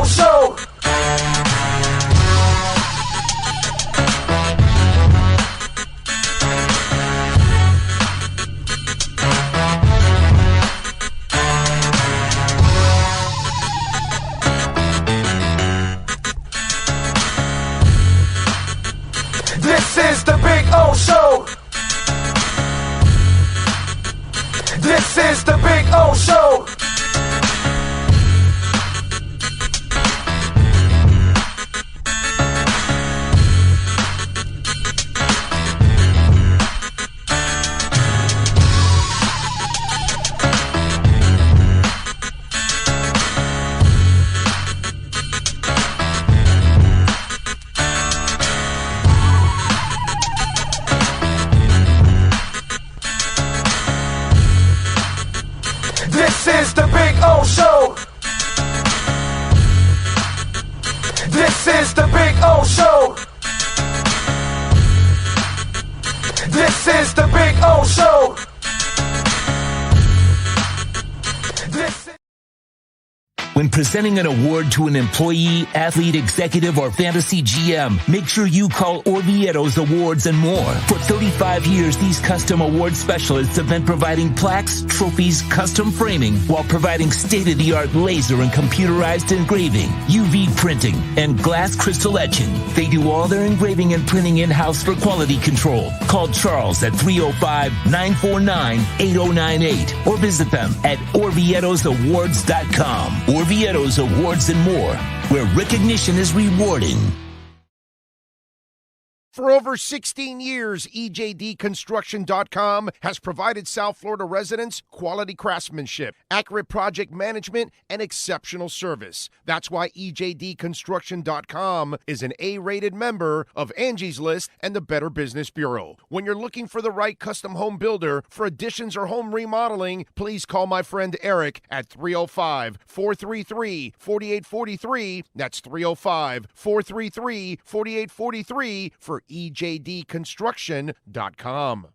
old show. This is the big O show. This is the big O show. This is the big O show. This is the big O show. This is the big O show. This is When presenting an award to an employee, athlete, executive, or fantasy GM, make sure you call Orvieto's Awards and More. For 35 years, these custom award specialists have been providing plaques, trophies, custom framing, while providing state-of-the-art laser and computerized engraving, UV printing, and glass crystal etching. They do all their engraving and printing in-house for quality control. Call Charles at 305-949-8098 or visit them at orvietosawards.com. Orvieto's Awards and More, where recognition is rewarding. For over 16 years, EJDconstruction.com has provided South Florida residents quality craftsmanship, accurate project management, and exceptional service. That's why EJDconstruction.com is an A-rated member of Angie's List and the Better Business Bureau. When you're looking for the right custom home builder for additions or home remodeling, please call my friend Eric at 305-433-4843. That's 305-433-4843 for EJDconstruction.com.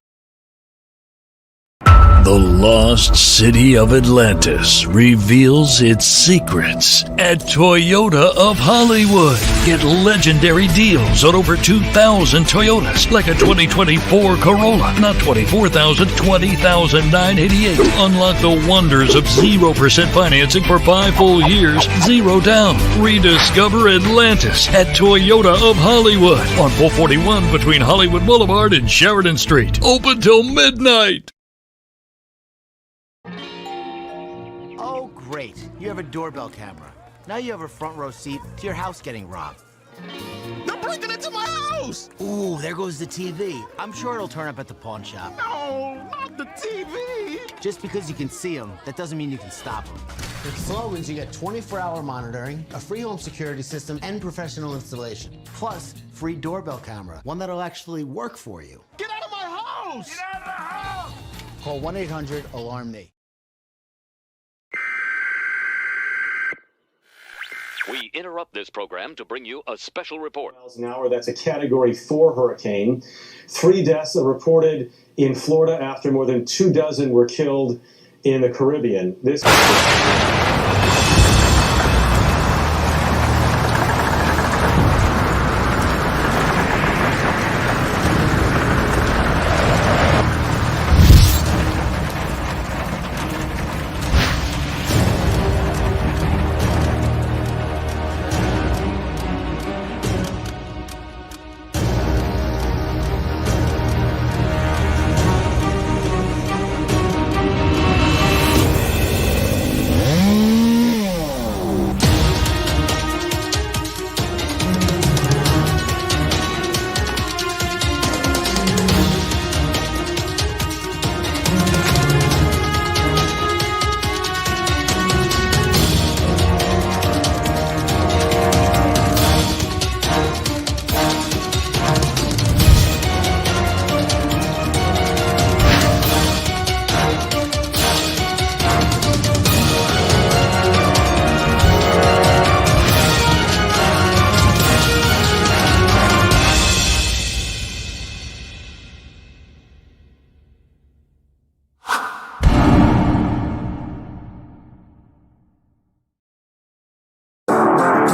The lost city of Atlantis reveals its secrets at Toyota of Hollywood. Get legendary deals on over 2,000 Toyotas, like a 2024 Corolla, not $24,000, $20,988. Unlock the wonders of 0% financing for 5 full years, 0 down. Rediscover Atlantis at Toyota of Hollywood on 441 between Hollywood Boulevard and Sheridan Street. Open till midnight. Great. You have a doorbell camera. Now you have a front row seat to your house getting robbed. They're breaking into my house! Ooh, there goes the TV. I'm sure it'll turn up at the pawn shop. No, not the TV! Just because you can see them, that doesn't mean you can stop them. With Slogans, you get 24-hour monitoring, a free home security system, and professional installation. Plus, free doorbell camera, one that'll actually work for you. Get out of my house! Get out of the house! Call 1-800-ALARM-ME. We interrupt this program to bring you a special report. Miles an hour, that's a Category 4 hurricane. 3 deaths are reported in Florida after more than 24 were killed in the Caribbean. This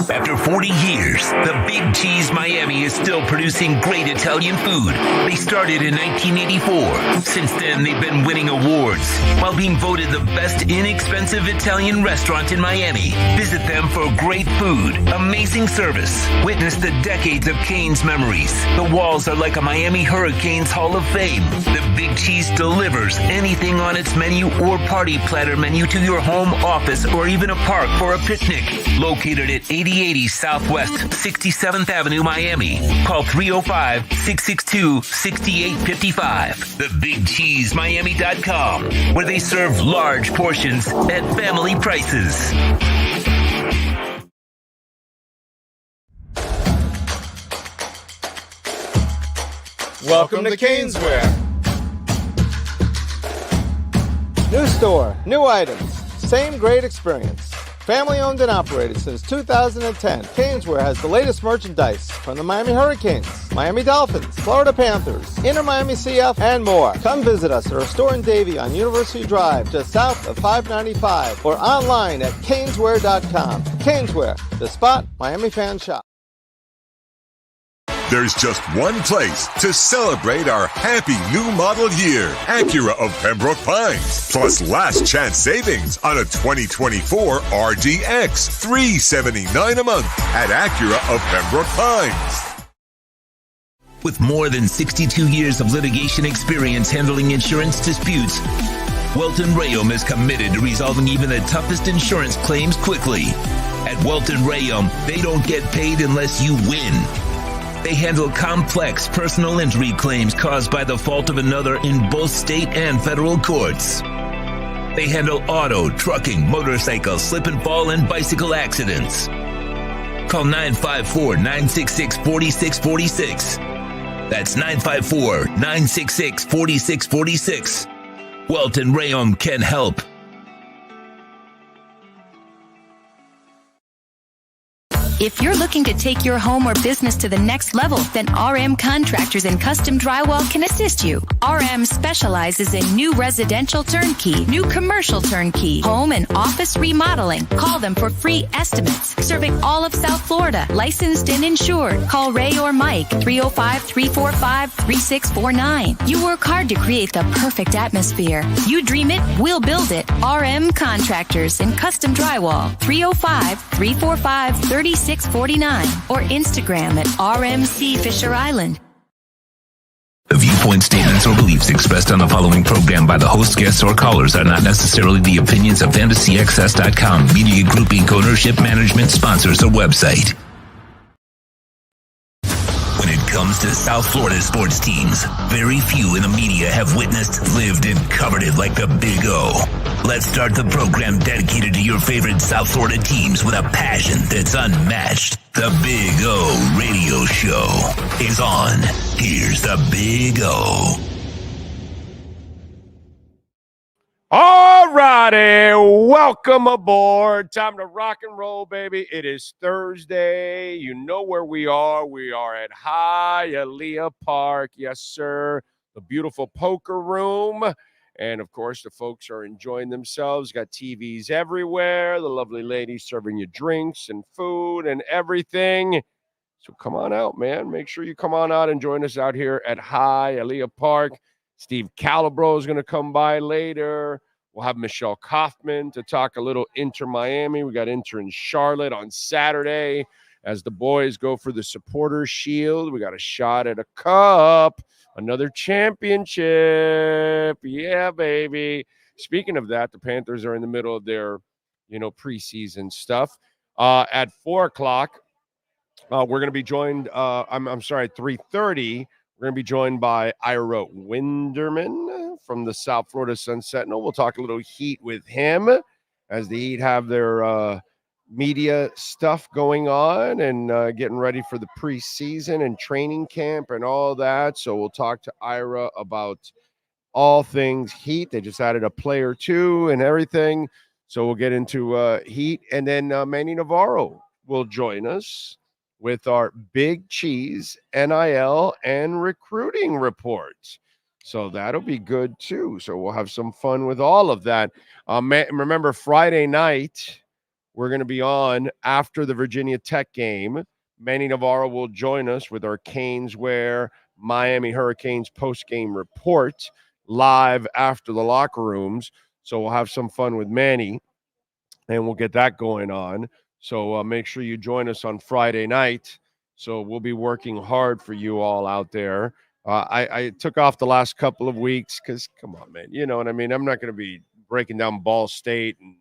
After 40 years, the Big Cheese Miami is still producing great Italian food. They started in 1984. Since then, they've been winning awards while being voted the best inexpensive Italian restaurant in Miami. Visit them for great food, amazing service. Witness the decades of Cane's memories. The walls are like a Miami Hurricanes Hall of Fame. The Big Cheese delivers anything on its menu or party platter menu to your home, office, or even a park for a picnic. Located at 8080 Southwest 67th Avenue, Miami. Call 305-662-6855. TheBigCheeseMiami.com, where they serve large portions at family prices. Welcome to Caneswear. New store, new items, same great experience. Family owned and operated since 2010, Caneswear has the latest merchandise from the Miami Hurricanes, Miami Dolphins, Florida Panthers, Inter Miami CF, and more. Come visit us at our store in Davie on University Drive, just south of 595, or online at caneswear.com. Caneswear, the spot Miami fans shop. There's just one place to celebrate our happy new model year. Acura of Pembroke Pines. Plus last chance savings on a 2024 RDX. $379 a month at Acura of Pembroke Pines. With more than 62 years of litigation experience handling insurance disputes, Welton Rayom is committed to resolving even the toughest insurance claims quickly. At Welton Rayom, they don't get paid unless you win. They handle complex personal injury claims caused by the fault of another in both state and federal courts. They handle auto, trucking, motorcycle, slip and fall, and bicycle accidents. Call 954-966-4646. That's 954-966-4646. Welton Rayom can help. If you're looking to take your home or business to the next level, then RM Contractors and Custom Drywall can assist you. RM specializes in new residential turnkey, new commercial turnkey, home and office remodeling. Call them for free estimates. Serving all of South Florida, licensed and insured. Call Ray or Mike, 305-345-3649. You work hard to create the perfect atmosphere. You dream it, we'll build it. RM Contractors and Custom Drywall, 305-345-3649. Or Instagram at RMC Fisher Island. The viewpoint statements or beliefs expressed on the following program by the host, guests, or callers are not necessarily the opinions of FantasyXS.com, Media Group Inc. ownership, management, sponsors, or website. When it comes to South Florida sports teams, very few in the media have witnessed, lived, and covered it like the Big O. Let's start the program dedicated to your favorite South Florida teams with a passion that's unmatched. The Big O Radio Show is on. Here's the Big O. All righty, welcome aboard. Time to rock and roll, baby. It is Thursday. You know where we are. We are at Hialeah Park. Yes, sir. The beautiful poker room. And, of course, the folks are enjoying themselves. Got TVs everywhere. The lovely ladies serving you drinks and food and everything. So come on out, man. Make sure you come on out and join us out here at Hialeah Park. Steve Calabro is going to come by later. We'll have Michelle Kaufman to talk a little Inter Miami. We got Inter in Charlotte on Saturday as the boys go for the Supporters Shield. We got a shot at a cup, another championship. Yeah, baby. Speaking of that, the Panthers are in the middle of their, preseason stuff. At 4 o'clock, we're going to be joined. At 3:30. We're going to be joined by Ira Winderman from the South Florida Sun Sentinel. We'll talk a little Heat with him as the Heat have their media stuff going on and getting ready for the preseason and training camp and all that. So we'll talk to Ira about all things Heat. They just added a player or two and everything. So we'll get into Heat. And then Manny Navarro will join us with our Big Cheese NIL and recruiting reports. So that'll be good too. So we'll have some fun with all of that. Remember Friday night, we're going to be on after the Virginia Tech game. Manny Navarro will join us with our Caneswear Miami Hurricanes post-game report live after the locker rooms. So we'll have some fun with Manny, and we'll get that going on. So make sure you join us on Friday night. So we'll be working hard for you all out there. I took off the last couple of weeks because, come on, man, you know what I mean? I'm not going to be breaking down Ball State and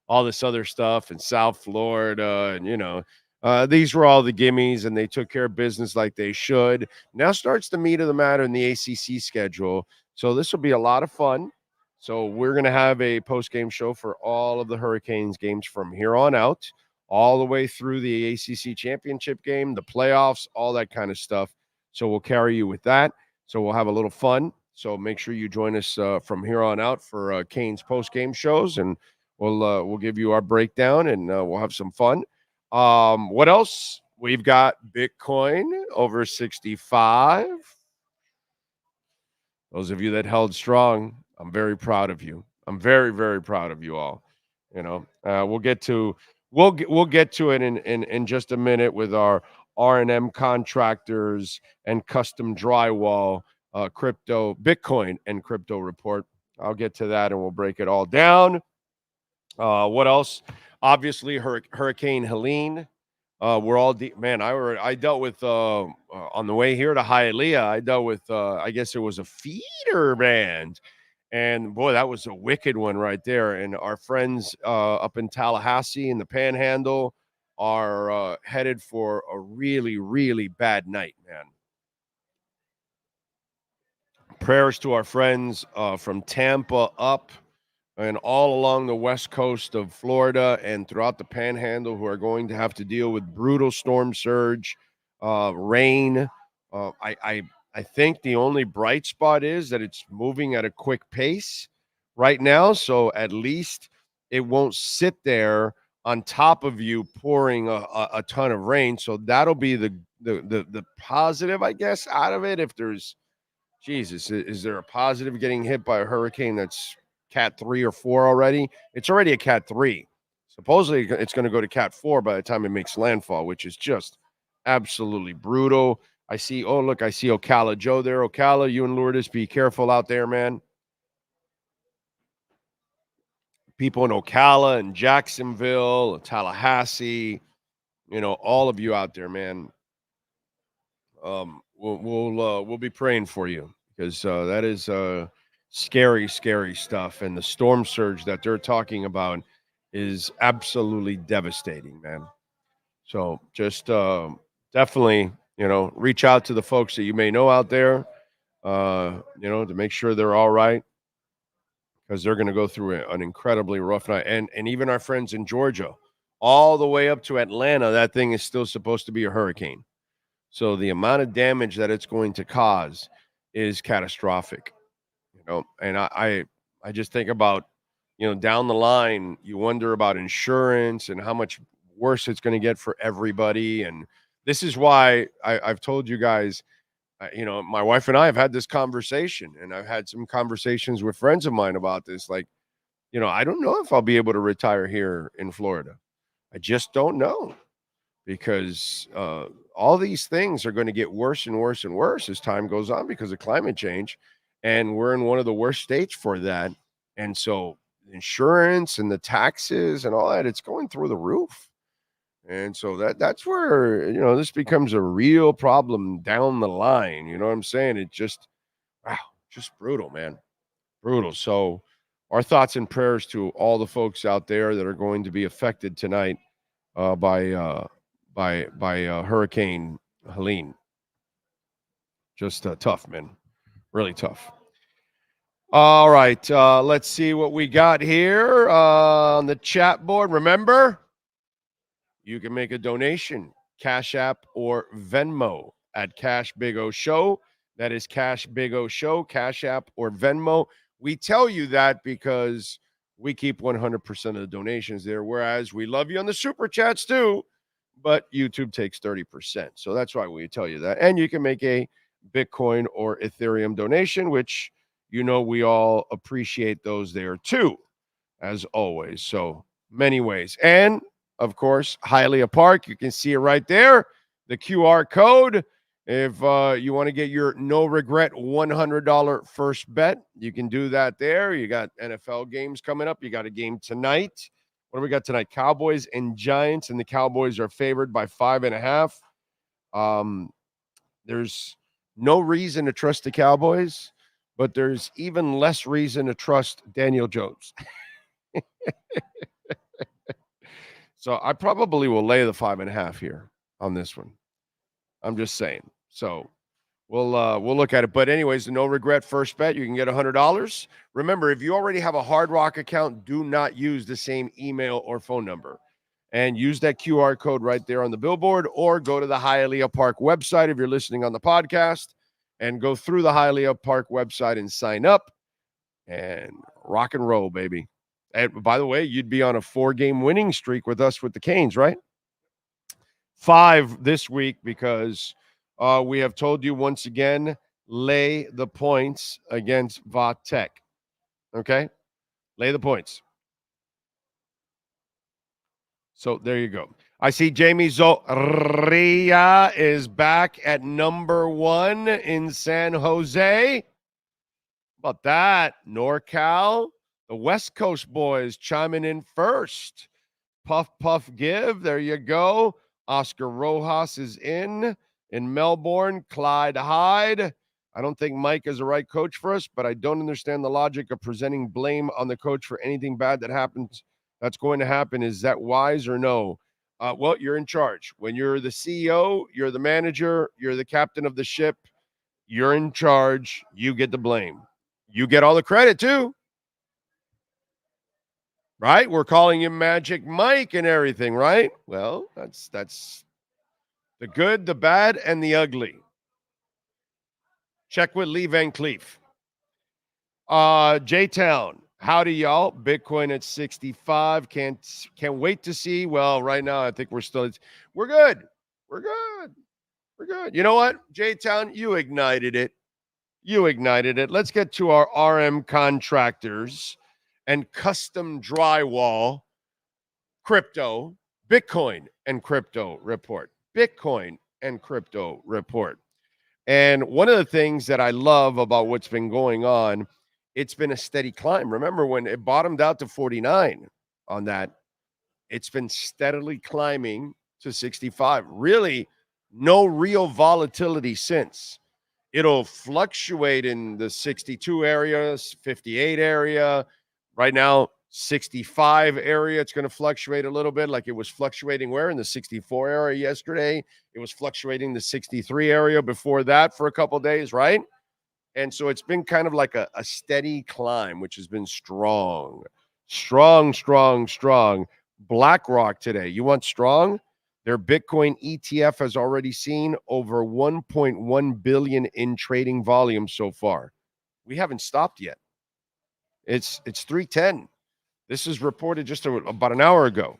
all this other stuff in South Florida. And, these were all the gimmies, and they took care of business like they should. Now starts the meat of the matter in the ACC schedule. So this will be a lot of fun. So we're going to have a post-game show for all of the Hurricanes games from here on out, all the way through the ACC championship game, the playoffs, all that kind of stuff. So we'll carry you with that. So we'll have a little fun. So make sure you join us from here on out for Canes post-game shows, and we'll give you our breakdown, and we'll have some fun. What else? We've got Bitcoin over 65. Those of you that held strong, I'm very proud of you. I'm very, very proud of you all. We'll get to it in just a minute with our R&M contractors and custom drywall, crypto, Bitcoin and crypto report. I'll get to that and we'll break it all down. What else? Obviously, Hurricane Helen. We're all man. I dealt with on the way here to Hialeah. I dealt with I guess it was a feeder band, and boy, that was a wicked one right there. And our friends up in Tallahassee in the Panhandle are headed for a really, really bad night, man. Prayers to our friends from Tampa up and all along the west coast of Florida and throughout the Panhandle, who are going to have to deal with brutal storm surge, rain. I think the only bright spot is that it's moving at a quick pace right now, so at least it won't sit there on top of you pouring a ton of rain. So that'll be the positive, I guess, out of it. If there's, Jesus, is there a positive getting hit by a hurricane that's Cat 3 or 4 already? It's already a Cat 3. Supposedly it's going to go to Cat 4 by the time it makes landfall, which is just absolutely brutal. I see Ocala Joe there. Ocala, you and Lourdes, be careful out there, man. People in Ocala and Jacksonville, Tallahassee, all of you out there, man. We'll be praying for you, because that is scary, scary stuff. And the storm surge that they're talking about is absolutely devastating, man. So just definitely, reach out to the folks that you may know out there, to make sure they're all right, because they're going to go through an incredibly rough night. And even our friends in Georgia, all the way up to Atlanta, that thing is still supposed to be a hurricane. So the amount of damage that it's going to cause is catastrophic. And I just think about, down the line, you wonder about insurance and how much worse it's going to get for everybody. And this is why I've told you guys, my wife and I have had this conversation, and I've had some conversations with friends of mine about this. Like, I don't know if I'll be able to retire here in Florida. I just don't know, because all these things are going to get worse and worse and worse as time goes on because of climate change. And we're in one of the worst states for that. And so insurance and the taxes and all that, it's going through the roof. And so that's where, this becomes a real problem down the line. You know what I'm saying? It just brutal, man. Brutal. So our thoughts and prayers to all the folks out there that are going to be affected tonight by Hurricane Helene. Just tough, man. Really tough. All right. Let's see what we got here on the chat board. Remember, you can make a donation, Cash App or Venmo at Cash Big O Show. That is Cash Big O Show, Cash App or Venmo. We tell you that because we keep 100% of the donations there, whereas we love you on the Super Chats too, but YouTube takes 30%. So that's why we tell you that. And you can make a Bitcoin or Ethereum donation, which we all appreciate those there too, as always. So many ways. And of course, Hialeah Park. You can see it right there, the QR code. If you want to get your no-regret $100 first bet, you can do that there. You got NFL games coming up. You got a game tonight. What do we got tonight? Cowboys and Giants, and the Cowboys are favored by 5.5. There's no reason to trust the Cowboys, but there's even less reason to trust Daniel Jones. So I probably will lay the 5.5 here on this one. I'm just saying. So we'll look at it. But anyways, the no regret first bet, you can get $100. Remember, if you already have a Hard Rock account, do not use the same email or phone number. And use that QR code right there on the billboard, or go to the Hialeah Park website if you're listening on the podcast, and go through the Hialeah Park website and sign up and rock and roll, baby. And by the way, you'd be on a 4-game winning streak with us with the Canes, right? 5 this week, because we have told you once again, lay the points against Vatek. Okay? Lay the points. So there you go. I see Jamie Zoria is back at number 1 in San Jose. How about that? NorCal, the West Coast boys chiming in first. Puff, puff, give. There you go. Oscar Rojas is in Melbourne. Clyde Hyde. I don't think Mike is the right coach for us, but I don't understand the logic of presenting blame on the coach for anything bad that happens. That's going to happen. Is that wise or no? Well, you're in charge. When you're the CEO, you're the manager, you're the captain of the ship, you're in charge, you get the blame. You get all the credit too. Right? We're calling him Magic Mike and everything, right? Well, that's the good, the bad, and the ugly. Check with Lee Van Cleef. J-Town. Howdy, y'all. Bitcoin at 65. Can't wait to see. Well, right now, I think we're good. We're good. You know what, J-Town? You ignited it. Let's get to our RM contractors and custom drywall crypto, Bitcoin and crypto report. And one of the things that I love about what's been going on, it's been a steady climb. Remember when it bottomed out to 49 on that, it's been steadily climbing to 65. Really, no real volatility since. It'll fluctuate in the 62 area, 58 area. Right now, 65 area, it's going to fluctuate a little bit, like it was fluctuating where? In the 64 area yesterday. It was fluctuating the 63 area before that for a couple of days, right? And so it's been kind of like a steady climb, which has been strong. BlackRock today. You want strong? Their Bitcoin ETF has already seen over 1.1 billion in trading volume so far. We haven't stopped yet. It's 310. This is reported just about an hour ago.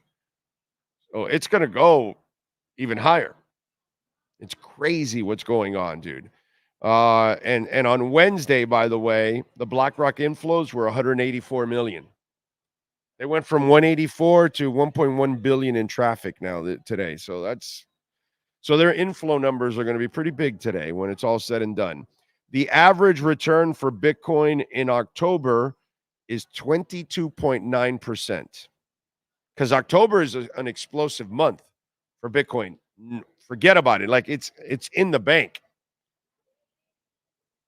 So it's going to go even higher. It's crazy what's going on, dude. And on Wednesday, by the way, the BlackRock inflows were 184 million. They went from 184 to 1.1 billion in traffic today. So their inflow numbers are going to be pretty big today when it's all said and done. The average return for Bitcoin in October is 22.9%. Because October is an explosive month for Bitcoin. Forget about it. Like it's in the bank.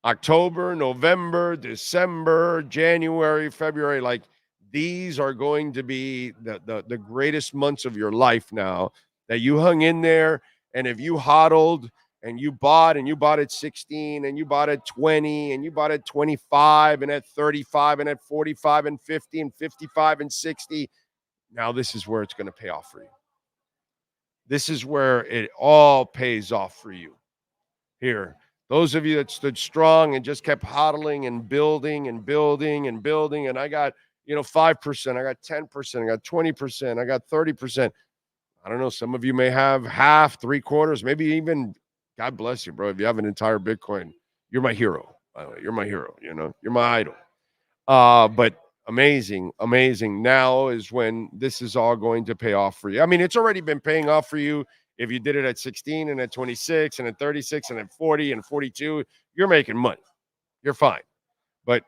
October, November, December, January, February, like these are going to be the greatest months of your life now that you hung in there. And if you hodled and you bought at 16 and you bought at 20 and you bought at 25 and at 35 and at 45 and 50 and 55 and 60, now this is where it's going to pay off for you. This is where it all pays off for you. Here, those of you that stood strong and just kept hodling and building and building and building, and I got 5%, I got 10%, I got 20%, I got 30%. I don't know. Some of you may have half, 3/4, maybe even. God bless you, bro. If you have an entire Bitcoin, you're my hero. By the way, you're my hero. You're my idol. But amazing, amazing. Now is when this is all going to pay off for you. I mean, it's already been paying off for you. If you did it at 16 and at 26 and at 36 and at 40 and 42, you're making money. You're fine. But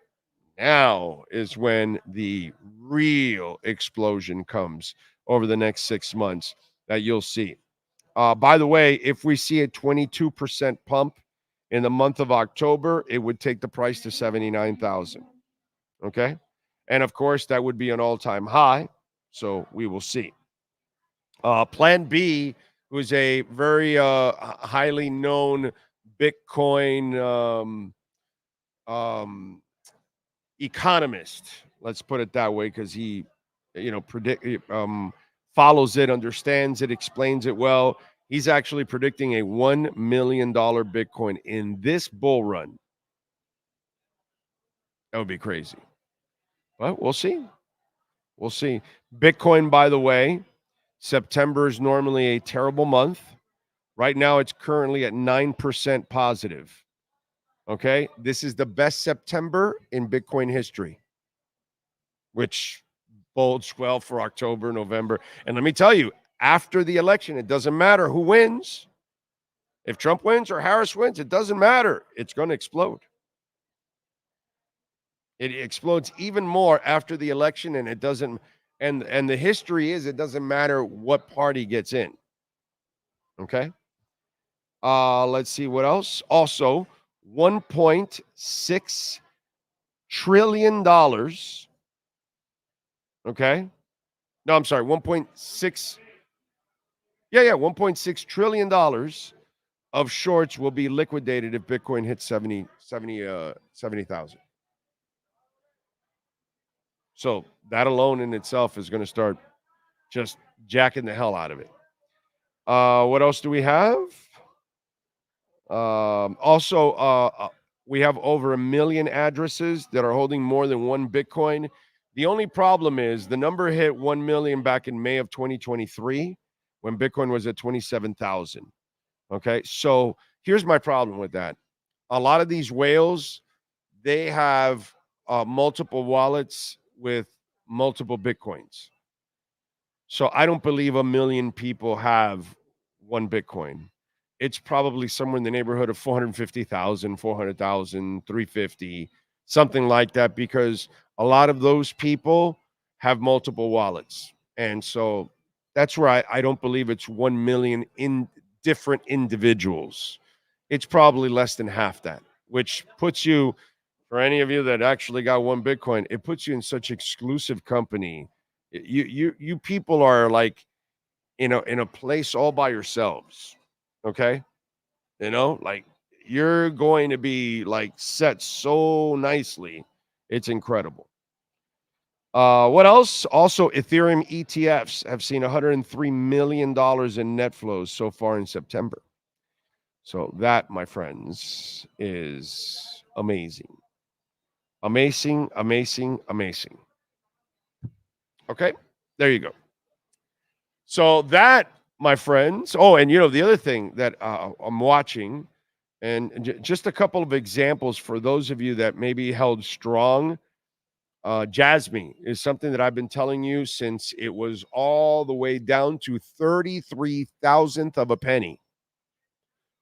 now is when the real explosion comes over the next 6 months that you'll see. By the way, if we see a 22% pump in the month of October, it would take the price to $79,000. Okay? And of course, that would be an all-time high. So we will see. Plan B, who's a very highly known Bitcoin economist, let's put it that way, because he, follows it, understands it, explains it well. He's actually predicting a $1 million Bitcoin in this bull run. That would be crazy. But we'll see. We'll see. Bitcoin, by the way, September is normally a terrible month. Right now, it's currently at 9% positive. Okay? This is the best September in Bitcoin history, which bodes well for October, November. And let me tell you, after the election, it doesn't matter who wins. If Trump wins or Harris wins, it doesn't matter. It's going to explode. It explodes even more after the election, and it doesn't. And the history is it doesn't matter what party gets in. Okay. Let's see what else. Also, $1.6 trillion. Okay. No, I'm sorry. 1.6. Yeah. $1.6 trillion of shorts will be liquidated if Bitcoin hits 70,000. So that alone in itself is going to start just jacking the hell out of it. What else do we have? Also, we have over 1 million addresses that are holding more than one Bitcoin. The only problem is the number hit 1 million back in May of 2023 when Bitcoin was at 27,000. Okay, so here's my problem with that. A lot of these whales, they have multiple wallets with multiple Bitcoins. So I don't believe 1 million people have one Bitcoin. It's probably somewhere in the neighborhood of 450,000, 400,000, 350, something like that, because a lot of those people have multiple wallets. And so that's where I don't believe it's 1 million in different individuals. It's probably less than half that, which puts you, for any of you that actually got one Bitcoin, it puts you in such exclusive company. You people are like in a place all by yourselves. Okay. Like you're going to be like set so nicely. It's incredible. What else? Also, Ethereum ETFs have seen $103 million in net flows so far in September. So that, my friends, is amazing. Amazing, amazing, amazing. Okay, there you go. So that, my friends. Oh, and the other thing that I'm watching, and just a couple of examples for those of you that maybe held strong. Jasmine is something that I've been telling you since it was all the way down to 33,000th of a penny.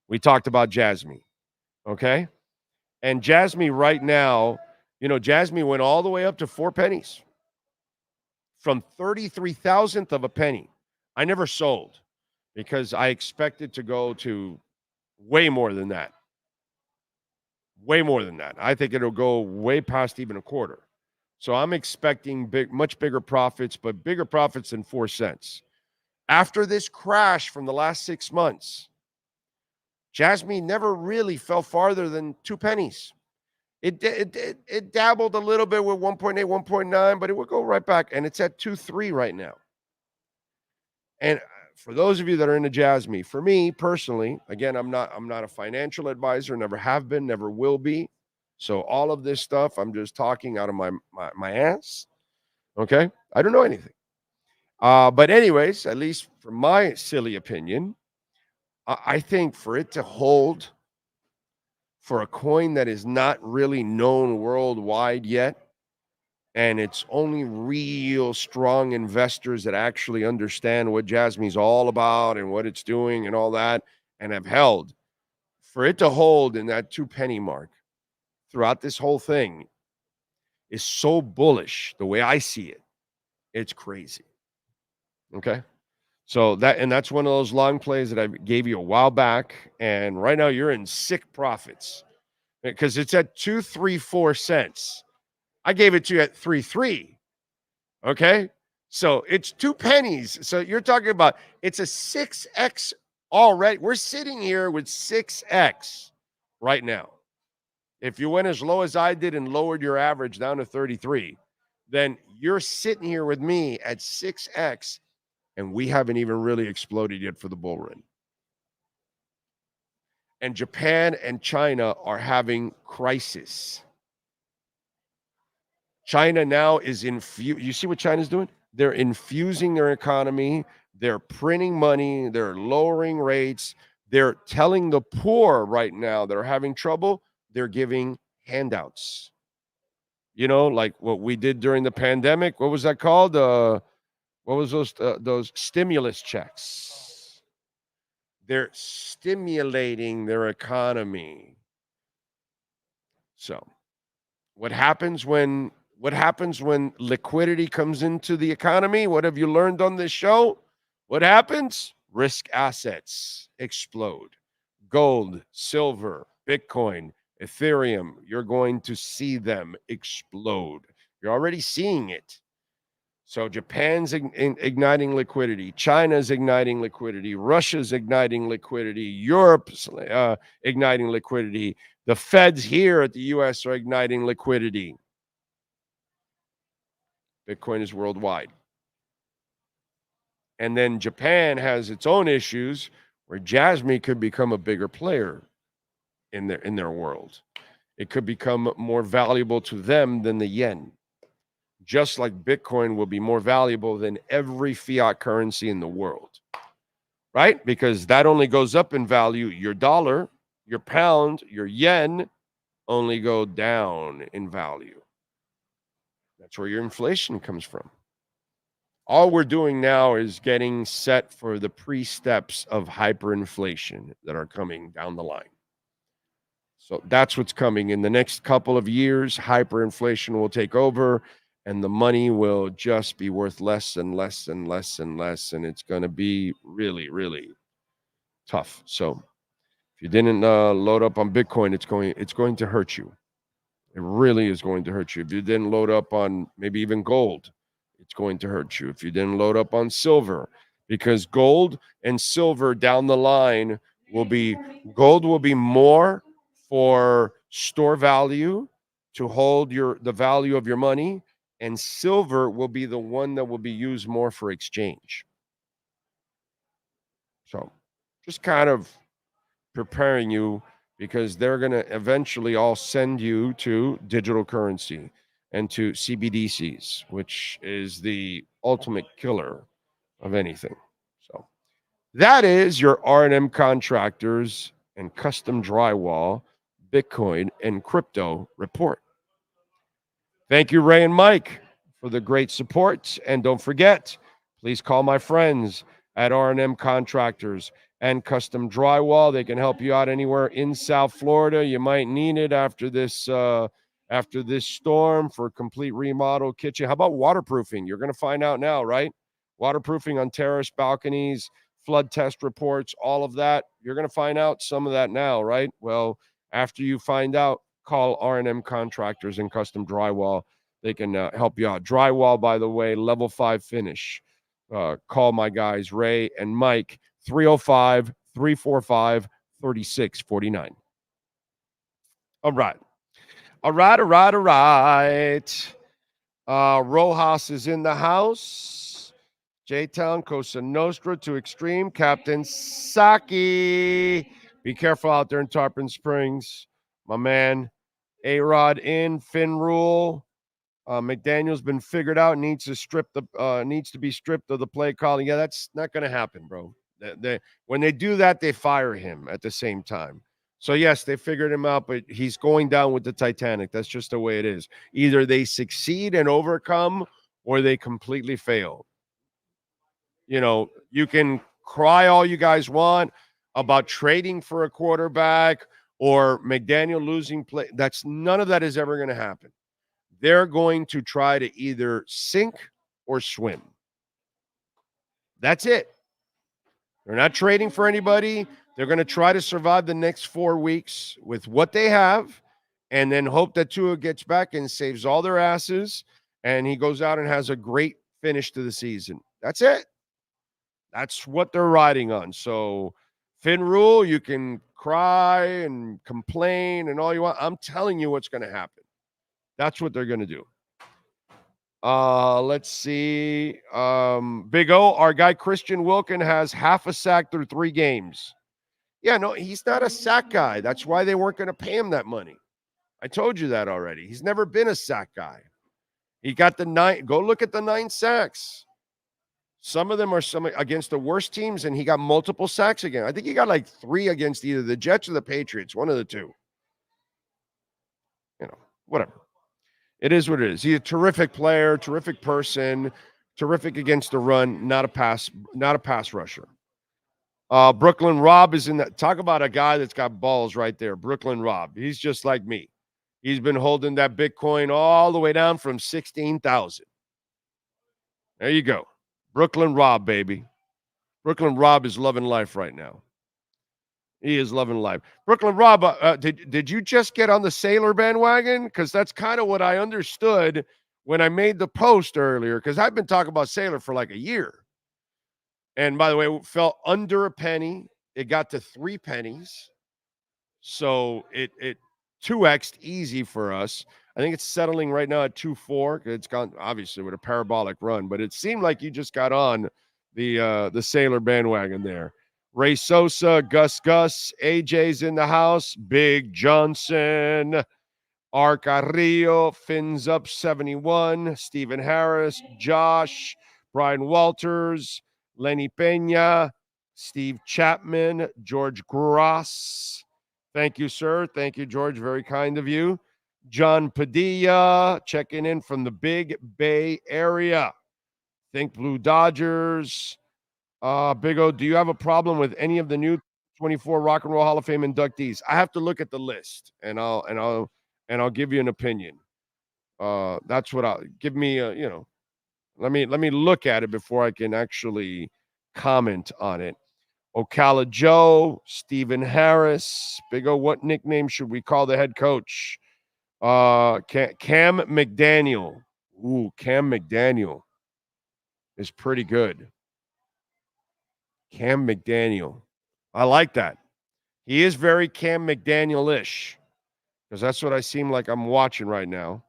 We talked about Jasmine. Okay. And Jasmine right now, Jasmine went all the way up to 4 pennies from 33,000th of a penny. I never sold because I expected to go to way more than that. Way more than that. I think it'll go way past even a quarter. So I'm expecting much bigger profits, but bigger profits than 4 cents. After this crash from the last 6 months, Jasmine never really fell farther than 2 pennies. It dabbled a little bit with 1.8, 1.9, but it would go right back, and it's at 2.3 right now. And for those of you that are into Jasmine, for me personally, again, I'm not a financial advisor, never have been, never will be. So all of this stuff, I'm just talking out of my ass. Okay, I don't know anything. But anyways, at least from my silly opinion, I think for it to hold for a coin that is not really known worldwide yet, And it's only real strong investors that actually understand what Jasmy's all about and what it's doing and all that, and have held. For it to hold in that 2 penny mark throughout this whole thing is so bullish the way I see it. It's crazy. Okay. So that's one of those long plays that I gave you a while back. And right now you're in sick profits because it's at 2.34 cents. I gave it to you at 3.3. Okay. So it's 2 pennies. So you're talking about it's a 6x already. We're sitting here with 6x right now. If you went as low as I did and lowered your average down to 33, then you're sitting here with me at 6x, and we haven't even really exploded yet for the bull run. And Japan and China are having crisis. China now is you see what China's doing? They're infusing their economy. They're printing money. They're lowering rates. They're telling the poor right now that are having trouble, they're giving handouts. You know, like what we did during the pandemic. What was that called? What was those stimulus checks? They're stimulating their economy. So, what happens when liquidity comes into the economy? What have you learned on this show? What happens? Risk assets explode. Gold, silver, Bitcoin, Ethereum, you're going to see them explode. You're already seeing it. So Japan's igniting liquidity. China's igniting liquidity. Russia's igniting liquidity. Europe's igniting liquidity. The Feds here at the U.S. are igniting liquidity. Bitcoin is worldwide. And then Japan has its own issues where Jasmine could become a bigger player in their world. It could become more valuable to them than the yen. Just like Bitcoin will be more valuable than every fiat currency in the world. Right? Because that only goes up in value. Your dollar, your pound, your yen only go down in value. That's where your inflation comes from. All we're doing now is getting set for the pre-steps of hyperinflation that are coming down the line. So that's what's coming. In the next couple of years, hyperinflation will take over, and the money will just be worth less and less and less and less, and it's going to be really, really tough. So if you didn't load up on Bitcoin, it's going to hurt you. It really is going to hurt you. If you didn't load up on maybe even gold, it's going to hurt you. If you didn't load up on silver, because gold and silver down the line gold will be more for store value to hold the value of your money, and silver will be the one that will be used more for exchange. So just kind of preparing you, because they're going to eventually all send you to digital currency and to CBDCs, which is the ultimate killer of anything. So that is your R&M contractors and custom drywall, Bitcoin, and crypto report. Thank you, Ray and Mike, for the great support. And don't forget, please call my friends at R&M Contractors and Custom Drywall. They can help you out anywhere in South Florida. You might need it after this storm for a complete remodel kitchen. How about waterproofing? You're going to find out now, right? Waterproofing on terrace balconies, flood test reports, all of that. You're going to find out some of that now, right? Well, after you find out, call R&M Contractors and Custom Drywall. They can help you out. Drywall, by the way, level 5 finish. Call my guys, Ray and Mike, 305-345-3649. All right. Rojas is in the house. J-Town, Cosa Nostra to Extreme. Captain Saki. Be careful out there in Tarpon Springs. My man, A-Rod in. Finn Rule. McDaniel's been figured out. Needs to be stripped of the play calling. Yeah, that's not going to happen, bro. When they do that, they fire him at the same time. So, yes, they figured him out, but he's going down with the Titanic. That's just the way it is. Either they succeed and overcome or they completely fail. You know, you can cry all you guys want about trading for a quarterback or McDaniel losing play. None of that is ever going to happen. They're going to try to either sink or swim. That's it. They're not trading for anybody. They're going to try to survive the next 4 weeks with what they have and then hope that Tua gets back and saves all their asses and he goes out and has a great finish to the season. That's it. That's what they're riding on. So, Finn Rule, you can cry and complain and all you want. I'm telling you what's going to happen. That's what they're going to do. Let's see. Big O, our guy Christian Wilkin has half a sack through 3 games. Yeah, no, he's not a sack guy. That's why they weren't going to pay him that money. I told you that already. He's never been a sack guy. He got the 9. Go look at the 9 sacks. Some of them are against the worst teams, and he got multiple sacks again. I think he got like 3 against either the Jets or the Patriots, one of the two. You know, whatever. It is what it is. He's a terrific player, terrific person, terrific against the run, not a pass rusher. Brooklyn Rob is in that. Talk about a guy that's got balls right there. Brooklyn Rob. He's just like me. He's been holding that Bitcoin all the way down from 16,000. There you go. Brooklyn Rob, baby. Brooklyn Rob is loving life right now. He is loving life. Brooklyn Rob, did you just get on the Sailor bandwagon? Because that's kind of what I understood when I made the post earlier, because I've been talking about Sailor for like a year. And by the way, it fell under a penny. It got to 3 pennies. So it 2x'd easy for us. I think it's settling right now at 2.4. It's gone obviously with a parabolic run, but it seemed like you just got on the Sailor bandwagon there. Ray Sosa, Gus, AJ's in the house. Big Johnson, Arcarillo, Fins up 71. Stephen Harris, Josh, Brian Walters, Lenny Pena, Steve Chapman, George Gross. Thank you, sir. Thank you, George. Very kind of you. John Padilla checking in from the Big Bay area. Think Blue Dodgers. Big O, do you have a problem with any of the new 24 Rock and Roll Hall of Fame inductees? I have to look at the list, and I'll give you an opinion. That's what I'll give me. Let me look at it before I can actually comment on it. Ocala Joe, Stephen Harris, Big O. What nickname should we call the head coach? Cam McDaniel. Ooh, Cam McDaniel is pretty good. Cam McDaniel. I like that. He is very Cam McDaniel-ish, because that's what I seem like I'm watching right now.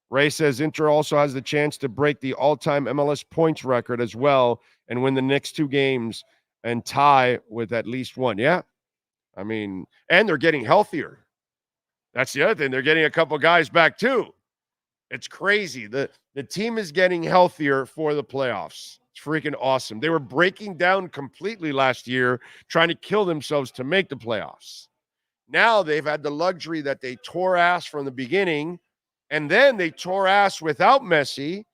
Ray says Inter also has the chance to break the all-time MLS points record as well and win the next 2 games and tie with at least 1. Yeah. I mean, and they're getting healthier. That's the other thing. They're getting a couple guys back too. It's crazy. The team is getting healthier for the playoffs. It's freaking awesome. They were breaking down completely last year, trying to kill themselves to make the playoffs. Now they've had the luxury that they tore ass from the beginning, and then they tore ass without Messi,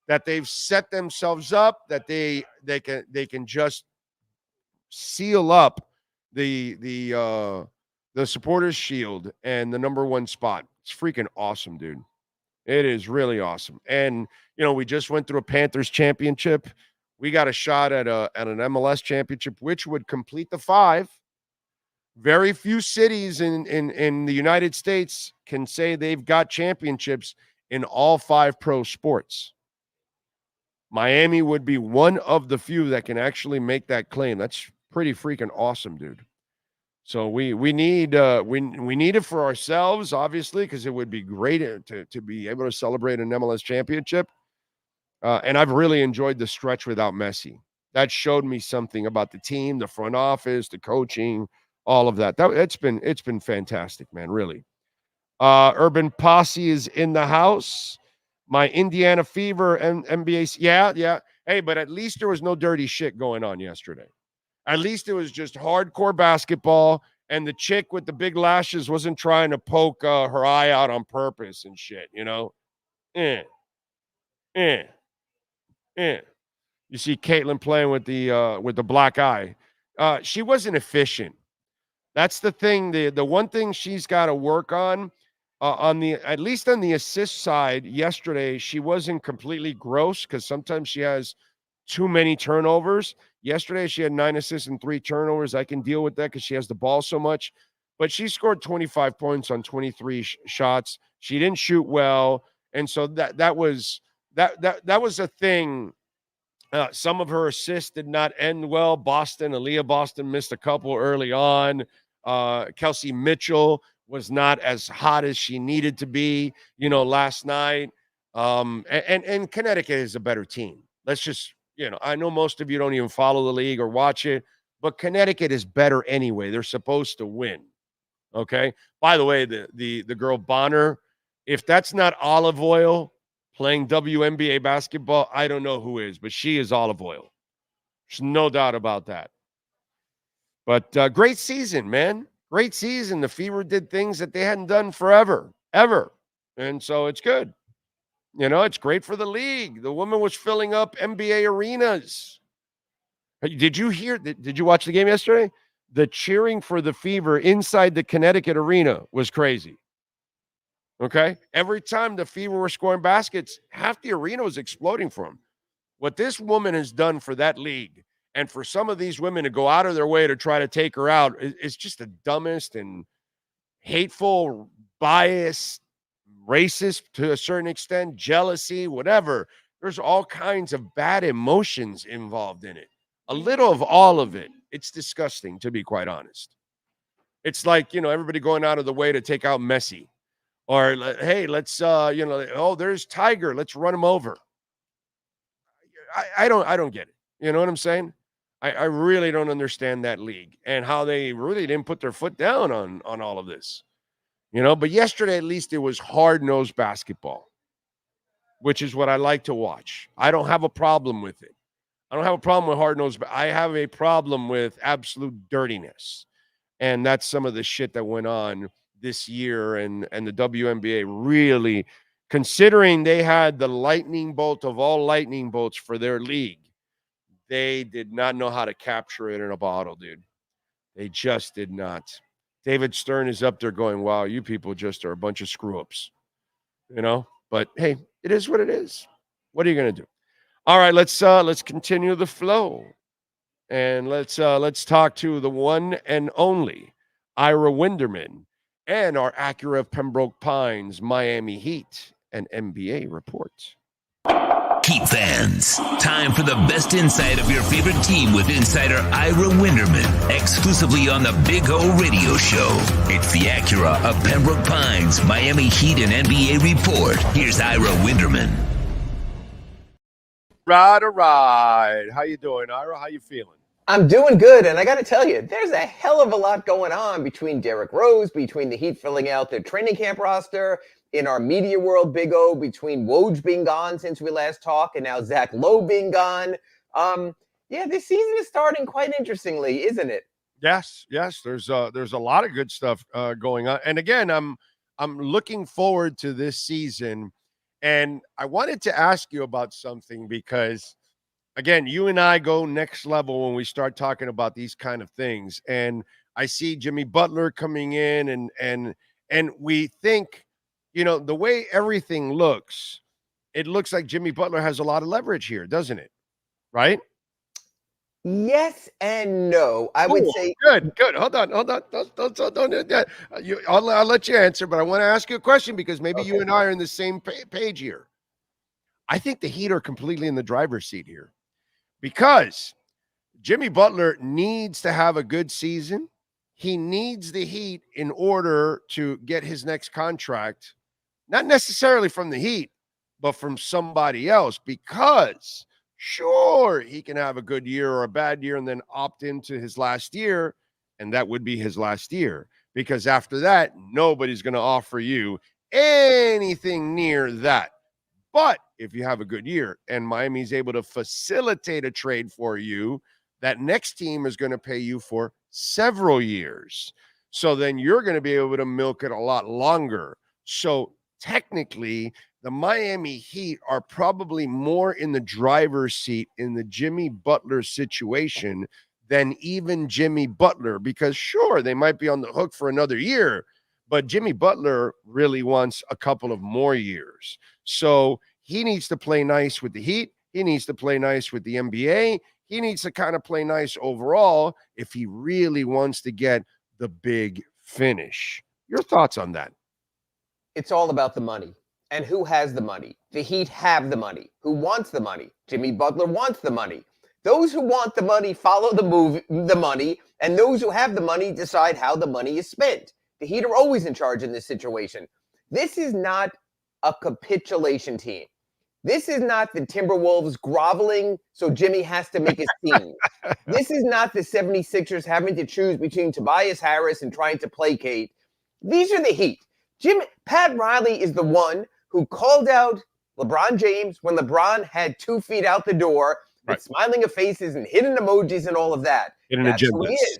that they've set themselves up, that they can just seal up the supporters shield and the number 1 spot. It's freaking awesome, dude. It is really awesome. And we just went through a Panthers championship. We got a shot at an MLS championship, which would complete the 5. Very few cities in the United States can say they've got championships in all 5 pro sports. Miami would be one of the few that can actually make that claim. That's pretty freaking awesome, dude. So we need it for ourselves, obviously, because it would be great to be able to celebrate an MLS championship. And I've really enjoyed the stretch without Messi. That showed me something about the team, the front office, the coaching, all of that. It's been fantastic, man, really. Urban Posse is in the house. My Indiana Fever and NBA. Yeah. Hey, but at least there was no dirty shit going on yesterday. At least it was just hardcore basketball and the chick with the big lashes wasn't trying to poke her eye out on purpose and shit, you know? You see Caitlin playing with the black eye. She wasn't efficient. That's the thing. The one thing she's got to work on at least on the assist side. Yesterday, she wasn't completely gross because sometimes she has too many turnovers. Yesterday, she had 9 assists and 3 turnovers. I can deal with that because she has the ball so much. But she scored 25 points on 23 shots. She didn't shoot well, and so that was a thing. Some of her assists did not end well. Aaliyah Boston missed a couple early on. Kelsey Mitchell was not as hot as she needed to be, last night. And Connecticut is a better team. Let's just, I know most of you don't even follow the league or watch it, but Connecticut is better anyway. They're supposed to win. Okay. By the way, the girl Bonner, if that's not olive oil playing WNBA basketball, I don't know who is, but she is olive oil. There's no doubt about that. But great season, man. Great season. The Fever did things that they hadn't done forever, ever. And so it's good. It's great for the league. The woman was filling up NBA arenas. Did you watch the game yesterday? The cheering for the Fever inside the Connecticut arena was crazy. Okay? Every time the Fever were scoring baskets, half the arena was exploding for them. What this woman has done for that league, and for some of these women to go out of their way to try to take her out, is just the dumbest and hateful, biased, racist to a certain extent, jealousy, whatever. There's all kinds of bad emotions involved in it. A little of all of it. It's disgusting, to be quite honest. It's like, everybody going out of the way to take out Messi. Or, hey, let's, there's Tiger. Let's run him over. I don't get it. You know what I'm saying? I really don't understand that league and how they really didn't put their foot down on all of this. But yesterday, at least, it was hard-nosed basketball, which is what I like to watch. I don't have a problem with it. I don't have a problem with hard-nosed, but I have a problem with absolute dirtiness. And that's some of the shit that went on this year, and the WNBA really, considering they had the lightning bolt of all lightning bolts for their league, they did not know how to capture it in a bottle, dude. They just did not. David Stern is up there going, wow, you people just are a bunch of screw-ups, But, hey, it is what it is. What are you going to do? All right, let's continue the flow. And let's talk to the one and only Ira Winderman and our Acura of Pembroke Pines Miami Heat and NBA report. Heat fans, time for the best insight of your favorite team with insider Ira Winderman, exclusively on the Big O Radio Show. It's the Acura of Pembroke Pines Miami Heat and NBA report. Here's Ira Winderman. Right. How you doing, Ira? How you feeling? I'm doing good, and I got to tell you, there's a hell of a lot going on between Derrick Rose, between the Heat filling out their training camp roster, in our media world, Big O, between Woj being gone since we last talked, and now Zach Lowe being gone. This season is starting quite interestingly, isn't it? Yes. There's a lot of good stuff going on, and again, I'm looking forward to this season. And I wanted to ask you about something because, again, you and I go next level when we start talking about these kind of things. And I see Jimmy Butler coming in, and we think, the way everything looks, it looks like Jimmy Butler has a lot of leverage here, doesn't it? Right? Yes and no. I would say good. Hold on. Don't I'll let you answer, but I want to ask you a question because maybe you and I are in the same page here. I think the Heat are completely in the driver's seat here because Jimmy Butler needs to have a good season. He needs the Heat in order to get his next contract, not necessarily from the Heat, but from somebody else, because sure, he can have a good year or a bad year and then opt into his last year, and that would be his last year, because after that, nobody's going to offer you anything near that. But if you have a good year and Miami's able to facilitate a trade for you, that next team is going to pay you for several years. So then you're going to be able to milk it a lot longer. So technically, the Miami Heat are probably more in the driver's seat in the Jimmy Butler situation than even Jimmy Butler, because sure, they might be on the hook for another year, but Jimmy Butler really wants a couple of more years. So he needs to play nice with the Heat. He needs to play nice with the NBA. He needs to kind of play nice overall if he really wants to get the big finish. Your thoughts on that? It's all about the money. And who has the money? The Heat have the money. Who wants the money? Jimmy Butler wants the money. Those who want the money follow the money, and those who have the money decide how the money is spent. The Heat are always in charge in this situation. This is not a capitulation team. This is not the Timberwolves groveling so Jimmy has to make a scene. This is not the 76ers having to choose between Tobias Harris and trying to placate. These are the Heat. Pat Riley is the one who called out LeBron James when LeBron had 2 feet out the door with smiling faces and hidden emojis and all of that. That's who he is.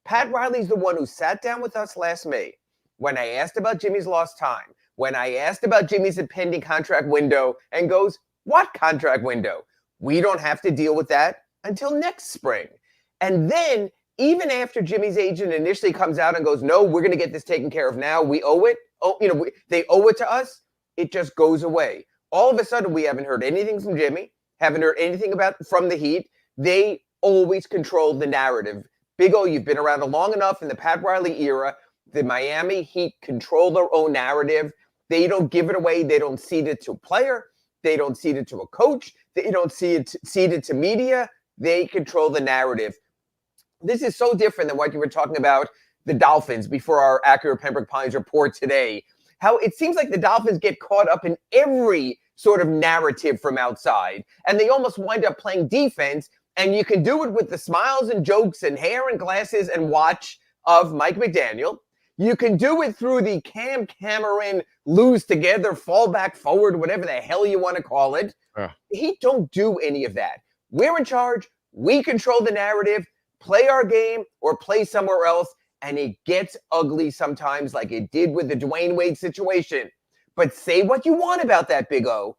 Pat Riley's the one who sat down with us last May when I asked about Jimmy's lost time, when I asked about Jimmy's impending contract window, and goes, what contract window? We don't have to deal with that until next spring. And then even after Jimmy's agent initially comes out and goes, no, we're going to get this taken care of now. We owe it. They owe it to us. It just goes away. All of a sudden, we haven't heard anything from Jimmy, haven't heard anything from the Heat. They always control the narrative. Big O, you've been around long enough in the Pat Riley era. The Miami Heat control their own narrative. They don't give it away. They don't cede it to a player. They don't cede it to a coach. They don't cede it to media. They control the narrative. This is so different than what you were talking about the Dolphins before our Acura Pembroke Pines report today. How it seems like the Dolphins get caught up in every sort of narrative from outside, and they almost wind up playing defense, and you can do it with the smiles and jokes and hair and glasses and watch of Mike McDaniel. You can do it through the Cam Cameron lose together, fall back forward, whatever the hell you want to call it. He don't do any of that. We're in charge. We control the narrative, play our game or play somewhere else. And it gets ugly sometimes like it did with the Dwayne Wade situation. But say what you want about that, Big O.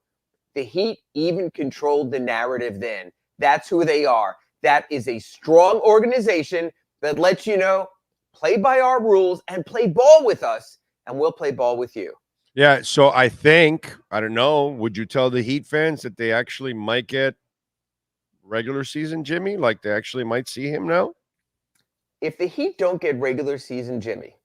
The Heat even controlled the narrative then. That's who they are. That is a strong organization that lets you know, play by our rules and play ball with us, and we'll play ball with you. Yeah, so I don't know, would you tell the Heat fans that they actually might get regular season Jimmy? Like they actually might see him now? If the Heat don't get regular season Jimmy,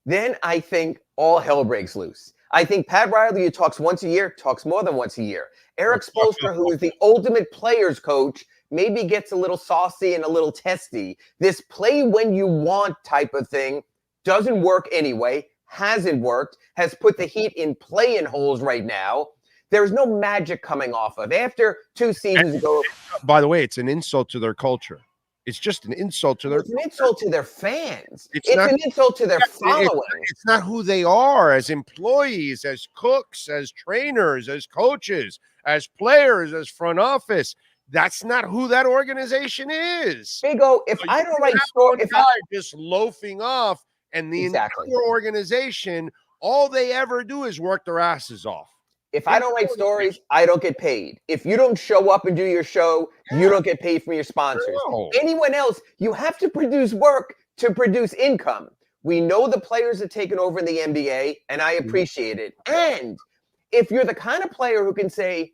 then I think all hell breaks loose. I think Pat Riley, who talks once a year, talks more than once a year. Eric Spoelstra, who is the ultimate players coach, maybe gets a little saucy and a little testy. This play when you want type of thing doesn't work anyway, hasn't worked, has put the Heat in play-in holes right now. There's no magic coming off of. After 2 seasons ago. By the way, it's an insult to their culture. It's just an insult to their. It's an insult to their fans. It's an insult to their following. It's not who they are as employees, as cooks, as trainers, as coaches, as players, as front office. That's not who that organization is. Big O, if I don't write stories, if I just loafing off, and the entire organization, all they ever do is work their asses off. If I don't write stories, I don't get paid. If you don't show up and do your show, you don't get paid from your sponsors. No. Anyone else, you have to produce work to produce income. We know the players have taken over in the NBA, and I appreciate it. And if you're the kind of player who can say,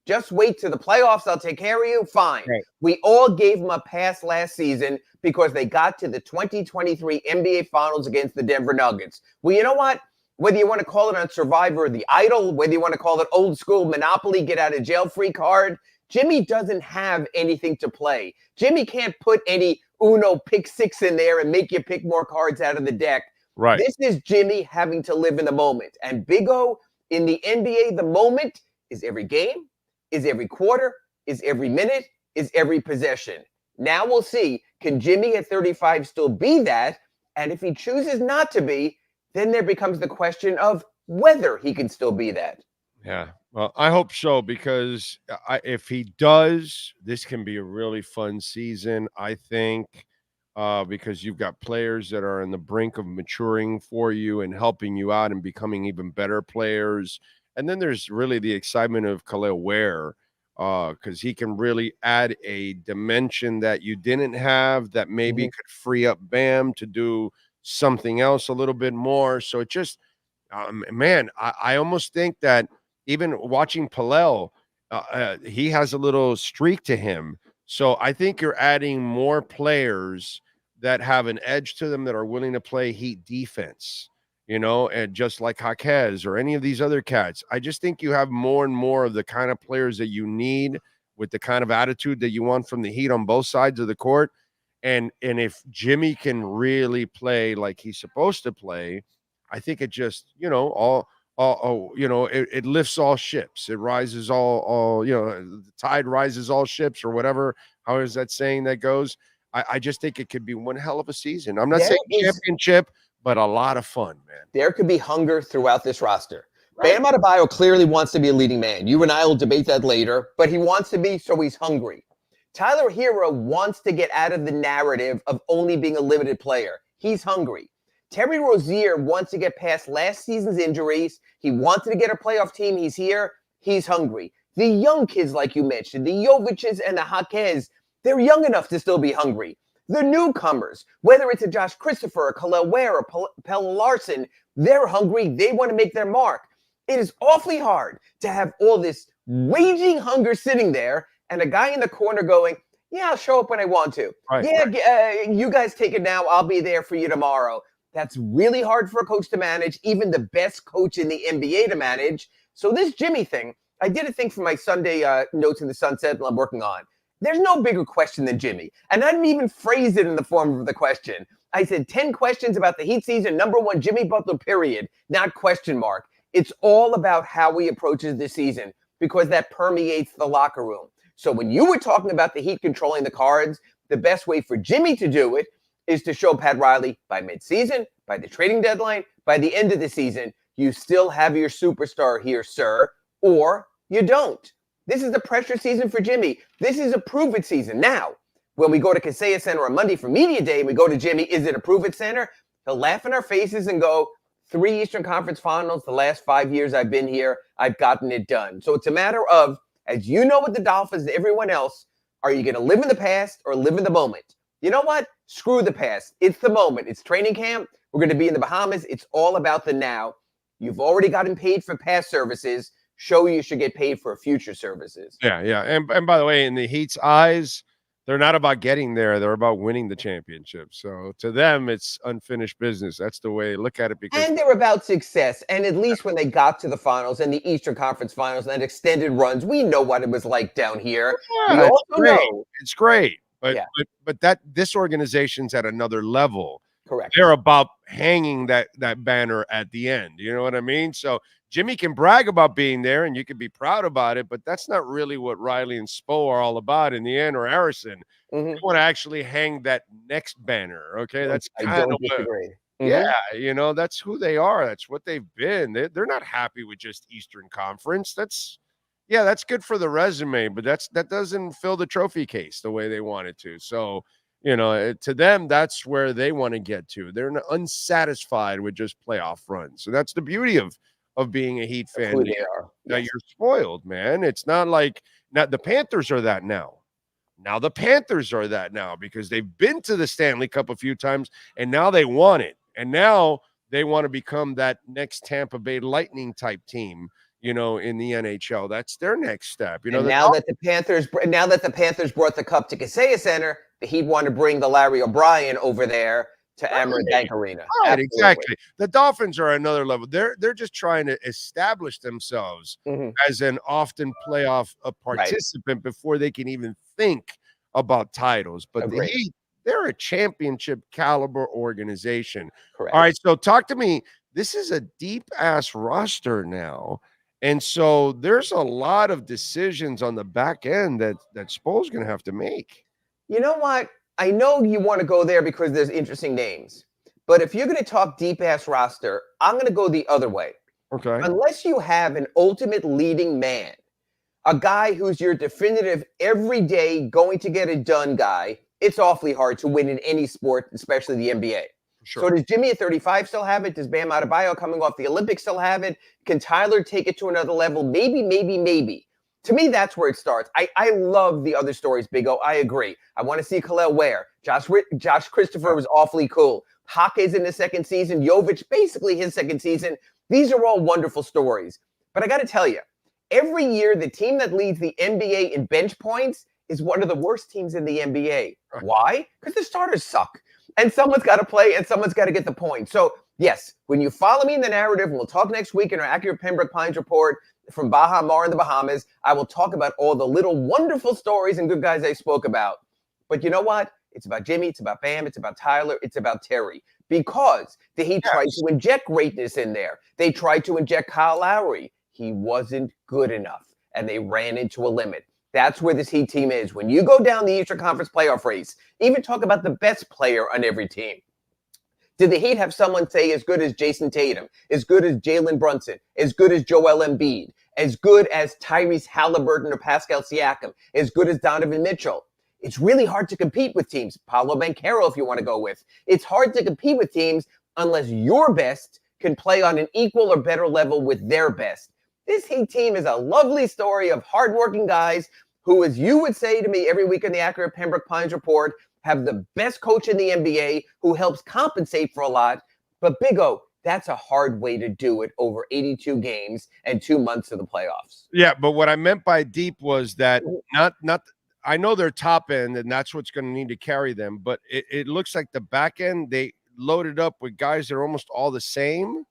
just wait till the playoffs, I'll take care of you, fine. Right. We all gave them a pass last season because they got to the 2023 NBA Finals against the Denver Nuggets. Well, you know what? Whether you want to call it on Survivor, The Idol, whether you want to call it old school Monopoly, get out of jail free card, Jimmy doesn't have anything to play. Jimmy can't put any Uno pick 6 in there and make you pick more cards out of the deck. Right. This is Jimmy having to live in the moment. And Big O, in the NBA, the moment is every game, is every quarter, is every minute, is every possession. Now we'll see, can Jimmy at 35 still be that? And if he chooses not to be, then there becomes the question of whether he can still be that. Yeah, well, I hope so, because if he does, this can be a really fun season. I think because you've got players that are on the brink of maturing for you and helping you out and becoming even better players. And then there's really the excitement of Khalil Ware, because he can really add a dimension that you didn't have that maybe could free up Bam to do something else a little bit more. So it just, man, I almost think that even watching Palel, he has a little streak to him. So I think you're adding more players that have an edge to them that are willing to play Heat defense, and just like Jaquez or any of these other cats. I just think you have more and more of the kind of players that you need with the kind of attitude that you want from the Heat on both sides of the court. And if Jimmy can really play like he's supposed to play, I think it just, it lifts all ships. It rises all, the tide rises all ships, or whatever. How is that saying that goes? I just think it could be one hell of a season. I'm not saying championship, but a lot of fun, man. There could be hunger throughout this roster. Right. Bam Adebayo clearly wants to be a leading man. You and I will debate that later, but he wants to be, so he's hungry. Tyler Hero wants to get out of the narrative of only being a limited player. He's hungry. Terry Rozier wants to get past last season's injuries. He wanted to get a playoff team. He's here. He's hungry. The young kids, like you mentioned, the Jovic's and the Jaquez, they're young enough to still be hungry. The newcomers, whether it's a Josh Christopher, a Khalil Ware, or Pelle Larson, they're hungry. They want to make their mark. It is awfully hard to have all this raging hunger sitting there and a guy in the corner going, yeah, I'll show up when I want to. Right. You guys take it now. I'll be there for you tomorrow. That's really hard for a coach to manage, even the best coach in the NBA to manage. So this Jimmy thing, I did a thing for my Sunday Notes in the Sunset that I'm working on. There's no bigger question than Jimmy. And I didn't even phrase it in the form of the question. I said 10 questions about the Heat season. Number 1, Jimmy Butler, period, not question mark. It's all about how he approaches this season, because that permeates the locker room. So when you were talking about the Heat controlling the cards, the best way for Jimmy to do it is to show Pat Riley by midseason, by the trading deadline, by the end of the season, you still have your superstar here, sir, or you don't. This is the pressure season for Jimmy. This is a prove-it season. Now, when we go to Kaseya Center on Monday for Media Day and we go to Jimmy, is it a prove-it center? He'll laugh in our faces and go, 3 Eastern Conference Finals the last 5 years I've been here, I've gotten it done. So it's a matter of, as you know with the Dolphins and everyone else, are you going to live in the past or live in the moment? You know what? Screw the past. It's the moment. It's training camp. We're going to be in the Bahamas. It's all about the now. You've already gotten paid for past services. Show you should get paid for future services. Yeah. And by the way, in the Heat's eyes, they're not about getting there. They're about winning the championship. So to them, it's unfinished business. That's the way they look at it. And they're about success. And at least when they got to the finals and the Eastern Conference Finals and extended runs, we know what it was like down here. Yeah, it's great. But this organization's at another level. Correct. They're about hanging that banner at the end. You know what I mean? So Jimmy can brag about being there and you can be proud about it, but that's not really what Riley and Spo are all about in the end, or Harrison. You want to actually hang that next banner. Okay. That's kind of disagree. Yeah, that's who they are. That's what they've been. They're not happy with just Eastern Conference. That's good for the resume, but that doesn't fill the trophy case the way they want it to. So, to them, that's where they want to get to. They're unsatisfied with just playoff runs. So that's the beauty of being a Heat fan. That's who they are. Now you're spoiled, man. It's not like now the Panthers are that now. Now the Panthers are that now because they've been to the Stanley Cup a few times and now they want it. And now they want to become that next Tampa Bay Lightning type team, in the NHL. That's their next step. Now that the Panthers brought the cup to Kaseya Center, the Heat want to bring the Larry O'Brien over there to Amaranth Bank Arena. Right, exactly. The Dolphins are another level. They're just trying to establish themselves as an often playoff participant before they can even think about titles. But the Heat, they're a championship caliber organization. Correct. All right, so talk to me. This is a deep ass roster now. And so there's a lot of decisions on the back end that Spo's going to have to make. You know what? I know you want to go there because there's interesting names. But if you're going to talk deep-ass roster, I'm going to go the other way. Okay. Unless you have an ultimate leading man, a guy who's your definitive everyday going to get it done guy, it's awfully hard to win in any sport, especially the NBA. Sure. So does Jimmy at 35 still have it? Does Bam Adebayo coming off the Olympics still have it? Can Tyler take it to another level? Maybe, maybe, maybe. To me, that's where it starts. I love the other stories, Big O. I agree. I want to see Khalil Ware. Josh Christopher was awfully cool. Hawkins in the second season. Jovic, basically his second season. These are all wonderful stories. But I got to tell you, every year, the team that leads the NBA in bench points is one of the worst teams in the NBA. Why? Because the starters suck. And someone's got to play and someone's got to get the point. So, yes, when you follow me in the narrative, and we'll talk next week in our Acura Pembroke Pines report from Baja Mar in the Bahamas, I will talk about all the little wonderful stories and good guys I spoke about. But you know what? It's about Jimmy, it's about Bam, it's about Tyler, it's about Terry. Because the Heat tried to inject greatness in there. They tried to inject Kyle Lowry. He wasn't good enough, and they ran into a limit. That's where this Heat team is. When you go down the Eastern Conference playoff race, even talk about the best player on every team. Did the Heat have someone say as good as Jason Tatum, as good as Jalen Brunson, as good as Joel Embiid, as good as Tyrese Halliburton or Pascal Siakam, as good as Donovan Mitchell? It's really hard to compete with teams. Paolo Banchero, if you want to go with. It's hard to compete with teams unless your best can play on an equal or better level with their best. This Heat team is a lovely story of hardworking guys who, as you would say to me every week in the Acura Pembroke Pines report, have the best coach in the NBA who helps compensate for a lot. But Big O, that's a hard way to do it over 82 games and 2 months of the playoffs. Yeah, but what I meant by deep was that not I know they're top end, and that's what's going to need to carry them. But it looks like the back end, they loaded up with guys that are almost all the same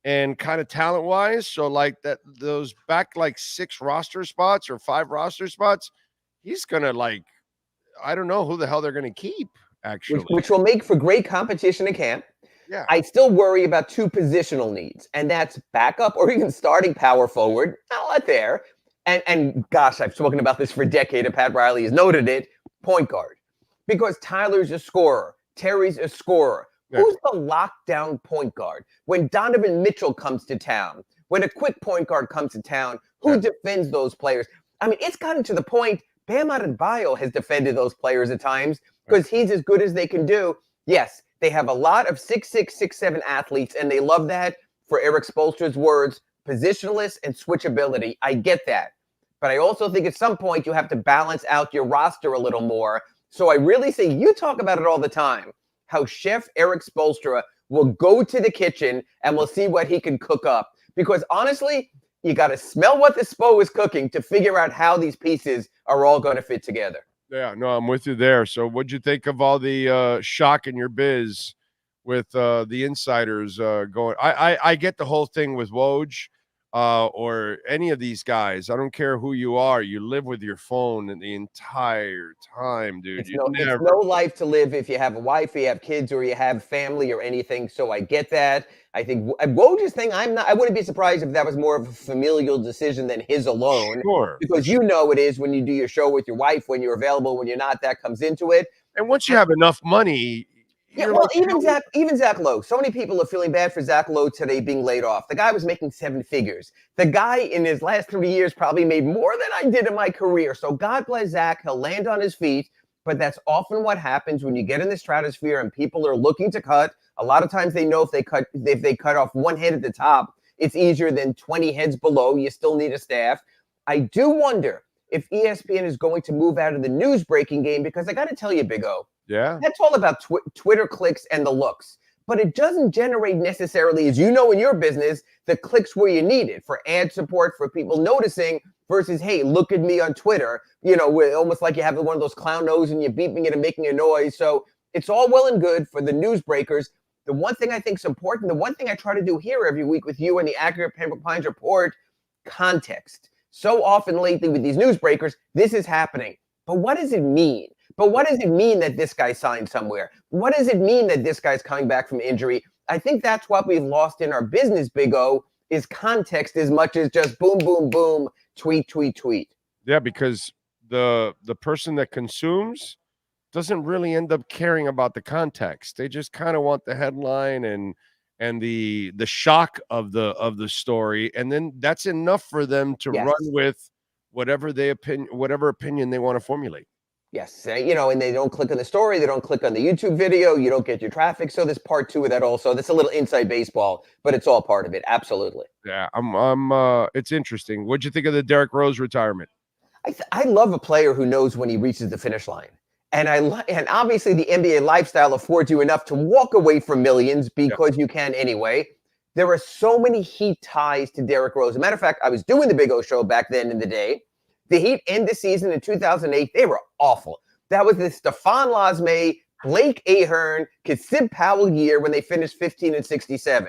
and kind of talent wise. So like that, those back like 6 roster spots or 5 roster spots, he's going to I don't know who the hell they're going to keep, actually. Which will make for great competition in camp. Yeah. I still worry about 2 positional needs, and that's backup or even starting power forward. Not a lot there. And gosh, I've spoken about this for a decade, and Pat Riley has noted it, point guard. Because Tyler's a scorer. Terry's a scorer. Yeah. Who's the lockdown point guard? When Donovan Mitchell comes to town, when a quick point guard comes to town, who defends those players? I mean, it's gotten to the point, Bam Adebayo has defended those players at times because he's as good as they can do. Yes, they have a lot of 6'6", 6'7" athletes, and they love that, for Eric Spoelstra's words, positionless and switchability. I get that. But I also think at some point you have to balance out your roster a little more. So I really say, you talk about it all the time, how Chef Eric Spoelstra will go to the kitchen and we'll see what he can cook up. Because honestly, you got to smell what the Spo is cooking to figure out how these pieces are all going to fit together. Yeah, no, I'm with you there. So what'd you think of all the shock in your biz with the insiders going? I get the whole thing with Woj or any of these guys. I don't care who you are. You live with your phone the entire time, dude. It's no life to live if you have a wife, you have kids, or you have family or anything. So I get that. I think Woj's thing, I wouldn't be surprised if that was more of a familial decision than his alone. Sure. Because you know it is when you do your show with your wife, when you're available, when you're not, that comes into it. And once you have enough money. Yeah, well, even Zach Lowe. So many people are feeling bad for Zach Lowe today being laid off. The guy was making 7 figures. The guy in his last 3 years probably made more than I did in my career. So God bless Zach. He'll land on his feet. But that's often what happens when you get in the stratosphere and people are looking to cut. A lot of times they know if they cut off one head at the top, it's easier than 20 heads below. You still need a staff. I do wonder if ESPN is going to move out of the news breaking game, because I got to tell you, Big O, yeah, that's all about Twitter clicks and the looks. But it doesn't generate necessarily, as you know in your business, the clicks where you need it for ad support, for people noticing, versus, hey, look at me on Twitter, almost like you have one of those clown noses and you're beeping it and making a noise. So it's all well and good for the newsbreakers. The one thing I think is important, the one thing I try to do here every week with you and the Acura Pembroke Pines report, context. So often lately with these newsbreakers, this is happening. But what does it mean? But what does it mean that this guy signed somewhere? What does it mean that this guy's coming back from injury? I think that's what we've lost in our business, Big O, is context as much as just boom, boom, boom, tweet, tweet, tweet. Yeah, because the person that consumes doesn't really end up caring about the context. They just kind of want the headline and the shock of the story, and then that's enough for them to run with whatever opinion they want to formulate. Yes, and they don't click on the story, they don't click on the YouTube video, you don't get your traffic. So there's part 2 of that also. That's a little inside baseball, but it's all part of it. Absolutely. Yeah, it's interesting. What'd you think of the Derrick Rose retirement? I love a player who knows when he reaches the finish line. And and obviously the NBA lifestyle affords you enough to walk away from millions because you can anyway. There are so many Heat ties to Derrick Rose. As a matter of fact, I was doing the Big O show back then in the day. The Heat end the season in 2008. They were awful. That was the Stephon Lasme, Blake Ahern, Kasib Powell year when they finished 15-67.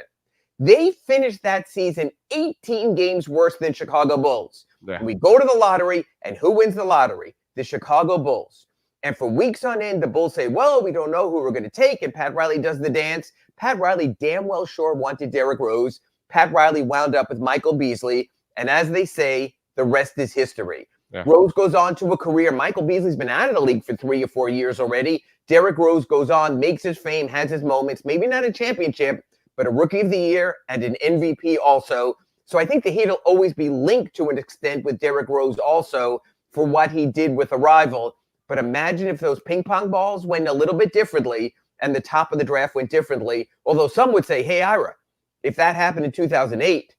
They finished that season 18 games worse than Chicago Bulls. Yeah. We go to the lottery, and who wins the lottery? The Chicago Bulls. And for weeks on end, the Bulls say, well, we don't know who we're going to take, and Pat Riley does the dance. Pat Riley damn well sure wanted Derrick Rose. Pat Riley wound up with Michael Beasley, and as they say, the rest is history. Yeah. Rose goes on to a career. Michael Beasley's been out of the league for 3 or 4 years already. Derrick Rose goes on, makes his fame, has his moments, maybe not a championship, but a Rookie of the Year and an MVP also. So I think the Heat will always be linked to an extent with Derrick Rose also for what he did with a rival. But imagine if those ping pong balls went a little bit differently and the top of the draft went differently. Although some would say, hey, Ira, if that happened in 2008,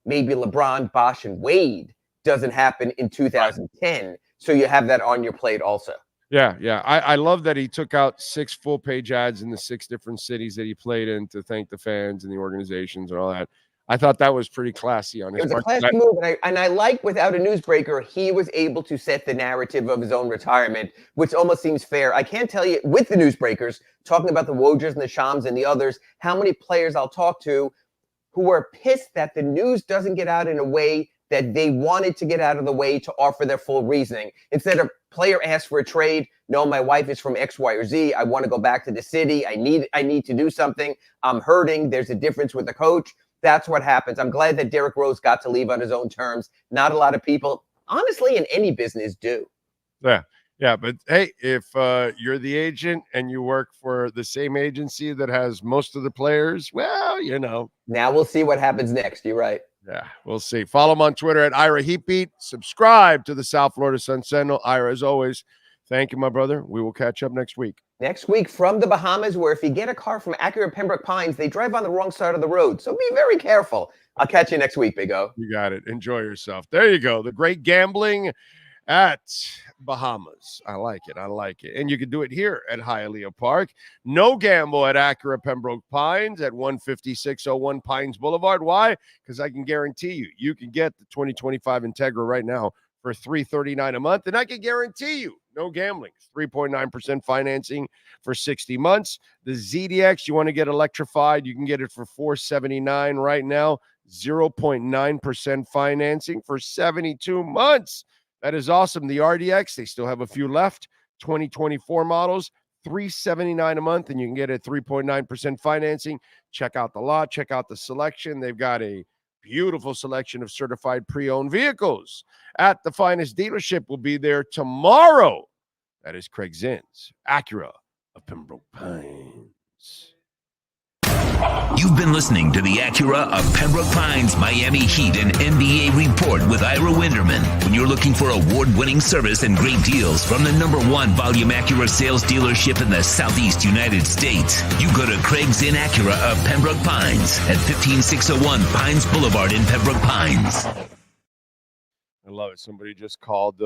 maybe LeBron, Bosh, and Wade doesn't happen in 2010. So you have that on your plate also. Yeah. I love that he took out 6 full-page ads in the 6 different cities that he played in to thank the fans and the organizations and all that. I thought that was pretty classy on his part. It was a classy move, and I like without a newsbreaker, he was able to set the narrative of his own retirement, which almost seems fair. I can't tell you, with the newsbreakers, talking about the Wojers and the Shams and the others, how many players I'll talk to who are pissed that the news doesn't get out in a way that they wanted to get out of the way to offer their full reasoning. Instead of player asks for a trade, no, my wife is from X, Y, or Z. I want to go back to the city. I need to do something. I'm hurting. There's a difference with the coach. That's what happens. I'm glad that Derrick Rose got to leave on his own terms. Not a lot of people, honestly, in any business do. Yeah, but hey, if you're the agent and you work for the same agency that has most of the players, well, Now we'll see what happens next. You're right. Yeah, we'll see. Follow him on Twitter at Ira Heatbeat. Subscribe to the South Florida Sun Sentinel. Ira, as always, thank you, my brother. We will catch up next week. Next week from the Bahamas, where if you get a car from Acura Pembroke Pines, they drive on the wrong side of the road. So be very careful. I'll catch you next week, Big O. You got it. Enjoy yourself. There you go. The great gambling at Bahamas. I like it. And you can do it here at Hialeah Park. No gamble at Acura Pembroke Pines at 15601 Pines Boulevard. Why? Because I can guarantee you can get the 2025 Integra right now for $339 a month. And I can guarantee you no gambling. 3.9% financing for 60 months. The ZDX, you want to get electrified, you can get it for $479 right now. 0.9% financing for 72 months. That is awesome. The RDX, they still have a few left. 2024 models, $379 a month, and you can get it 3.9% financing. Check out the lot. Check out the selection. They've got a beautiful selection of certified pre-owned vehicles at the finest dealership. Will be there tomorrow. That is Craig Zinn's Acura of Pembroke Pines. You've been listening to the Acura of Pembroke Pines Miami Heat and NBA Report with Ira Winderman. When you're looking for award-winning service and great deals from the #1 volume Acura sales dealership in the Southeast United States, you go to Craig Zinn Acura of Pembroke Pines at 15601 Pines Boulevard in Pembroke Pines. I love it. Somebody just called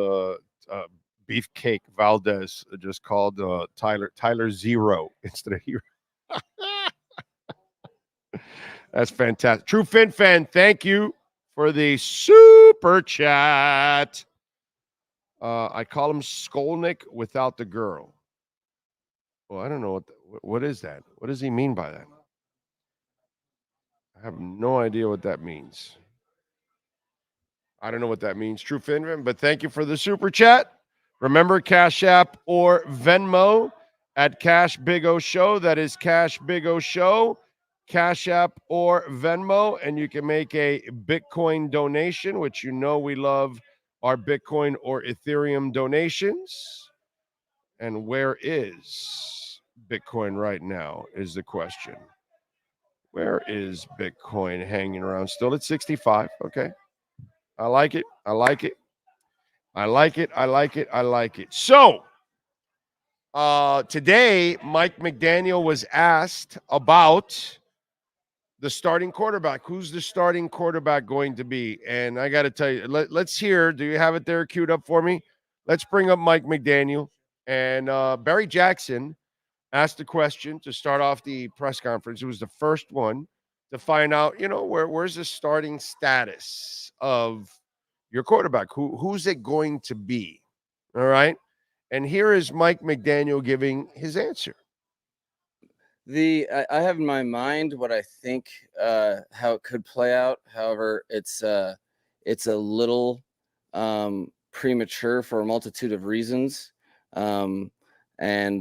Beefcake Valdez, just called Tyler Zero instead of Hero. That's fantastic. True Fin Fan, thank you for the super chat. I call him Skolnick without the girl. Well, I don't know what is that? What does he mean by that? I have no idea what that means. I don't know what that means, True Fin Fan, but thank you for the super chat. Remember, Cash App or Venmo at Cash Big O Show. That is Cash Big O Show. Cash App or Venmo, and you can make a Bitcoin donation, which we love our Bitcoin or Ethereum donations. And where is Bitcoin right now is the question. Where is Bitcoin hanging around? Still at 65. Okay. I like it. So Today, Mike McDaniel was asked about the starting quarterback. Who's the starting quarterback going to be? And I got to tell you, let's hear. Do you have it there queued up for me? Let's bring up Mike McDaniel. And Barry Jackson asked a question to start off the press conference. It was the first one to find out, where's the starting status of your quarterback? Who's it going to be? All right. And here is Mike McDaniel giving his answer. I have in my mind what I think how it could play out. However, it's a little premature for a multitude of reasons, and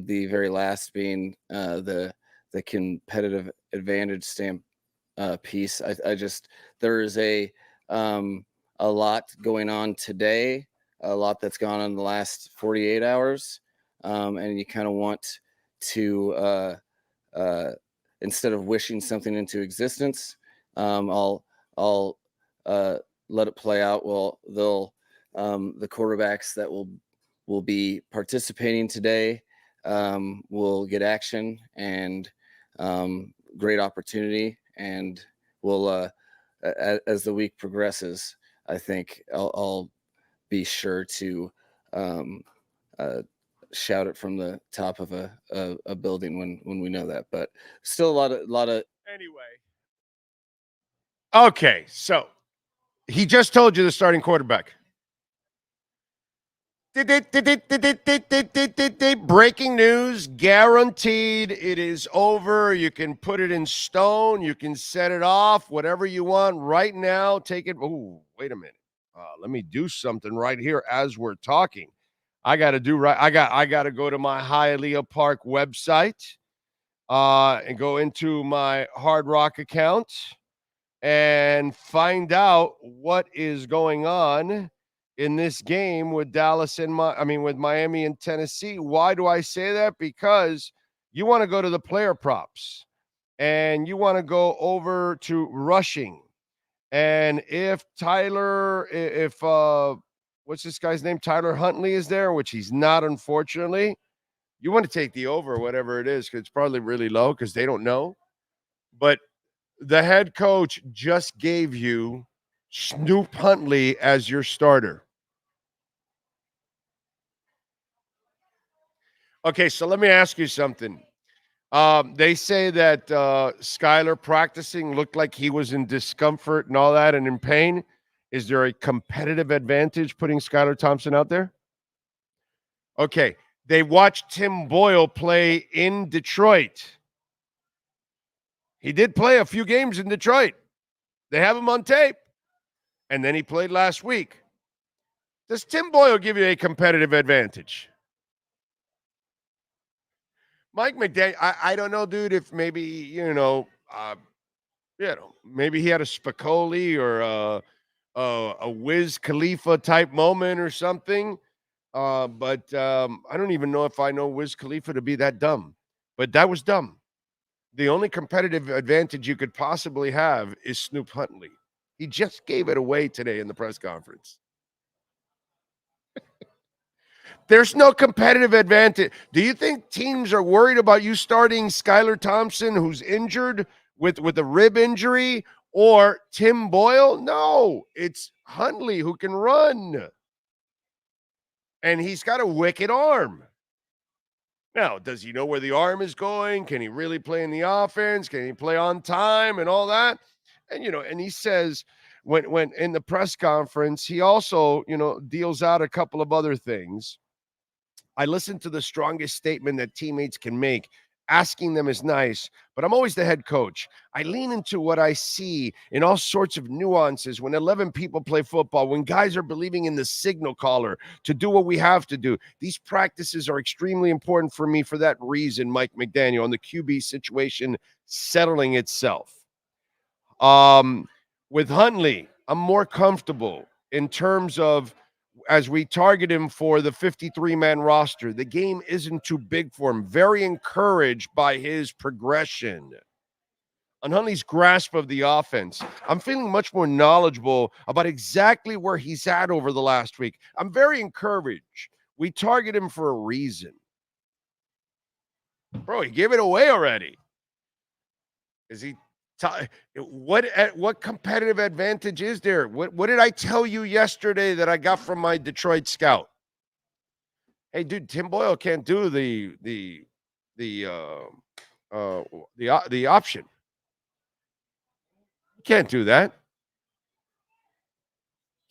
the very last being the competitive advantage stamp piece. There is a lot going on today, a lot that's gone on in the last 48 hours, and you kind of want to. Instead of wishing something into existence, I'll let it play out. Well, the quarterbacks that will be participating today will get action and great opportunity, and will as the week progresses, I think I'll be sure to shout it from the top of a building when we know that. But still a lot of anyway. Okay, so he just told you the starting quarterback. Breaking news, guaranteed. It is over. You can put it in stone. You can set it off, whatever you want right now. Take it. Oh, wait a minute. Let me do something right here as we're talking. I got to go to my Hialeah Park website and go into my Hard Rock account and find out what is going on in this game with with Miami and Tennessee. Why do I say that? Because you want to go to the player props and you want to go over to rushing. And if what's this guy's name? Tyler Huntley is there, which he's not, unfortunately. You want to take the over, whatever it is, because it's probably really low because they don't know. But the head coach just gave you Snoop Huntley as your starter. Okay, so let me ask you something. They say that Skylar practicing looked like he was in discomfort and all that and in pain. Is there a competitive advantage putting Skylar Thompson out there? Okay, they watched Tim Boyle play in Detroit. He did play a few games in Detroit. They have him on tape. And then he played last week. Does Tim Boyle give you a competitive advantage? Mike McDaniel, I don't know, dude, if maybe, maybe he had a Spicoli or a Wiz Khalifa type moment or something. But I don't even know if I know Wiz Khalifa to be that dumb. But that was dumb. The only competitive advantage you could possibly have is Snoop Huntley. He just gave it away today in the press conference. There's no competitive advantage. Do you think teams are worried about you starting Skylar Thompson, who's injured with a rib injury, or Tim Boyle? No, it's Huntley who can run. And he's got a wicked arm. Now, does he know where the arm is going? Can he really play in the offense? Can he play on time and all that? And, and he says when in the press conference, he also, deals out a couple of other things. I listen to the strongest statement that teammates can make. Asking them is nice, but I'm always the head coach. I lean into what I see in all sorts of nuances when 11 people play football, when guys are believing in the signal caller to do what we have to do. These practices are extremely important for me for that reason, Mike McDaniel, on the QB situation settling itself. With Huntley, I'm more comfortable in terms of as we target him for the 53-man roster. The game isn't too big for him. Very encouraged by his progression. On Huntley's grasp of the offense, I'm feeling much more knowledgeable about exactly where he's at over the last week. I'm very encouraged. We target him for a reason. Bro, he gave it away already. Is he? What competitive advantage is there? What did I tell you yesterday that I got from my Detroit scout? Hey, dude, Tim Boyle can't do the option. He can't do that.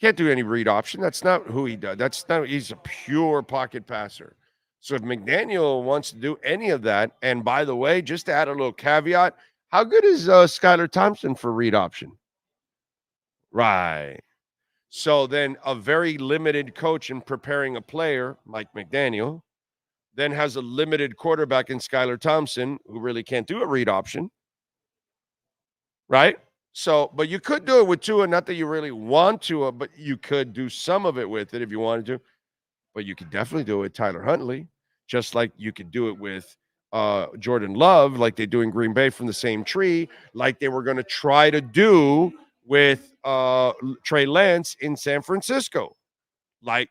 Can't do any read option. That's not who he does. He's a pure pocket passer. So if McDaniel wants to do any of that, and by the way, just to add a little caveat, how good is Skylar Thompson for read option? Right. So then a very limited coach in preparing a player, Mike McDaniel, then has a limited quarterback in Skylar Thompson who really can't do a read option. Right? So, but you could do it with Tua, not that you really want to, but you could do some of it with it if you wanted to. But you could definitely do it with Tyler Huntley, just like you could do it with Jordan Love, like they do in Green Bay from the same tree, like they were going to try to do with Trey Lance in San Francisco. Like,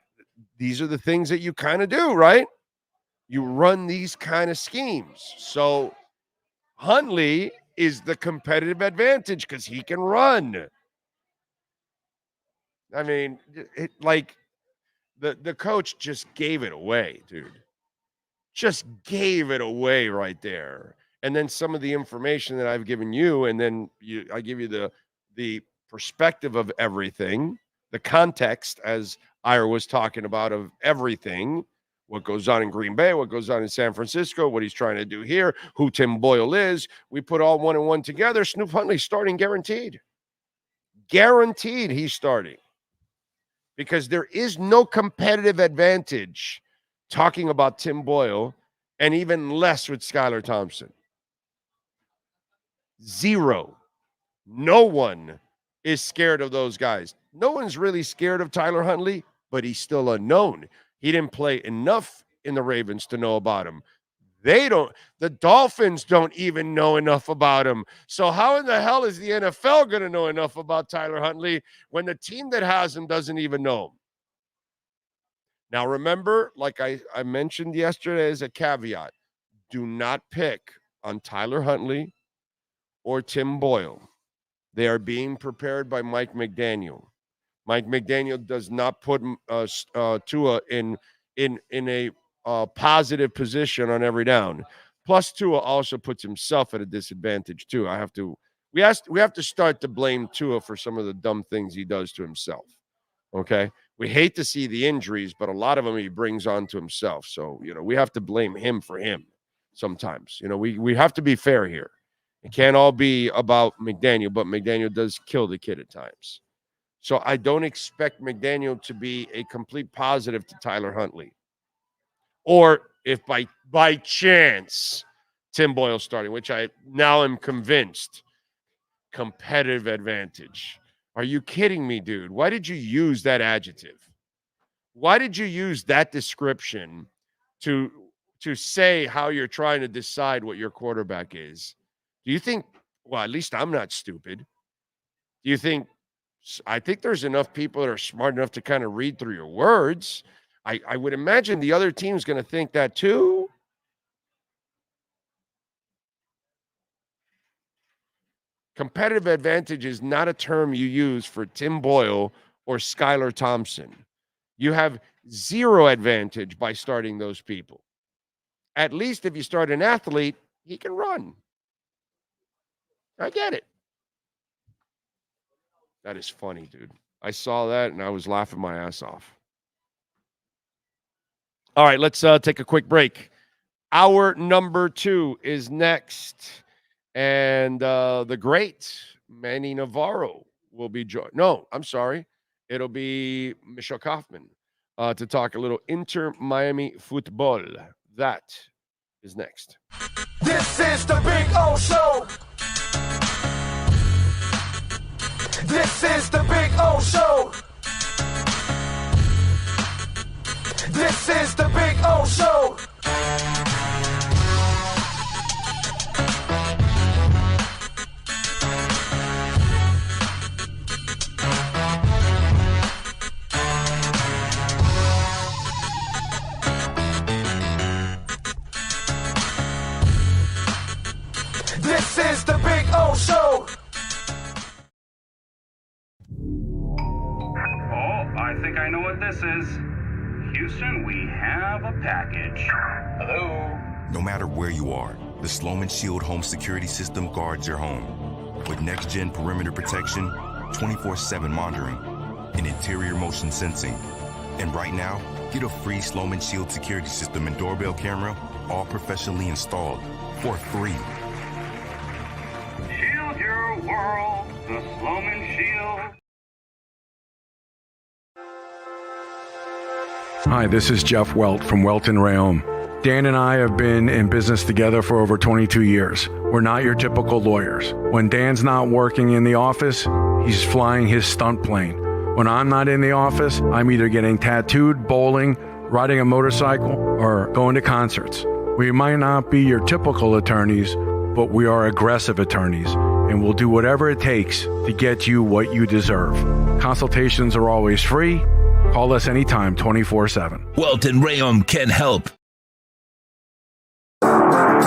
these are the things that you kind of do, right? You run these kind of schemes. So Huntley is the competitive advantage because he can run. I mean, the coach just gave it away, dude. Just gave it away right there. And then some of the information that I've given you, and then I give you the perspective of everything, the context, as Ira was talking about, of everything, what goes on in Green Bay, what goes on in San Francisco, what he's trying to do here, who Tim Boyle is. We put all one and one together. Snoop Huntley starting guaranteed. Guaranteed he's starting. Because there is no competitive advantage talking about Tim Boyle, and even less with Skylar Thompson. Zero. No one is scared of those guys. No one's really scared of Tyler Huntley, but he's still unknown. He didn't play enough in the Ravens to know about him. The Dolphins don't even know enough about him. So how in the hell is the NFL going to know enough about Tyler Huntley when the team that has him doesn't even know him? Now, remember, like I mentioned yesterday as a caveat, do not pick on Tyler Huntley or Tim Boyle. They are being prepared by Mike McDaniel. Mike McDaniel does not put Tua in a positive position on every down. Plus, Tua also puts himself at a disadvantage too. We have to start to blame Tua for some of the dumb things he does to himself. Okay, we hate to see the injuries, but a lot of them he brings on to himself. So we have to blame him for him sometimes. We have to be fair here. It can't all be about McDaniel, but McDaniel does kill the kid at times. So I don't expect McDaniel to be a complete positive to Tyler Huntley. Or if by chance Tim Boyle starting, which I now am convinced, competitive advantage. Are you kidding me, dude? Why did you use that adjective? Why did you use that description to say how you're trying to decide what your quarterback is? Do you think, well, at least I'm not stupid. Do you think, I think there's enough people that are smart enough to kind of read through your words. I would imagine the other team's going to think that too. Competitive advantage is not a term you use for Tim Boyle or Skylar Thompson. You have zero advantage by starting those people. At least if you start an athlete, he can run. I get it. That is funny, dude. I saw that and I was laughing my ass off. All right, let's take a quick break. Hour number 2 is next. And the great Manny Navarro will be joined. No, I'm sorry. It'll be Michelle Kaufman to talk a little Inter-Miami football. That is next. This is the Big O Show. This is the Big O Show. This is the Big O Show. This is the Big O Show. Oh, I think I know what this is. Houston, we have a package. Hello? No matter where you are, the Sloman Shield home security system guards your home. With next-gen perimeter protection, 24/7 monitoring, and interior motion sensing. And right now, get a free Sloman Shield security system and doorbell camera, all professionally installed, for free. Shield your world, the Sloman Shield. Hi, this is Jeff Welt from Welt and Rayom. Dan and I have been in business together for over 22 years. We're not your typical lawyers. When Dan's not working in the office, he's flying his stunt plane. When I'm not in the office, I'm either getting tattooed, bowling, riding a motorcycle, or going to concerts. We might not be your typical attorneys, but we are aggressive attorneys, and we'll do whatever it takes to get you what you deserve. Consultations are always free. Call us anytime, 24/7. Welt and Rayom can help.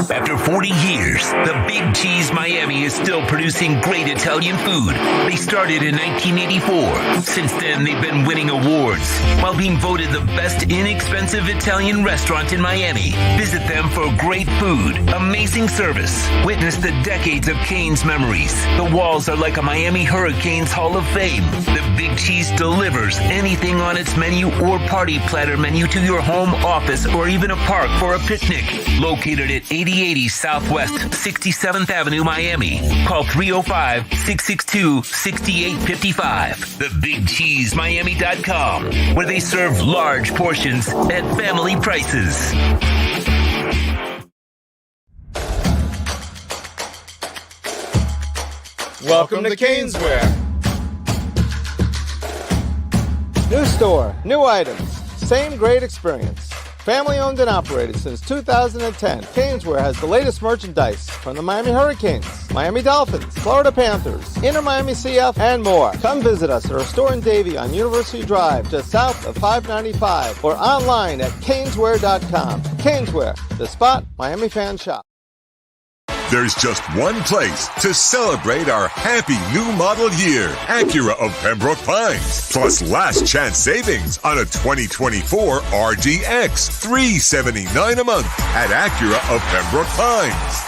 After 40 years, the Big Cheese Miami is still producing great Italian food. They started in 1984. Since then, they've been winning awards while being voted the best inexpensive Italian restaurant in Miami. Visit them for great food, amazing service. Witness the decades of Cane's memories. The walls are like a Miami Hurricanes Hall of Fame. The Big Cheese delivers anything on its menu or party platter menu to your home, office, or even a park for a picnic. Located at 8080 Southwest 67th Avenue, Miami. Call 305-662-6855. TheBigCheeseMiami.com, where they serve large portions at family prices. Welcome to Caneswear. New store, new items, same great experience. Family owned and operated since 2010, Caneswear has the latest merchandise from the Miami Hurricanes, Miami Dolphins, Florida Panthers, Inter Miami CF, and more. Come visit us at our store in Davie on University Drive, just south of 595, or online at caneswear.com. Caneswear, the spot Miami fans shop. There's just one place to celebrate our happy new model year. Acura of Pembroke Pines. Plus last chance savings on a 2024 RDX. $379 a month at Acura of Pembroke Pines.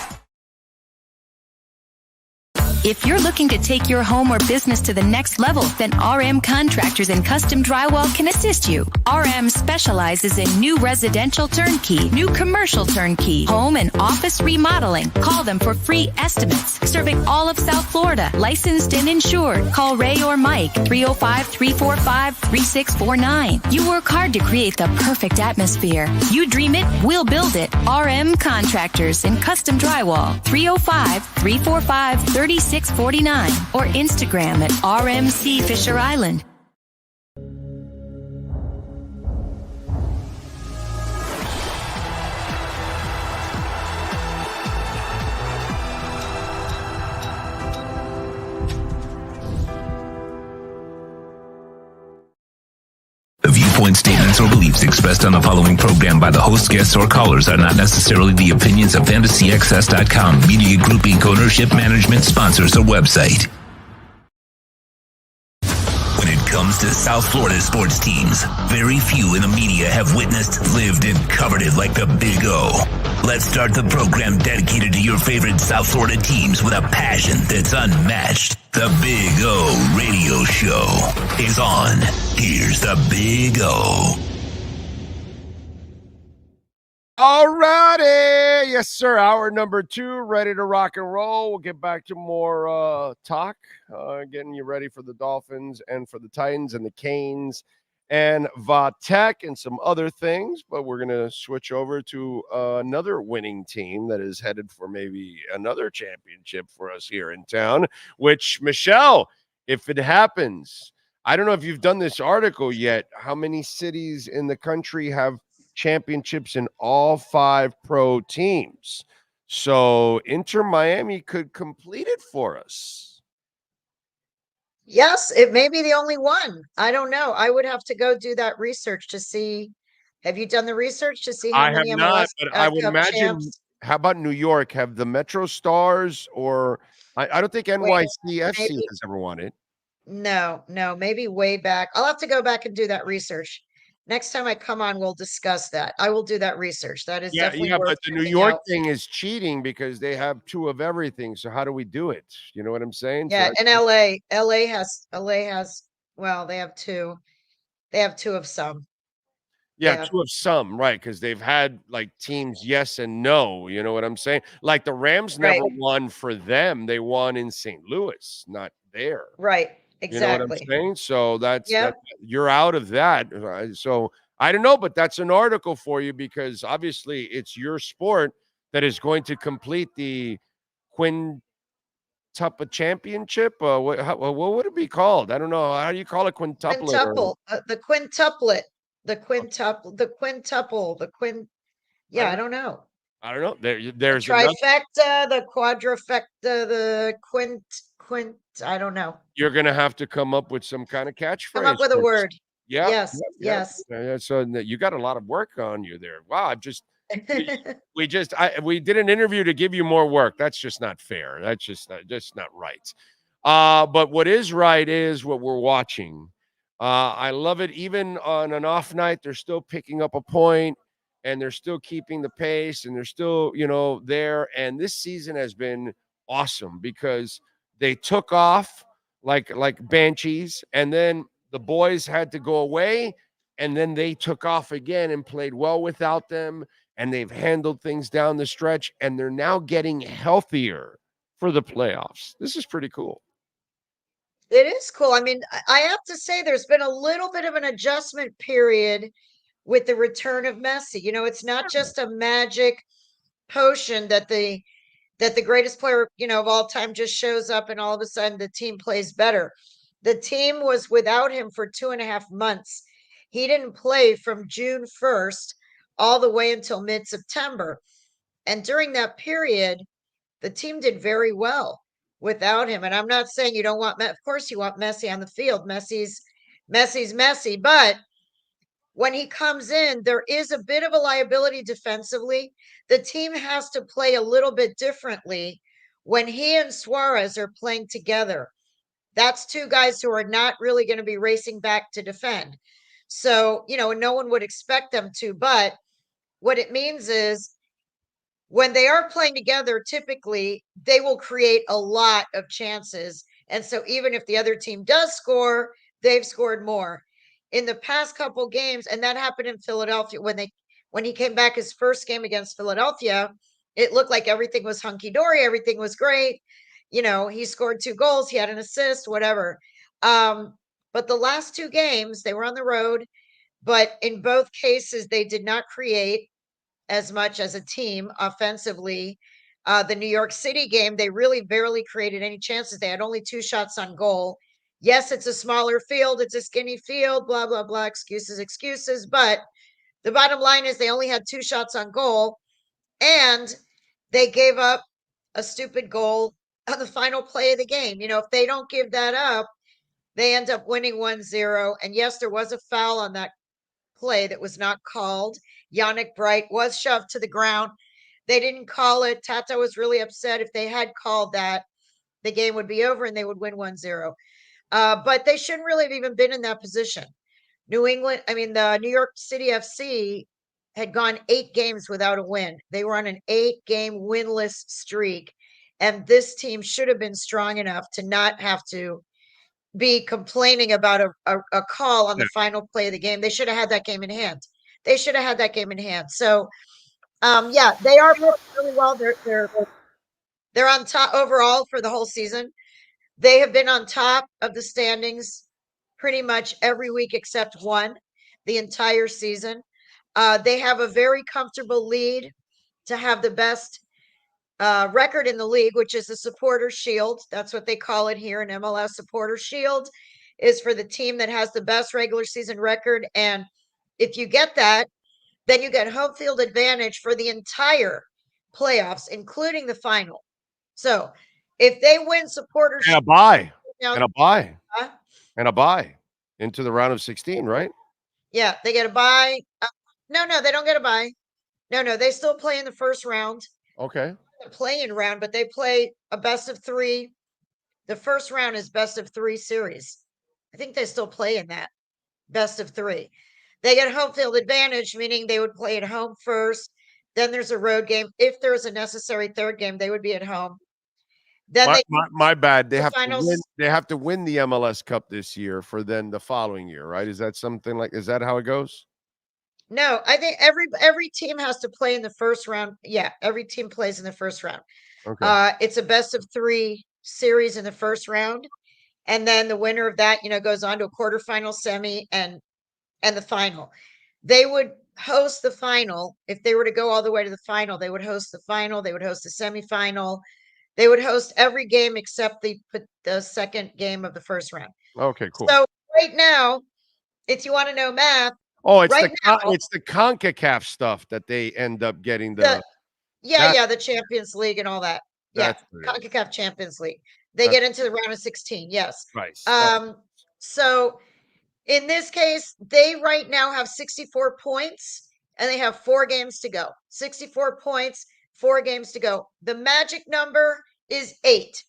If you're looking to take your home or business to the next level, then RM Contractors and Custom Drywall can assist you. RM specializes in new residential turnkey, new commercial turnkey, home and office remodeling. Call them for free estimates. Serving all of South Florida, licensed and insured. Call Ray or Mike, 305-345-3649. You work hard to create the perfect atmosphere. You dream it, we'll build it. RM Contractors and Custom Drywall, 305-345-3649. Or Instagram at RMC Fisher Island. The viewpoint statements or beliefs expressed on the following program by the host, guests, or callers are not necessarily the opinions of FantasyAccess.com, Media Group Inc. ownership, management, sponsors, or website. When it comes to South Florida sports teams, very few in the media have witnessed, lived, and covered it like the Big O. Let's start the program dedicated to your favorite South Florida teams with a passion that's unmatched. The Big O Radio Show is on. Here's the Big O. All righty. Yes, sir. Hour number 2, ready to rock and roll. We'll get back to more talk, getting you ready for the Dolphins and for the Titans and the Canes and Vatek and some other things. But we're going to switch over to another winning team that is headed for maybe another championship for us here in town, which, Michelle, if it happens, I don't know if you've done this article yet, how many cities in the country have championships in all 5 pro teams. So Inter Miami could complete it for us. Yes, it may be the only one. I don't know. I would have to go do that research to see. Have you done the research to see how I many have MLS not, but I would Cup imagine champs? how about New York? Have the Metro Stars or I don't think NYCFC maybe. has ever won it. No, maybe way back. I'll have to go back and do that research. Next time I come on, we'll discuss that. I will do that research. That is definitely worth But the New checking York out. thing is cheating because they have 2 of everything. So how do we do it? You know what I'm saying? So Yeah, and LA has well, they have 2. They have 2 of some. yeah, 2 of some, right? Because they've had like teams yes and no. You know what I'm saying? Like the Rams never Right. won for them. They won in St. Louis, not there. Right. You know what I'm Exactly. saying? So that's Yep. you're out of that. So I don't know, but that's an article for you because obviously it's your sport that is going to complete the quintuple championship. What would it be called? I don't know. How do you call it? Quintuple, the quintuplet, the quintuple, yeah, I don't know. I don't know. The There's another. trifecta, the quadrifecta, the quint, I don't know. You're gonna have to come up with some kind of catchphrase. Come up with a for us. word. Yeah. Yes. Yes. Yeah, so you got a lot of work on you there. Wow. We did an interview to give you more work. That's just not fair. That's just not right. But what is right is what we're watching. I love it. Even on an off night, they're still picking up a point and they're still keeping the pace and they're still, there. And this season has been awesome because they took off like banshees, and then the boys had to go away, and then they took off again and played well without them, and they've handled things down the stretch, and they're now getting healthier for the playoffs. This is pretty cool. It is cool. I mean, I have to say there's been a little bit of an adjustment period with the return of Messi. It's not just a magic potion that the greatest player, of all time just shows up and all of a sudden the team plays better. The team was without him for 2.5 months. He didn't play from June 1st all the way until mid-September. And during that period, the team did very well without him. And I'm not saying you don't want, of course you want Messi on the field. Messi's Messi, but when he comes in, there is a bit of a liability defensively. The team has to play a little bit differently when he and Suarez are playing together. That's 2 guys who are not really going to be racing back to defend. So, no one would expect them to, but what it means is when they are playing together, typically they will create a lot of chances. And so even if the other team does score, they've scored more. In the past couple games, and that happened in Philadelphia when he came back his first game against Philadelphia, it looked like everything was hunky-dory, everything was great. He scored 2 goals, he had an assist, whatever. But the last 2 games, they were on the road, but in both cases, they did not create as much as a team offensively. The New York City game, they really barely created any chances. They had only 2 shots on goal. Yes, it's a smaller field. It's a skinny field, blah, blah, blah, excuses. But the bottom line is they only had 2 shots on goal, and they gave up a stupid goal on the final play of the game. If they don't give that up, they end up winning 1-0. And yes, there was a foul on that play that was not called. Yannick Bright was shoved to the ground. They didn't call it. Tata was really upset. If they had called that, the game would be over and they would win 1-0. But they shouldn't really have even been in that position. The New York City FC had gone 8 games without a win. They were on an 8-game winless streak. And this team should have been strong enough to not have to be complaining about a call on the final play of the game. They should have had that game in hand. So, they are really well. They're on top overall for the whole season. They have been on top of the standings pretty much every week except one, the entire season. They have a very comfortable lead to have the best record in the league, which is the Supporter Shield. That's what they call it here in MLS. Supporter Shield is for the team that has the best regular season record. And if you get that, then you get home field advantage for the entire playoffs, including the final. So if they win Supporter Shield, and a bye into the round of 16, right? Yeah, they get a bye. No, they don't get a bye. No, they still play in the first round. Okay. The playing round, but they play a best of 3. The first round is best of 3 series. I think they still play in that best of 3. They get home field advantage, meaning they would play at home first. Then there's a road game. If there's a necessary third game, they would be at home. Then My bad. They the have finals. to win. They have to win the MLS Cup this year for then the following year, right? Is that something like? Is that how it goes? No, I think every team has to play in the first round. Yeah, every team plays in the first round. Okay. It's a best of 3 series in the first round, and then the winner of that, goes on to a quarterfinal, semi, and the final. They would host the final. If they were to go all the way to the final, they would host the final. They would host the semifinal. They would host every game except the second game of the first round. Okay, cool. So right now, if you want to know math, Oh, it's right it's the CONCACAF stuff that they end up getting the the Champions League and all that. Yeah, That's what it is. CONCACAF Champions League. They get into the round of 16. Yes. Nice. So in this case, they right now have 64 points and they have 4 games to go. 64 points, 4 games to go. The magic number is 8.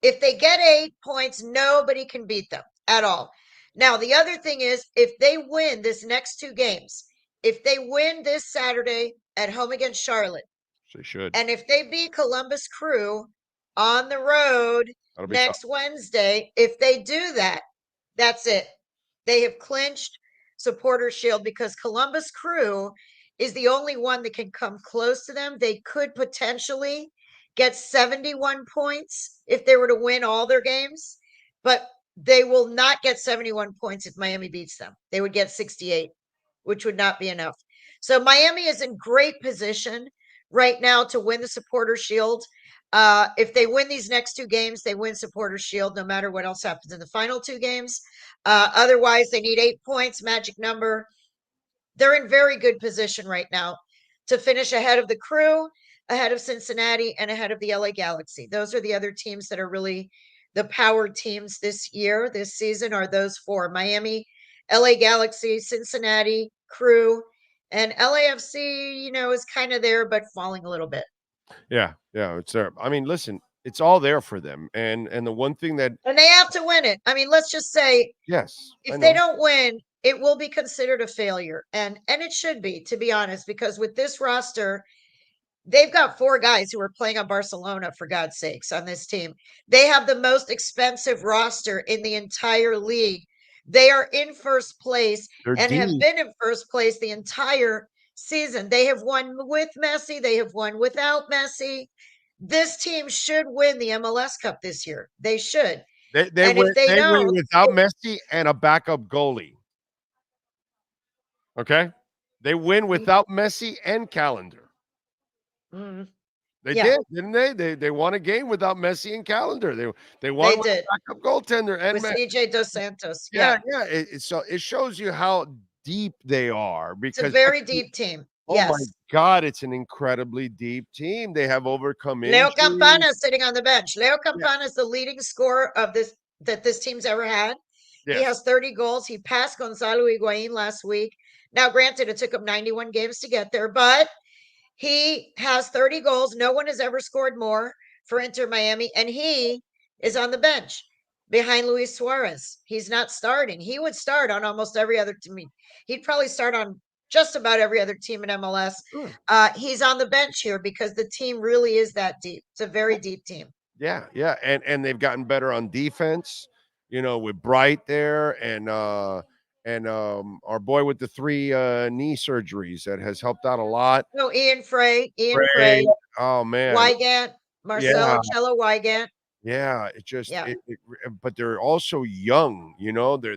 If they get 8 points, nobody can beat them at all. Now, the other thing is, if they win this next 2 games, if they win this Saturday at home against Charlotte, they should. and if they beat Columbus Crew on the road next Wednesday, if they do that, that's it. They have clinched Supporter Shield because Columbus Crew is the only one that can come close to them. They could potentially get 71 points if they were to win all their games, but they will not get 71 points if Miami beats them. They would get 68, which would not be enough. So Miami is in great position right now to win the Supporter Shield. If they win these next 2 games, they win Supporter Shield no matter what else happens in the final 2 games. Otherwise, they need 8 points, magic number. They're in very good position right now to finish ahead of the Crew, ahead of Cincinnati, and ahead of the LA Galaxy. Those are the other teams that are really the powered teams this season are those 4: Miami, LA Galaxy, Cincinnati, Crew, and LAFC, is kind of there, but falling a little bit. Yeah, it's there. I mean, listen, it's all there for them. And the one thing that And they have to win it. I mean, let's just say yes, if they don't win, it will be considered a failure. And it should be, to be honest, because with this roster, they've got 4 guys who are playing on Barcelona, for God's sakes, on this team. They have the most expensive roster in the entire league. They are in first place and have been in first place the entire season. They have won with Messi. They have won without Messi. This team should win the MLS Cup this year. They should. They win without Messi and a backup goalie. Okay? They win without Messi and Calendar. They did, didn't they? They won a game without Messi and Calendar. They won with a backup goaltender and with CJ Dos Santos. Yeah. So it shows you how deep they are because it's a very deep team. Oh my God, it's an incredibly deep team. They have overcome Leo injuries. Campana is sitting on the bench. Leo Campana is the leading scorer of this team's ever had. He has 30 goals. He passed Gonzalo Higuain last week. Now, granted, it took him 91 games to get there, but he has 30 goals. No one has ever scored more for Inter Miami, and he is on the bench behind Luis Suarez. He's not starting. He would start on almost every other team. He'd probably start on just about every other team in MLS. He's on the bench here because the team really is that deep. It's a very deep team. Yeah. And they've gotten better on defense, with Bright there and our boy with the 3 knee surgeries that has helped out a lot. No, Ian Frey. Oh man. Wygant, Marcelo Wygant. Yeah, but they're also young,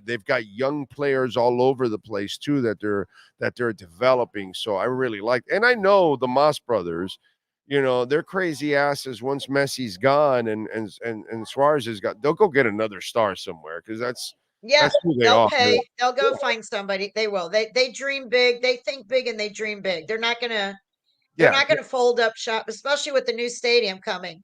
they've got young players all over the place too that they're developing. So I really like, and I know the Moss brothers, they're crazy asses. Once Messi's gone and Suarez is gone, they'll go get another star somewhere because that's who they'll pay. They'll go find somebody. They will. They dream big. They think big and they dream big. They're not gonna fold up shop, especially with the new stadium coming.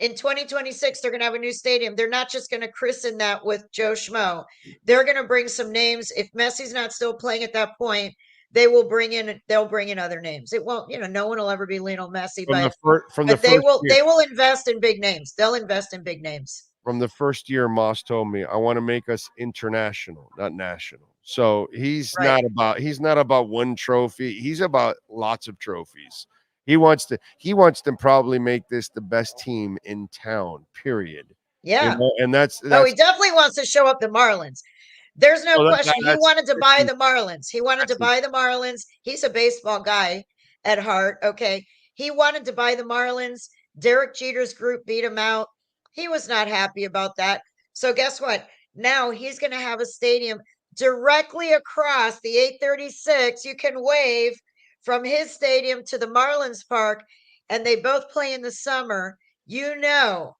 In 2026, they're going to have a new stadium. They're not just going to christen that with Joe Schmo. They're going to bring some names. If Messi's not still playing at that point, they'll bring in other names. It won't, no one will ever be Lionel Messi, from but they will invest in big names. They'll invest in big names. From the first year, Moss told me, I want to make us international, not national. So he's not about one trophy. He's about lots of trophies. He wants to probably make this the best team in town, period. Yeah. And that's he definitely wants to show up the Marlins. There's no question. He wanted to buy the Marlins. He wanted to buy the Marlins. He's a baseball guy at heart. Okay. He wanted to buy the Marlins. Derek Jeter's group beat him out. He was not happy about that. So guess what? Now he's going to have a stadium directly across the 836. You can wave from his stadium to the Marlins Park, and they both play in the summer. You know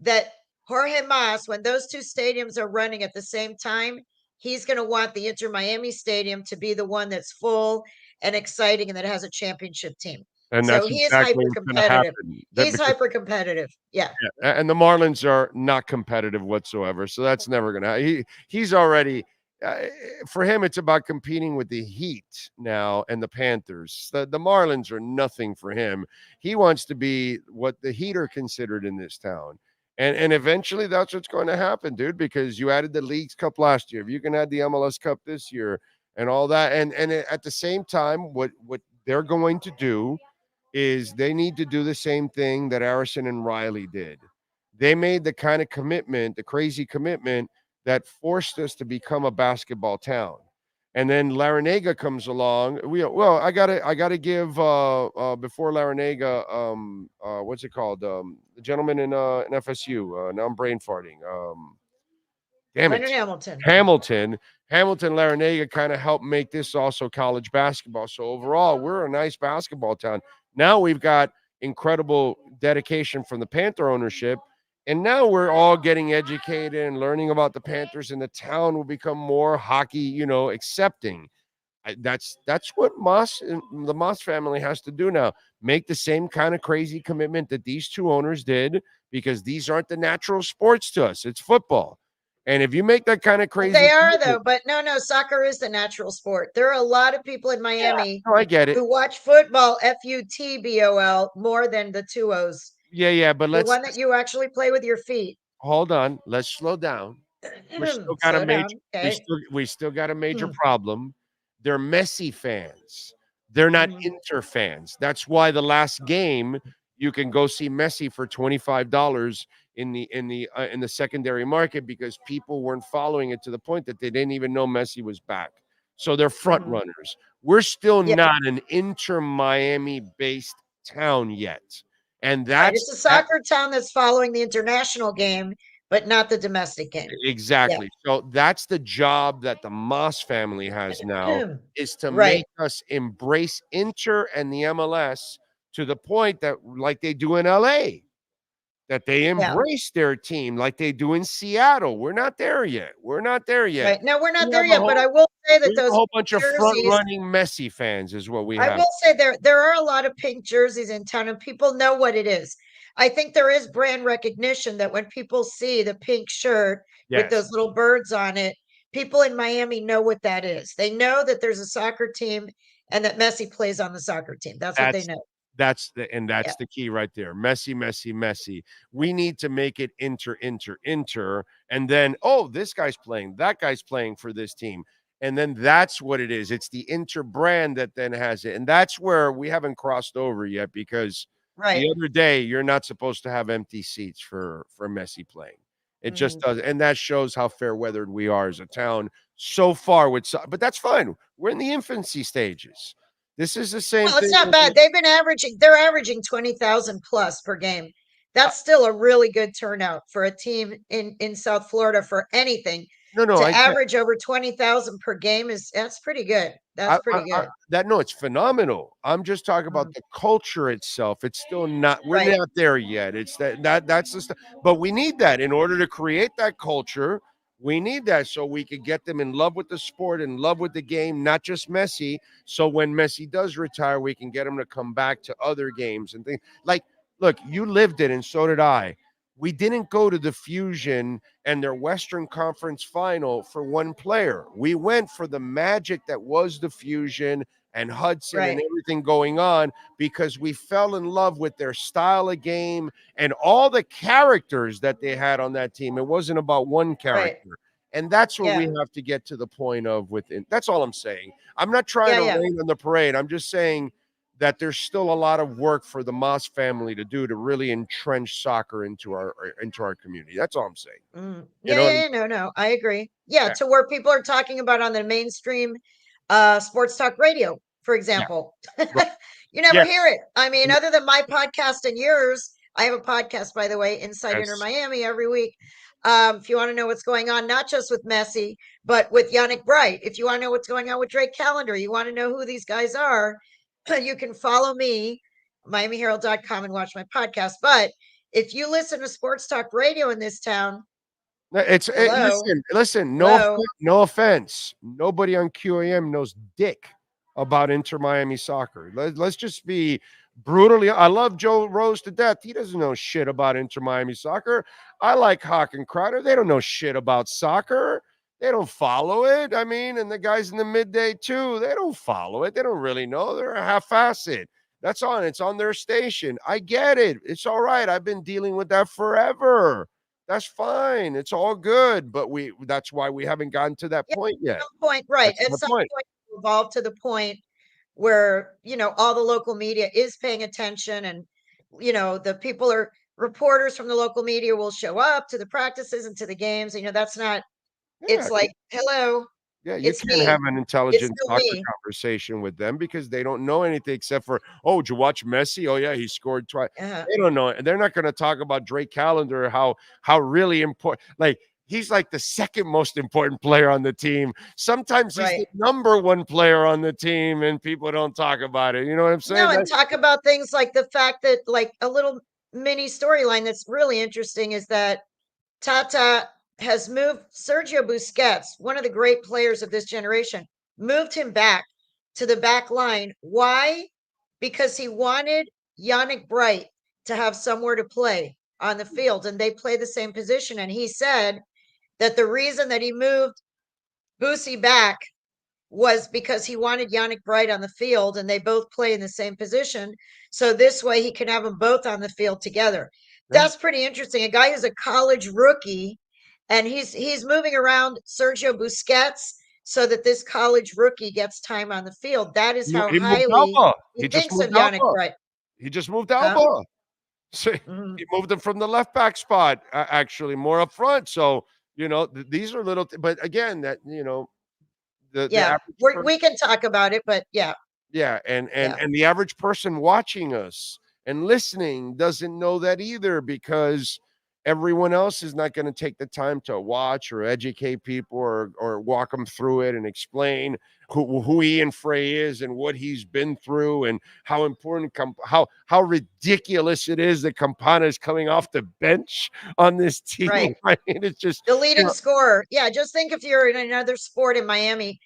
that Jorge Mas, when those two stadiums are running at the same time, he's going to want the Inter Miami Stadium to be the one that's full and exciting and that has a championship team. And so that's he exactly is hyper competitive. He's hyper competitive. Yeah. And the Marlins are not competitive whatsoever. So that's never going to happen. He's already, for him, it's about competing with the Heat now and the Panthers. The Marlins are nothing for him. He wants to be what the Heat are considered in this town. And eventually that's what's going to happen, dude, because you added the Leagues Cup last year. If you can add the MLS Cup this year and all that. And at the same time, what they're going to do is they need to do the same thing that Arison and Riley did. They made the kind of commitment, the crazy commitment that forced us to become a basketball town. And then Larinaga comes along. I gotta give before Larinaga, what's it called? The gentleman in FSU. Now I'm brain farting. Hamilton Larinaga kind of helped make this also college basketball. So overall, we're a nice basketball town. Now we've got incredible dedication from the Panther ownership. And now we're all getting educated and learning about the Panthers, and the town will become more hockey, accepting. That's what the Moss family has to do now. Make the same kind of crazy commitment that these two owners did, because these aren't the natural sports to us. It's football. And if you make that kind of crazy, they are though. But no, soccer is the natural sport. There are a lot of people in Miami I get it, who watch football, FUTBOL, more than the two O's. Yeah, but the one that you actually play with your feet. Hold on, let's slow down. We still got a major. We still got a major problem. They're Messi fans. They're not Inter fans. That's why the last game you can go see Messi for $25 in the secondary market, because people weren't following it to the point that they didn't even know Messi was back. So they're front runners. We're still not an Inter Miami based town yet. And it's a soccer town that's following the international game, but not the domestic game. Exactly. Yeah. So that's the job that the Moss family has now, is to make us embrace Inter and the MLS to the point that, like they do in LA, that they embrace their team like they do in Seattle. We're not there yet. Right. No, we're not there yet. But I will say that those a whole bunch of front-running Messi fans is what we have. I will say there are a lot of pink jerseys in town, and people know what it is. I think there is brand recognition that when people see the pink shirt with those little birds on it, people in Miami know what that is. They know that there's a soccer team and that Messi plays on the soccer team. That's what they know. That's the key right there. Messi. We need to make it Inter. And then, this guy's playing, that guy's playing for this team. And then that's what it is. It's the Inter brand that then has it. And that's where we haven't crossed over yet, because the other day, you're not supposed to have empty seats for Messi playing. It just does. And that shows how fair weathered we are as a town so far but that's fine. We're in the infancy stages. This is the same thing. It's not bad. They're averaging 20,000 plus per game. That's still a really good turnout for a team in South Florida for anything. Average over 20,000 per game that's pretty good. That's pretty good. It's phenomenal. I'm just talking about the culture itself. It's still not, we're not there yet. It's that's the stuff. But we need that in order to create that culture. We need that so we could get them in love with the sport, in love with the game, not just Messi. So when Messi does retire, we can get him to come back to other games and things. Like, look, you lived it and so did I. we didn't go to the Fusion and their Western Conference final for one player. We went for the magic that was the Fusion and Hudson and everything going on, because we fell in love with their style of game and all the characters that they had on that team. It wasn't about one character. And that's where we have to get to the point of within. That's all I'm saying. I'm not trying to rain on the parade. I'm just saying that there's still a lot of work for the Moss family to do to really entrench soccer into our community. That's all I'm saying. No, I agree. Yeah, to where people are talking about on the mainstream sports talk radio, for example. You never hear it. I mean, other than my podcast and yours, I have a podcast, by the way, Inside Inter Miami every week. If you want to know what's going on, not just with Messi, but with Yannick Bright. If you want to know what's going on with Drake Callender, you want to know who these guys are, you can follow me, MiamiHerald.com, and watch my podcast. But if you listen to sports talk radio in this town, listen, no offense. Nobody on QAM knows dick about Inter Miami soccer. Let's just be brutally. I love Joe Rose to death. He doesn't know shit about Inter Miami soccer. I like Hawk and Crowder. They don't know shit about soccer. They don't follow it. I mean, and the guys in the midday too, they don't follow it. They don't really know. They're half-assed. That's on. It's on their station. I get it. It's all right. I've been dealing with that forever. That's fine. It's all good. But that's why we haven't gotten to that point yet. Right. At some point, we'll evolve to the point where, all the local media is paying attention, and, the people reporters from the local media will show up to the practices and to the games. That's not, it's like, hello. Yeah, you can't have an intelligent soccer conversation with them because they don't know anything except for, oh, did you watch Messi? Oh, yeah, he scored twice. They don't know. And they're not going to talk about Drake Callender, how really important. Like, he's like the second most important player on the team. Sometimes he's the number one player on the team, and people don't talk about it. You know what I'm saying? No, and talk about things like the fact that, like, a little mini storyline that's really interesting is that Tata has moved Sergio Busquets, one of the great players of this generation, moved him back to the back line. Why? Because he wanted Yannick Bright to have somewhere to play on the field, and they play the same position. And he said that the reason that he moved Boosie back was because he wanted Yannick Bright on the field, and they both play in the same position. So this way he can have them both on the field together. That's pretty interesting. A guy who's a college rookie, and he's moving around Sergio Busquets so that this college rookie gets time on the field. That is how highly he thinks of Yannick Bright. He just moved Alba. So he moved him from the left back spot, actually, more up front. So, these are little, but again, that, we can talk about it, but yeah. Yeah, and the average person watching us and listening doesn't know that either, because everyone else is not going to take the time to watch or educate people or walk them through it and explain who Ian Frey is and what he's been through and how important, how ridiculous it is that Campana is coming off the bench on this team. Right. I mean, it's just the leading scorer. Yeah, just think if you're in another sport in Miami,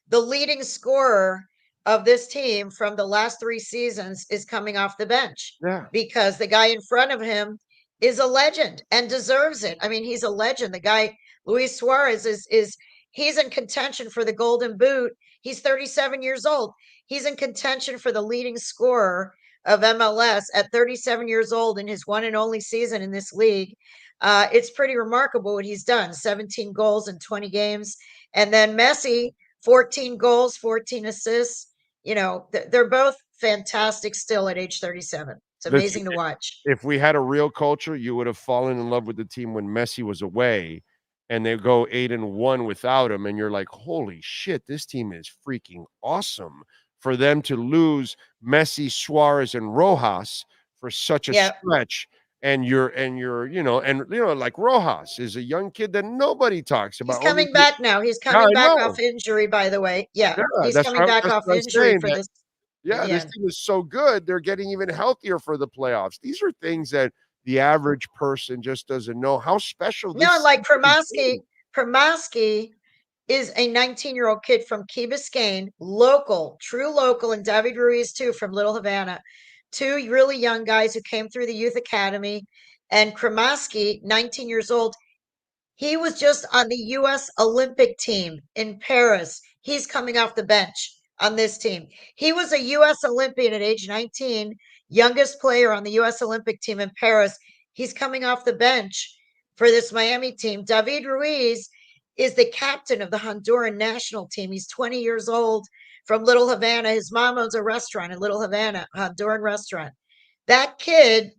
the leading scorer of this team from the last 3 seasons is coming off the bench. Yeah. Because the guy in front of him is a legend and deserves it. I mean, he's a legend. The guy, Luis Suarez, he's in contention for the Golden Boot. He's 37 years old. He's in contention for the leading scorer of MLS at 37 years old in his one and only season in this league. It's pretty remarkable what he's done. 17 goals in 20 games. And then Messi, 14 goals, 14 assists. They're both fantastic still at age 37. It's amazing to watch. If we had a real culture, you would have fallen in love with the team when Messi was away, and they go 8-1 without him, and you're like, holy shit, this team is freaking awesome. For them to lose Messi, Suarez, and Rojas for such a stretch, and you're like Rojas is a young kid that nobody talks about. He's coming back now. He's coming back off injury, by the way. Yeah, he's coming back off injury for this. Yeah, this team is so good. They're getting even healthier for the playoffs. These are things that the average person just doesn't know how special this is. No, like Promaski is a 19-year-old kid from Key Biscayne, true local, and David Ruiz too from Little Havana. 2 really young guys who came through the youth academy. And Kramaski, 19 years old, he was just on the U.S. Olympic team in Paris. He's coming off the bench on this team. He was a U.S. Olympian at age 19, youngest player on the U.S. Olympic team in Paris. He's coming off the bench for this Miami team. David Ruiz is the captain of the Honduran national team. He's 20 years old from Little Havana. His mom owns a restaurant in Little Havana, Honduran restaurant. That kid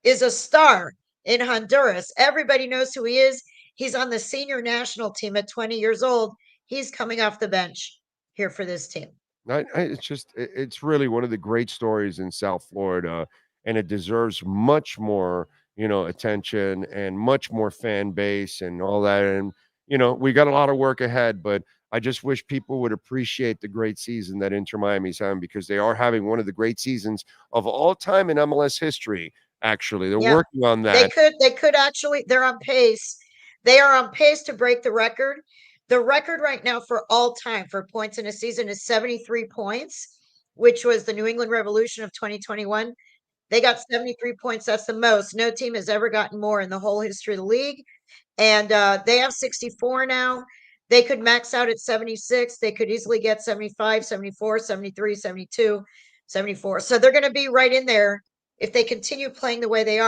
is a star in Honduras. Everybody knows who he is. He's on the senior national team at 20 years old. He's coming off the bench here for this team. It's really one of the great stories in South Florida, and it deserves much more, attention and much more fan base and all that. And, we got a lot of work ahead, but I just wish people would appreciate the great season that Inter Miami's having, because they are having one of the great seasons of all time in MLS history. Actually, they're working on that. They could actually, they're on pace. They are on pace to break the record. The record right now for all time for points in a season is 73 points, which was the New England Revolution of 2021. They got 73 points. That's the most. No team has ever gotten more in the whole history of the league. And they have 64 now. They could max out at 76. They could easily get 75, 74, 73, 72, 74. So they're going to be right in there. If they continue playing the way they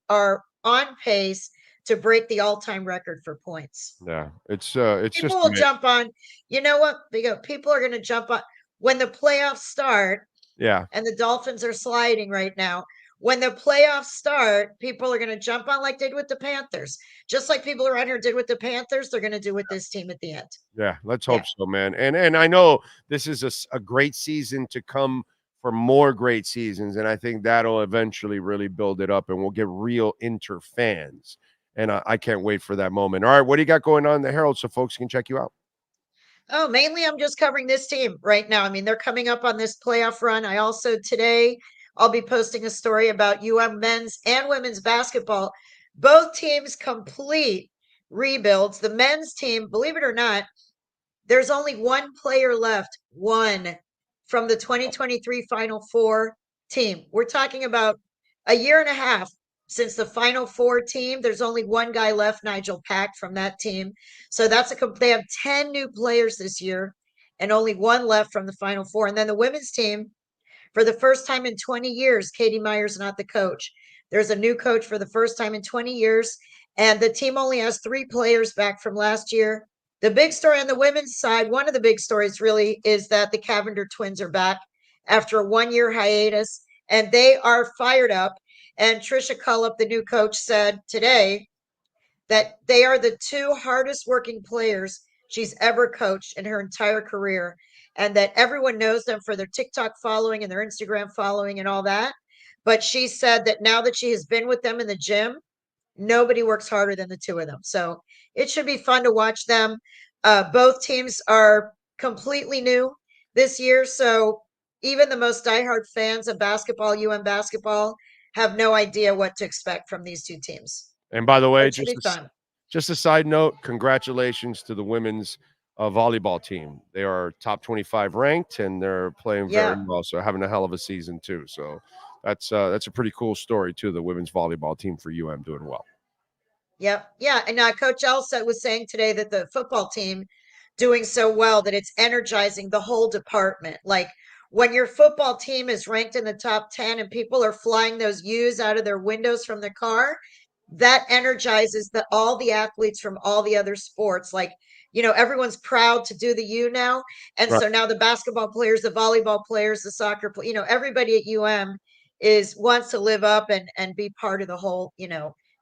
are on pace to break the all-time record for points. Yeah, it's people just will jump on. You know what? People are going to jump on when the playoffs start. Yeah. And the Dolphins are sliding right now. When the playoffs start, people are going to jump on like they did with the Panthers. Just like people around here did with the Panthers, they're going to do with this team at the end. Yeah, let's hope so, man. And I know this is a great season to come for more great seasons, and I think that'll eventually really build it up, and we'll get real Inter fans. And I can't wait for that moment. All right, what do you got going on in the Herald so folks can check you out? Oh, mainly I'm just covering this team right now. I mean, they're coming up on this playoff run. I also today I'll be posting a story about men's and women's basketball. Both teams complete rebuilds. The men's team, believe it or not, there's only one player left, one from the 2023 Final Four team. We're talking about a year and a half since the Final Four team. There's only one guy left, Nigel Pack, from that team. So they have 10 new players this year and only one left from the Final Four. And then the women's team, for the first time in 20 years, Katie Meyer's not the coach. There's a new coach for the first time in 20 years, and the team only has 3 players back from last year. The big story on the women's side, one of the big stories really, is that the Cavender twins are back after a 1-year hiatus, and they are fired up. And Trisha Cullop, the new coach, said today that they are the 2 hardest working players she's ever coached in her entire career, and that everyone knows them for their TikTok following and their Instagram following and all that. But she said that now that she has been with them in the gym, nobody works harder than the 2 of them. So it should be fun to watch them. Both teams are completely new this year. So even the most diehard fans of basketball, basketball, have no idea what to expect from these 2 teams. And by the way, just a side note, congratulations to the women's volleyball team. They are top 25 ranked, and they're playing very well. So having a hell of a season too. So that's a pretty cool story too. The women's volleyball team for doing well. Yep. Yeah. And Coach Elsa was saying today that the football team doing so well that it's energizing the whole department. Like when your football team is ranked in the top 10 and people are flying those U's out of their windows from their car, that energizes all the athletes from all the other sports. Like, everyone's proud to do the U now. And so now the basketball players, the volleyball players, the soccer, everybody at wants to live up and be part of the whole,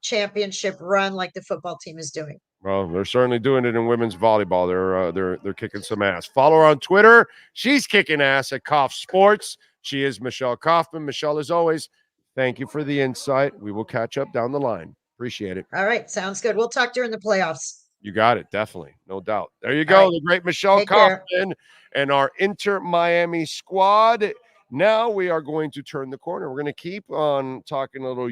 championship run like the football team is doing. Well, they're certainly doing it in women's volleyball. They're kicking some ass. Follow her on Twitter. She's kicking ass at Kauf Sports. She is Michelle Kaufman. Michelle, as always, thank you for the insight. We will catch up down the line. Appreciate it. All right. Sounds good. We'll talk during the playoffs. You got it. Definitely. No doubt. There you go. Right. The great Michelle Kaufman and our Inter Miami squad. Now we are going to turn the corner. We're going to keep on talking a little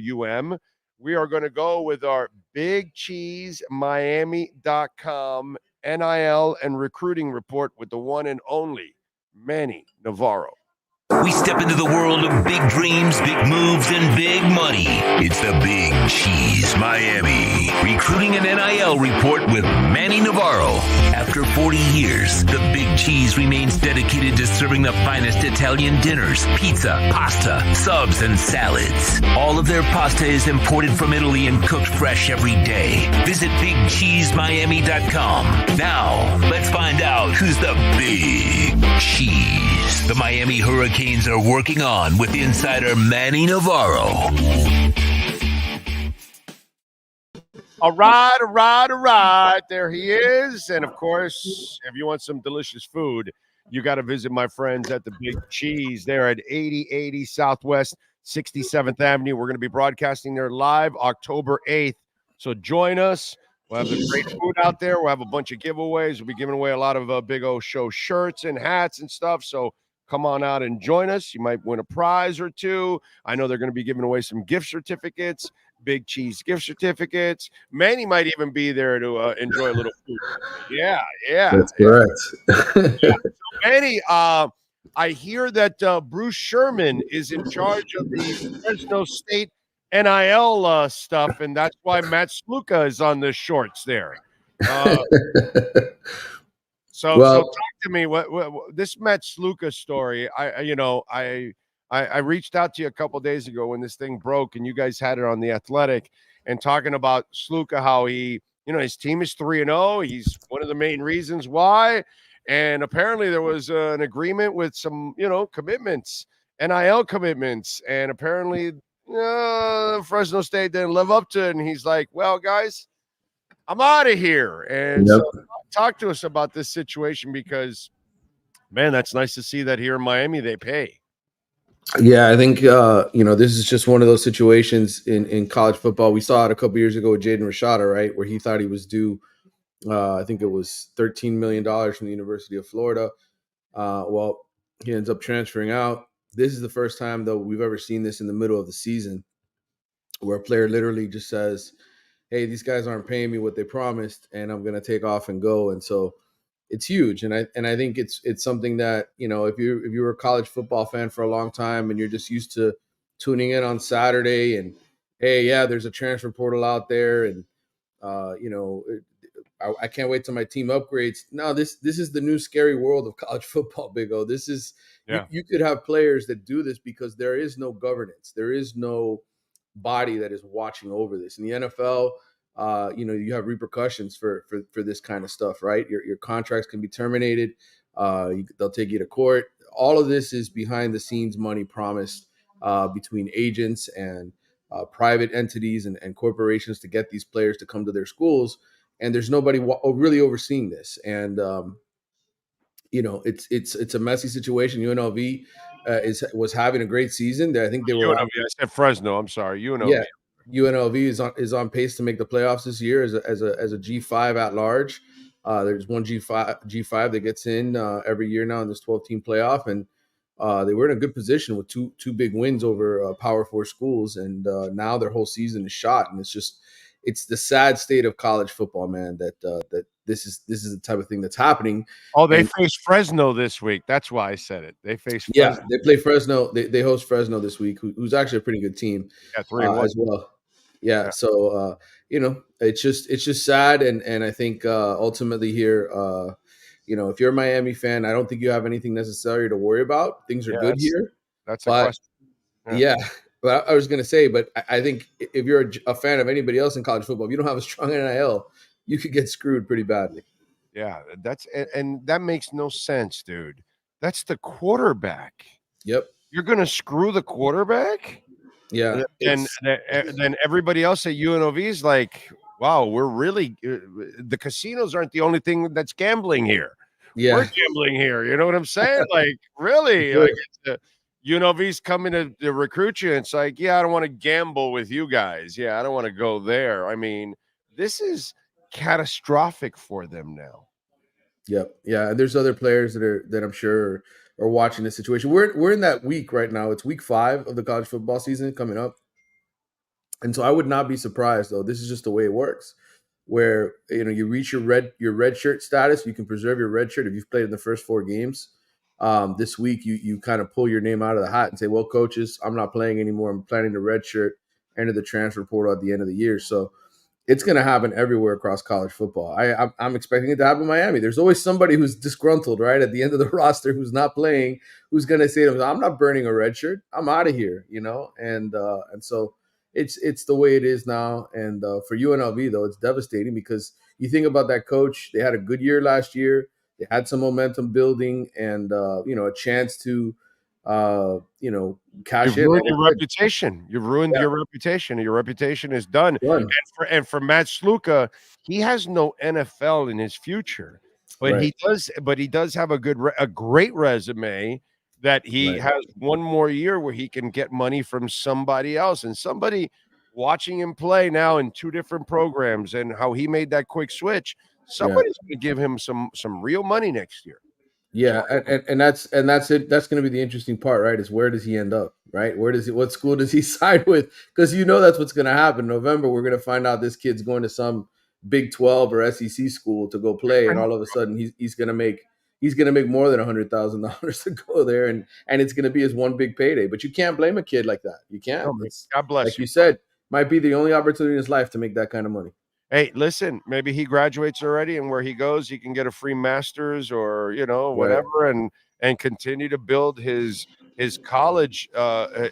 We are going to go with our Big Cheese Miami.com NIL and recruiting report with the one and only Manny Navarro. We step into the world of big dreams, big moves, and big money. It's the Big Cheese Miami Recruiting and NIL Report with Manny Navarro. After 40 years, the Big Cheese remains dedicated to serving the finest Italian dinners, pizza, pasta, subs, and salads. All of their pasta is imported from Italy and cooked fresh every day. Visit BigCheeseMiami.com. Now, let's find out who's the Big Cheese the Miami Hurricanes are working on with insider Manny Navarro. All right. There he is. And of course, if you want some delicious food, you got to visit my friends at the Big Cheese. They're at 8080 Southwest 67th Avenue. We're going to be broadcasting there live October 8th. So join us. We'll have the great food out there. We'll have a bunch of giveaways. We'll be giving away a lot of Big O Show shirts and hats and stuff. So come on out and join us. You might win a prize or two. I know they're going to be giving away some gift certificates, Big Cheese gift certificates. Manny might even be there to enjoy a little food. Yeah. That's correct. So Manny, I hear that Bruce Sherman is in charge of the Fresno State NIL stuff, and that's why Matt Sluka is on the shorts there. So talk to me. What this Matt Sluka story? I reached out to you a couple of days ago when this thing broke, and you guys had it on The Athletic, and talking about Sluka, how he, his team is 3-0. He's one of the main reasons why, and apparently there was an agreement with some, commitments, NIL commitments, and apparently Fresno State didn't live up to it, and he's like, "Well, guys, I'm out of here." And so talk to us about this situation, because, man, that's nice to see that here in Miami they pay. Yeah, I think, this is just one of those situations in college football. We saw it a couple years ago with Jaden Rashada, right, where he thought he was due, I think it was $13 million from the University of Florida. Well, he ends up transferring out. This is the first time, though, we've ever seen this in the middle of the season, where a player literally just says, "Hey, these guys aren't paying me what they promised, and I'm going to take off and go." And so it's huge. And I think it's something that, if you were a college football fan for a long time and you're just used to tuning in on Saturday and, hey, yeah, there's a transfer portal out there, and I can't wait till my team upgrades. No, this is the new scary world of college football, Big O. This is you could have players that do this because there is no governance. There is no body that is watching over this. In the NFL, you have repercussions for this kind of stuff, right? Your contracts can be terminated. They'll take you to court. All of this is behind the scenes money promised between agents and private entities and corporations to get these players to come to their schools. And there's nobody really overseeing this. And, it's a messy situation. UNLV was having a great season. I think they were. UNLV, I said Fresno. I'm sorry, UNLV. Yeah, UNLV is on pace to make the playoffs this year as a G5 at large. There's one G5 that gets in every year now in this 12-team playoff, and they were in a good position with two big wins over Power 4 schools, and now their whole season is shot. And it's the sad state of college football, man. That this is the type of thing that's happening. Oh, they face Fresno this week. That's why I said it. They face Fresno. Yeah, they play Fresno. They host Fresno this week, who's actually a pretty good team. Yeah, 3-1 as well. Yeah. So it's just sad, and I think ultimately here, if you're a Miami fan, I don't think you have anything necessary to worry about. Things are good here. That's a question. Yeah. But I was going to say, but I think if you're a fan of anybody else in college football, if you don't have a strong NIL, you could get screwed pretty badly. Yeah, and that makes no sense, dude. That's the quarterback. Yep. You're going to screw the quarterback? Yeah. And then everybody else at UNLV is like, wow, we're really the casinos aren't the only thing that's gambling here. Yeah. We're gambling here. You know what I'm saying? Like, really? Like, UNLV's coming to recruit you. And it's like, yeah, I don't want to gamble with you guys. Yeah, I don't want to go there. I mean, this is catastrophic for them now. Yep. Yeah. And there's other players that I'm sure are watching this situation. We're in that week right now. It's week 5 of the college football season coming up. And so I would not be surprised, though. This is just the way it works, where you reach your red shirt status. You can preserve your red shirt if you've played in the first 4 games. this week you kind of pull your name out of the hat and say, well, coaches, I'm not playing anymore. I'm planning to redshirt, enter the transfer portal at the end of the year. So it's going to happen everywhere across college football. I'm expecting it to happen in Miami. There's always somebody who's disgruntled, right, at the end of the roster who's not playing, who's going to say to them, I'm not burning a red shirt. I'm out of here, and so it's the way it is now. And for UNLV, though, it's devastating because you think about that coach. They had a good year last year. They had some momentum building and, a chance to, cash You've in. ruined your reputation. You've ruined your reputation. Your reputation is done. And for Matt Sluka, he has no NFL in his future, but Right. he does have a great resume that he has one more year where he can get money from somebody else, and somebody watching him play now in two different programs and how he made that quick switch. Somebody's going to give him some real money next year. Yeah, and that's it. That's going to be the interesting part, right? Is where does he end up, right? What school does he sign with? Because that's what's going to happen. In November, we're going to find out this kid's going to some Big 12 or SEC school to go play, and all of a sudden he's going to make more than $100,000 to go there, and it's going to be his one big payday. But you can't blame a kid like that. You can't. God bless like you said, might be the only opportunity in his life to make that kind of money. Hey, listen, maybe he graduates already, and where he goes, he can get a free master's or, whatever, and continue to build his college,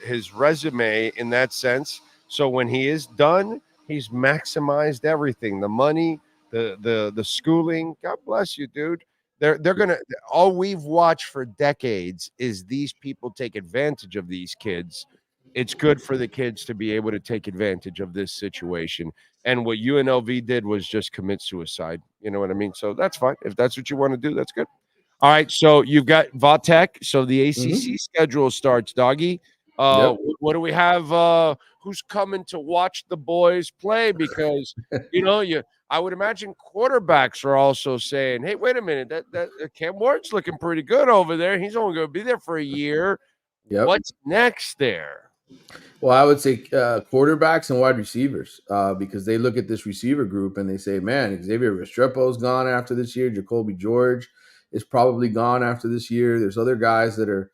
his resume in that sense. So when he is done, he's maximized everything, the money, the schooling. God bless you, dude. They're gonna, all we've watched for decades is these people take advantage of these kids. It's good for the kids to be able to take advantage of this situation. And what UNLV did was just commit suicide. You know what I mean? So that's fine. If that's what you want to do, that's good. All right. So you've got Vatek. So the ACC schedule starts, Doggy. What do we have? Who's coming to watch the boys play? Because, I would imagine quarterbacks are also saying, hey, wait a minute, that Cam Ward's looking pretty good over there. He's only going to be there for a year. Yep. What's next there? Well, I would say quarterbacks and wide receivers because they look at this receiver group and they say, man, Xavier Restrepo's gone after this year. Jacoby George is probably gone after this year. There's other guys that are,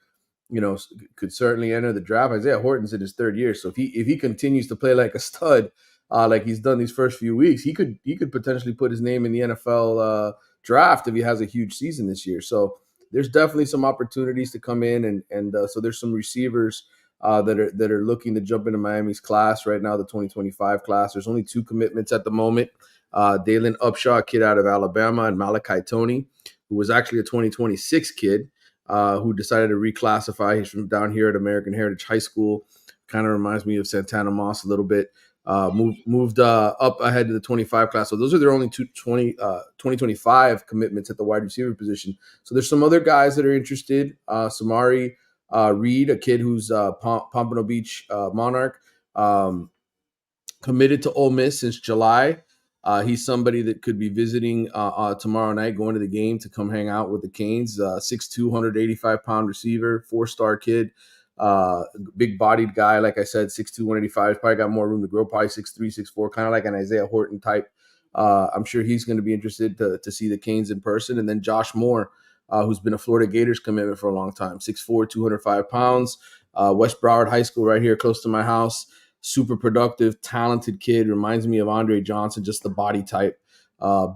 could certainly enter the draft. Isaiah Horton's in his third year. So if he continues to play like a stud, like he's done these first few weeks, he could potentially put his name in the NFL draft if he has a huge season this year. So there's definitely some opportunities to come in. And so there's some receivers that are looking to jump into Miami's class right now, the 2025 class. There's only 2 commitments at the moment. Dalen Upshaw, a kid out of Alabama, and Malachi Toney, who was actually a 2026 kid who decided to reclassify. He's from down here at American Heritage High School. Kind of reminds me of Santana Moss a little bit. Moved up ahead to the 25 class. So those are their only 2025 commitments at the wide receiver position. So there's some other guys that are interested. Samari Reed, a kid who's Pompano Beach Monarch, committed to Ole Miss since July. He's somebody that could be visiting tomorrow night, going to the game to come hang out with the Canes. 6'2", 185-pound receiver, 4-star kid, big-bodied guy. Like I said, 6'2", 185. Probably got more room to grow, probably 6'3", 6'4", kind of like an Isaiah Horton type. I'm sure he's going to be interested to see the Canes in person. And then Josh Moore, who's been a Florida Gators commitment for a long time, 6'4", 205 pounds, West Broward High School right here close to my house. Super productive, talented kid. Reminds me of Andre Johnson, just the body type.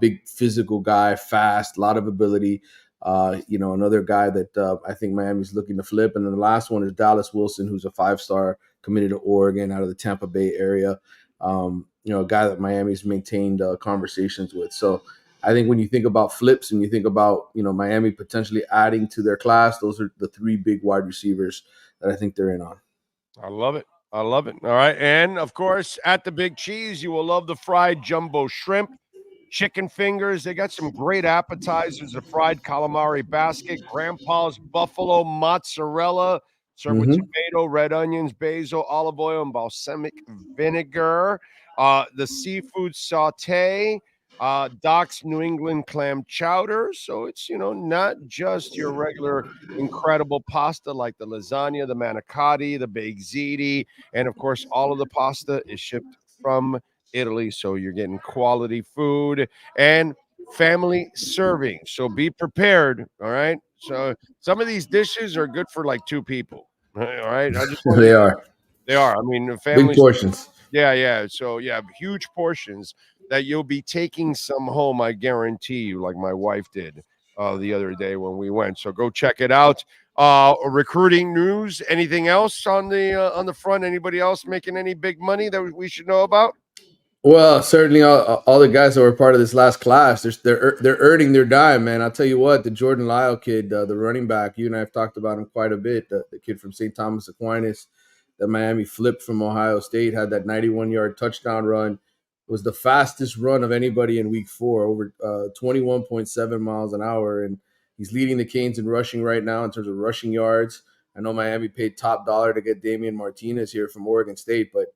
Big physical guy, fast, a lot of ability. Another guy that I think Miami's looking to flip. And then the last one is Dallas Wilson, who's a 5-star committed to Oregon out of the Tampa Bay area. A guy that Miami's maintained conversations with. So I think when you think about flips and you think about, Miami potentially adding to their class, those are the 3 big wide receivers that I think they're in on. I love it. I love it. All right. And, of course, at the Big Cheese, you will love the fried jumbo shrimp, chicken fingers. They got some great appetizers, a fried calamari basket, Grandpa's buffalo mozzarella, served with tomato, red onions, basil, olive oil, and balsamic vinegar. The seafood saute, Doc's New England clam chowder. So it's, not just your regular incredible pasta like the lasagna, the manicotti, the baked ziti. And, of course, all of the pasta is shipped from Italy. So you're getting quality food and family serving. So be prepared. All right. So some of these dishes are good for like 2 people. All right. I just want They are They are. I mean, the big families. portions. Yeah, yeah. So yeah, huge portions that you'll be taking some home. I guarantee you, like my wife did the other day when we went. So go check it out. Recruiting news. Anything else on the front? Anybody else making any big money that we should know about? Well, certainly all the guys that were part of this last class, they're earning their dime, man. I'll tell you what, the Jordan Lyle kid, the running back, you and I have talked about him quite a bit. The kid from St. Thomas Aquinas, that Miami flipped from Ohio State, had that 91-yard touchdown run. It was the fastest run of anybody in week 4, over 21.7 miles an hour. And he's leading the Canes in rushing right now in terms of rushing yards. I know Miami paid top dollar to get Damian Martinez here from Oregon State, but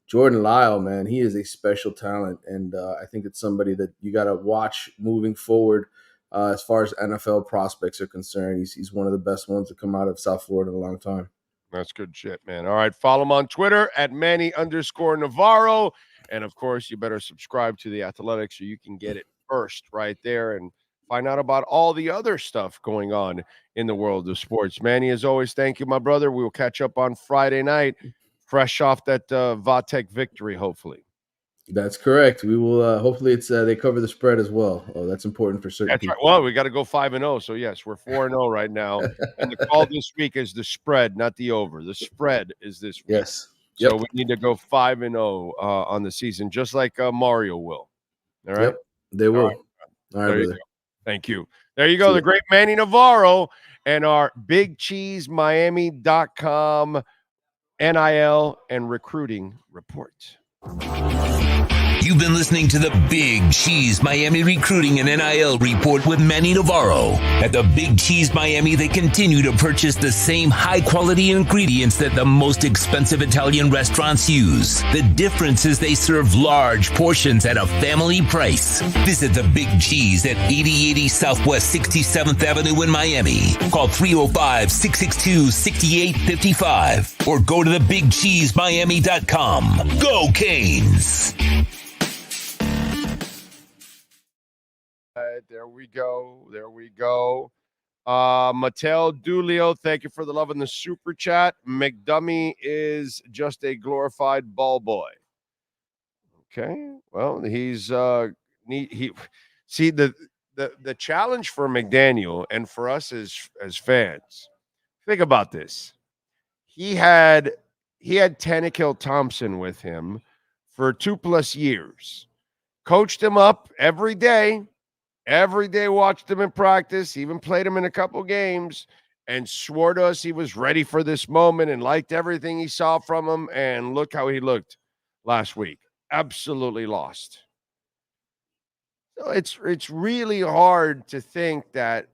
Jordan Lyle, man, he is a special talent, and I think it's somebody that you got to watch moving forward as far as NFL prospects are concerned. He's one of the best ones to come out of South Florida in a long time. That's good shit, man. All right, follow him on Twitter at Manny_Navarro, and of course, you better subscribe to The Athletic so you can get it first right there and find out about all the other stuff going on in the world of sports. Manny, as always, thank you, my brother. We will catch up on Friday night. Fresh off that Vatek victory, hopefully. That's correct. We will. Hopefully, it's they cover the spread as well. Oh, that's important for certain people. Right. Well, we got to go 5-0. So yes, we're 4-0 right now. And the call this week is the spread, not the over. The spread is this week. Yes. So we need to go 5-0 on the season, just like Mario will. All right. Yep. They will. All right, there you brother. go. Thank you. There you go. The great Manny Navarro and our BigCheeseMiami.com NIL and recruiting report. You've been listening to the Big Cheese Miami Recruiting and NIL Report with Manny Navarro. At the Big Cheese Miami, they continue to purchase the same high-quality ingredients that the most expensive Italian restaurants use. The difference is they serve large portions at a family price. Visit the Big Cheese at 8080 Southwest 67th Avenue in Miami. Call 305-662-6855 or go to thebigcheesemiami.com. Go Canes! There we go. There we go. Mattel Dulio, thank you for the love in the super chat. McDummy is just a glorified ball boy. Okay. Well, he's see the challenge for McDaniel and for us as fans. Think about this. He had Tannehill Thompson with him for 2+ years. Coached him up every day. Every day watched him in practice, even played him in a couple games, and swore to us he was ready for this moment and liked everything he saw from him. And look how he looked last week. Absolutely lost. So it's really hard to think that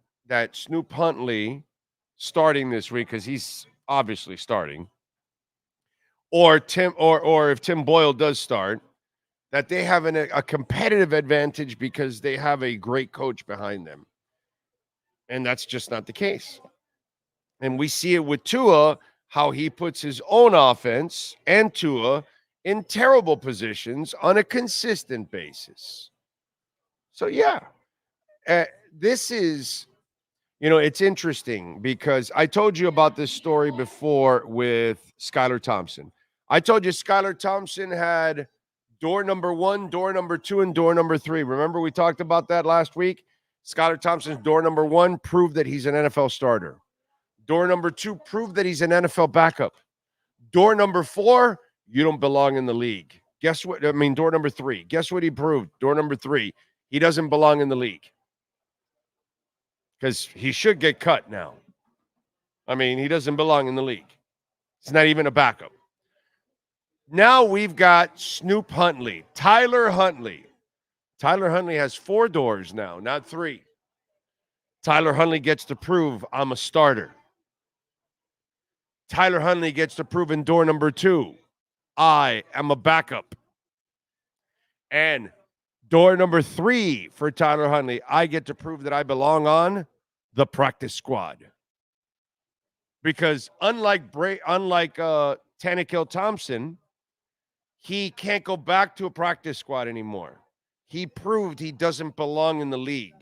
Snoop Huntley starting this week, because he's obviously starting, or if Tim Boyle does start, that they have a competitive advantage because they have a great coach behind them. And that's just not the case. And we see it with Tua, how he puts his own offense and Tua in terrible positions on a consistent basis. So, yeah, this is, it's interesting because I told you about this story before with Skylar Thompson. I told you Skylar Thompson had door number 1, door number 2, and door number 3. Remember we talked about that last week? Skylar Thompson's door number 1 proved that he's an NFL starter. Door number 2 proved that he's an NFL backup. Door number 4, you don't belong in the league. Guess what? Door number 3. Guess what he proved? Door number 3, he doesn't belong in the league. Because he should get cut now. He doesn't belong in the league. He's not even a backup. Now we've got Snoop Huntley, Tyler Huntley. Tyler Huntley has 4 doors now, not 3. Tyler Huntley gets to prove I'm a starter. Tyler Huntley gets to prove in door number 2, I am a backup. And door number 3 for Tyler Huntley, I get to prove that I belong on the practice squad. Because unlike Tannehill Thompson, he can't go back to a practice squad anymore. He proved he doesn't belong in the league.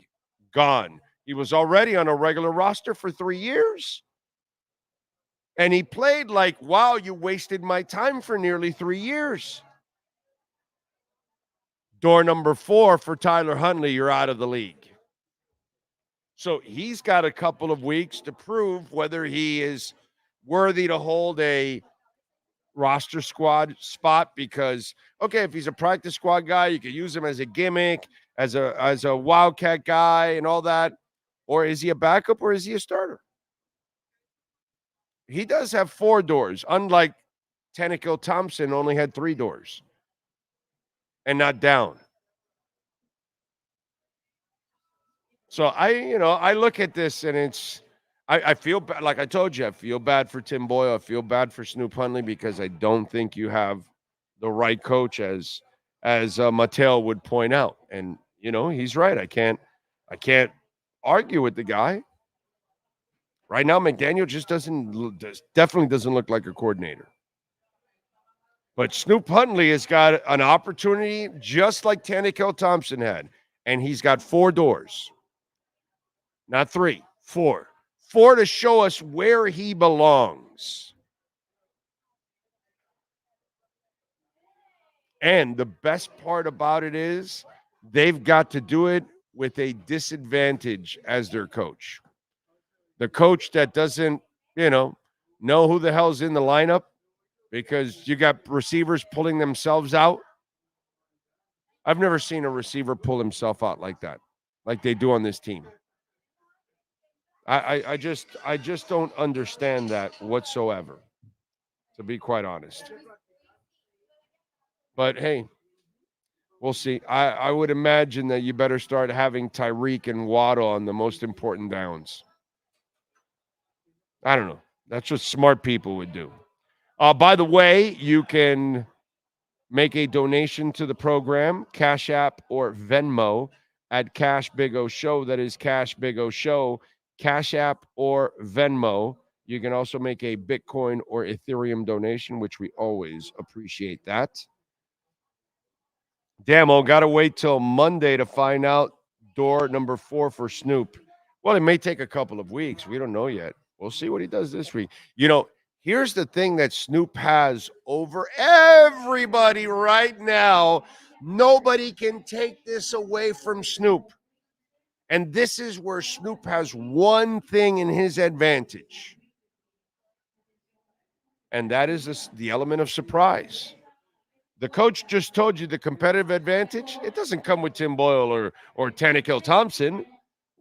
Gone. He was already on a regular roster for 3 years. And he played like, wow, you wasted my time for nearly 3 years. Door number 4 for Tyler Huntley, you're out of the league. So he's got a couple of weeks to prove whether he is worthy to hold a roster squad spot because, okay, if he's a practice squad guy, you could use him as a gimmick, as a wildcat guy and all that. Or is he a backup or is he a starter? He does have 4 doors, unlike Tannehill Thompson only had 3 doors and not down. So I look at this and I feel bad. Like I told you, I feel bad for Tim Boyle. I feel bad for Snoop Huntley because I don't think you have the right coach as Mattel would point out. And, he's right. I can't argue with the guy. Right now, McDaniel just definitely doesn't look like a coordinator. But Snoop Huntley has got an opportunity just like Tannehill Thompson had. And he's got 4 doors. Not 3, 4. 4 to show us where he belongs. And the best part about it is they've got to do it with a disadvantage as their coach. The coach that doesn't, know who the hell's in the lineup because you got receivers pulling themselves out. I've never seen a receiver pull himself out like that, like they do on this team. I just don't understand that whatsoever, to be quite honest. But hey, we'll see. I would imagine that you better start having Tyreek and Waddle on the most important downs. I don't know. That's what smart people would do. By the way, you can make a donation to the program, Cash App or Venmo at Cash Big O Show. That is Cash Big O Show. Cash App or Venmo. You can also make a Bitcoin or Ethereum donation, which we always appreciate that. Damn, got to wait till Monday to find out door number 4 for Snoop. Well, it may take a couple of weeks. We don't know yet. We'll see what he does this week. Here's the thing that Snoop has over everybody right now. Nobody can take this away from Snoop. And this is where Snoop has one thing in his advantage. And that is the element of surprise. The coach just told you the competitive advantage. It doesn't come with Tim Boyle or Tannehill Thompson.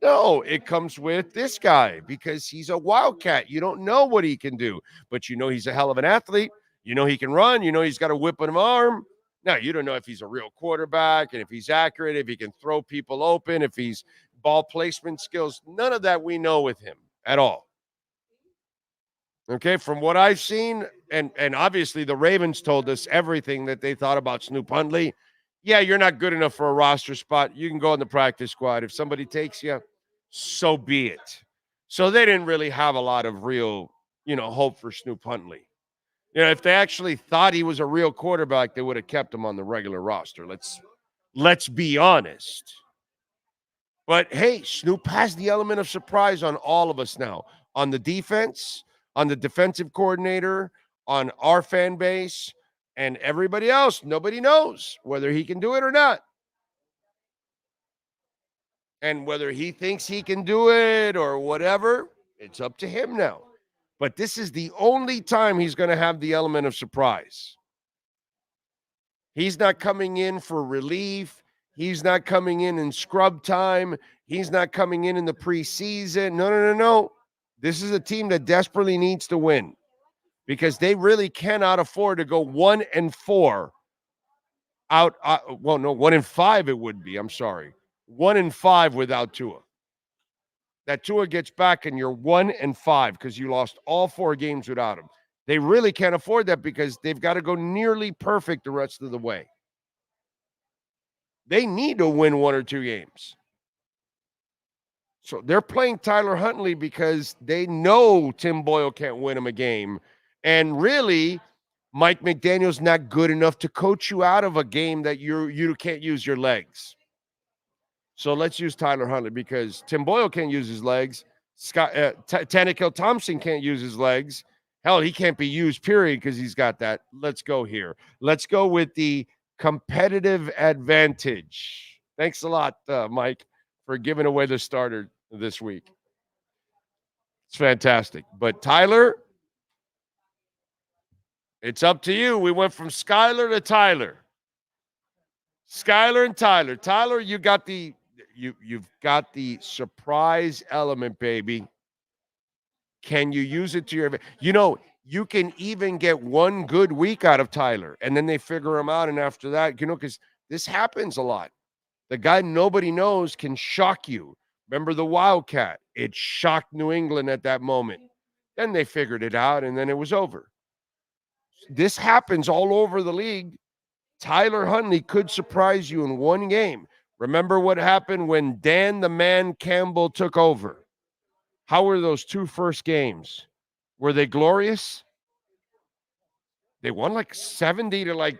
No, it comes with this guy because he's a wildcat. You don't know what he can do, but he's a hell of an athlete. He can run. He's got a whip on his arm. Now, you don't know if he's a real quarterback and if he's accurate, if he can throw people open, if he's ball placement skills. None of that we know with him at all. Okay, from what I've seen, and obviously the Ravens told us everything that they thought about Snoop Huntley. Yeah, you're not good enough for a roster spot. You can go on the practice squad. If somebody takes you, so be it. So they didn't really have a lot of real, hope for Snoop Huntley. If they actually thought he was a real quarterback, they would have kept him on the regular roster. Let's be honest. But hey, Snoop has the element of surprise on all of us now. On the defense, on the defensive coordinator, on our fan base, and everybody else. Nobody knows whether he can do it or not. And whether he thinks he can do it or whatever, it's up to him now. But this is the only time he's going to have the element of surprise. He's not coming in for relief. He's not coming in scrub time. He's not coming in the preseason. No. This is a team that desperately needs to win because they really cannot afford to go 1-4 out. 1-5 it would be. I'm sorry. 1-5 without Tua. That Tua gets back and you're 1-5 because you lost all 4 games without him. They really can't afford that because they've got to go nearly perfect the rest of the way. They need to win 1 or 2 games. So they're playing Tyler Huntley because they know Tim Boyle can't win him a game. And really, Mike McDaniel's not good enough to coach you out of a game that you can't use your legs. So let's use Tyler Huntley because Tim Boyle can't use his legs. Tannehill Thompson can't use his legs. Hell, he can't be used, period, because he's got that. Let's go here. Let's go with the competitive advantage. Thanks a lot, Mike, for giving away the starter this week. It's fantastic. But Tyler, it's up to you. We went from Skyler to Tyler. Skyler and Tyler. Tyler, you've got the surprise element, baby. Can you use it to your advantage? You can even get one good week out of Tyler, and then they figure him out, and after that, because this happens a lot. The guy nobody knows can shock you. Remember the Wildcat? It shocked New England at that moment. Then they figured it out, and then it was over. This happens all over the league. Tyler Huntley could surprise you in one game. Remember what happened when Dan the Man Campbell took over? How were those two first games? Were they glorious? They won like 70 to like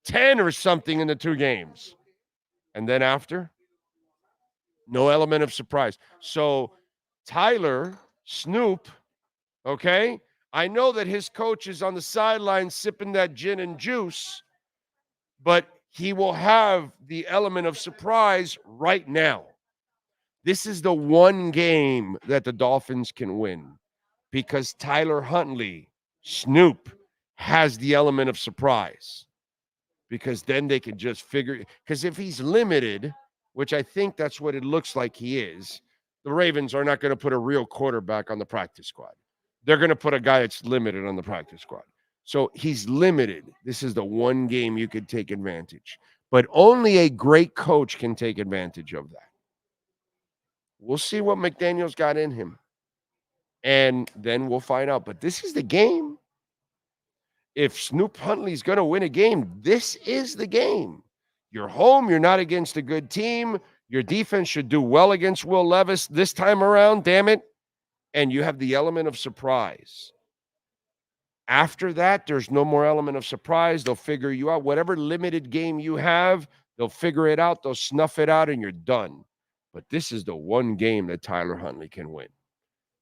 10 or something in the two games. And then after, no element of surprise. So Tyler, Snoop, okay? I know that his coach is on the sideline sipping that gin and juice, but he will have the element of surprise right now. This is the one game that the Dolphins can win because Tyler Huntley, Snoop, has the element of surprise. Because then they can just figure, because if he's limited, which I think that's what it looks like he is, the Ravens are not going to put a real quarterback on the practice squad. They're going to put a guy that's limited on the practice squad. So he's limited. This is the one game you could take advantage. But only a great coach can take advantage of that. We'll see what McDaniel's got in him. And then we'll find out. But this is the game. If Snoop Huntley's going to win a game, this is the game. You're home. You're not against a good team. Your defense should do well against Will Levis this time around, damn it. And you have the element of surprise. After that, there's no more element of surprise. They'll figure you out. Whatever limited game you have, they'll figure it out. They'll snuff it out, and you're done. But this is the one game that Tyler Huntley can win.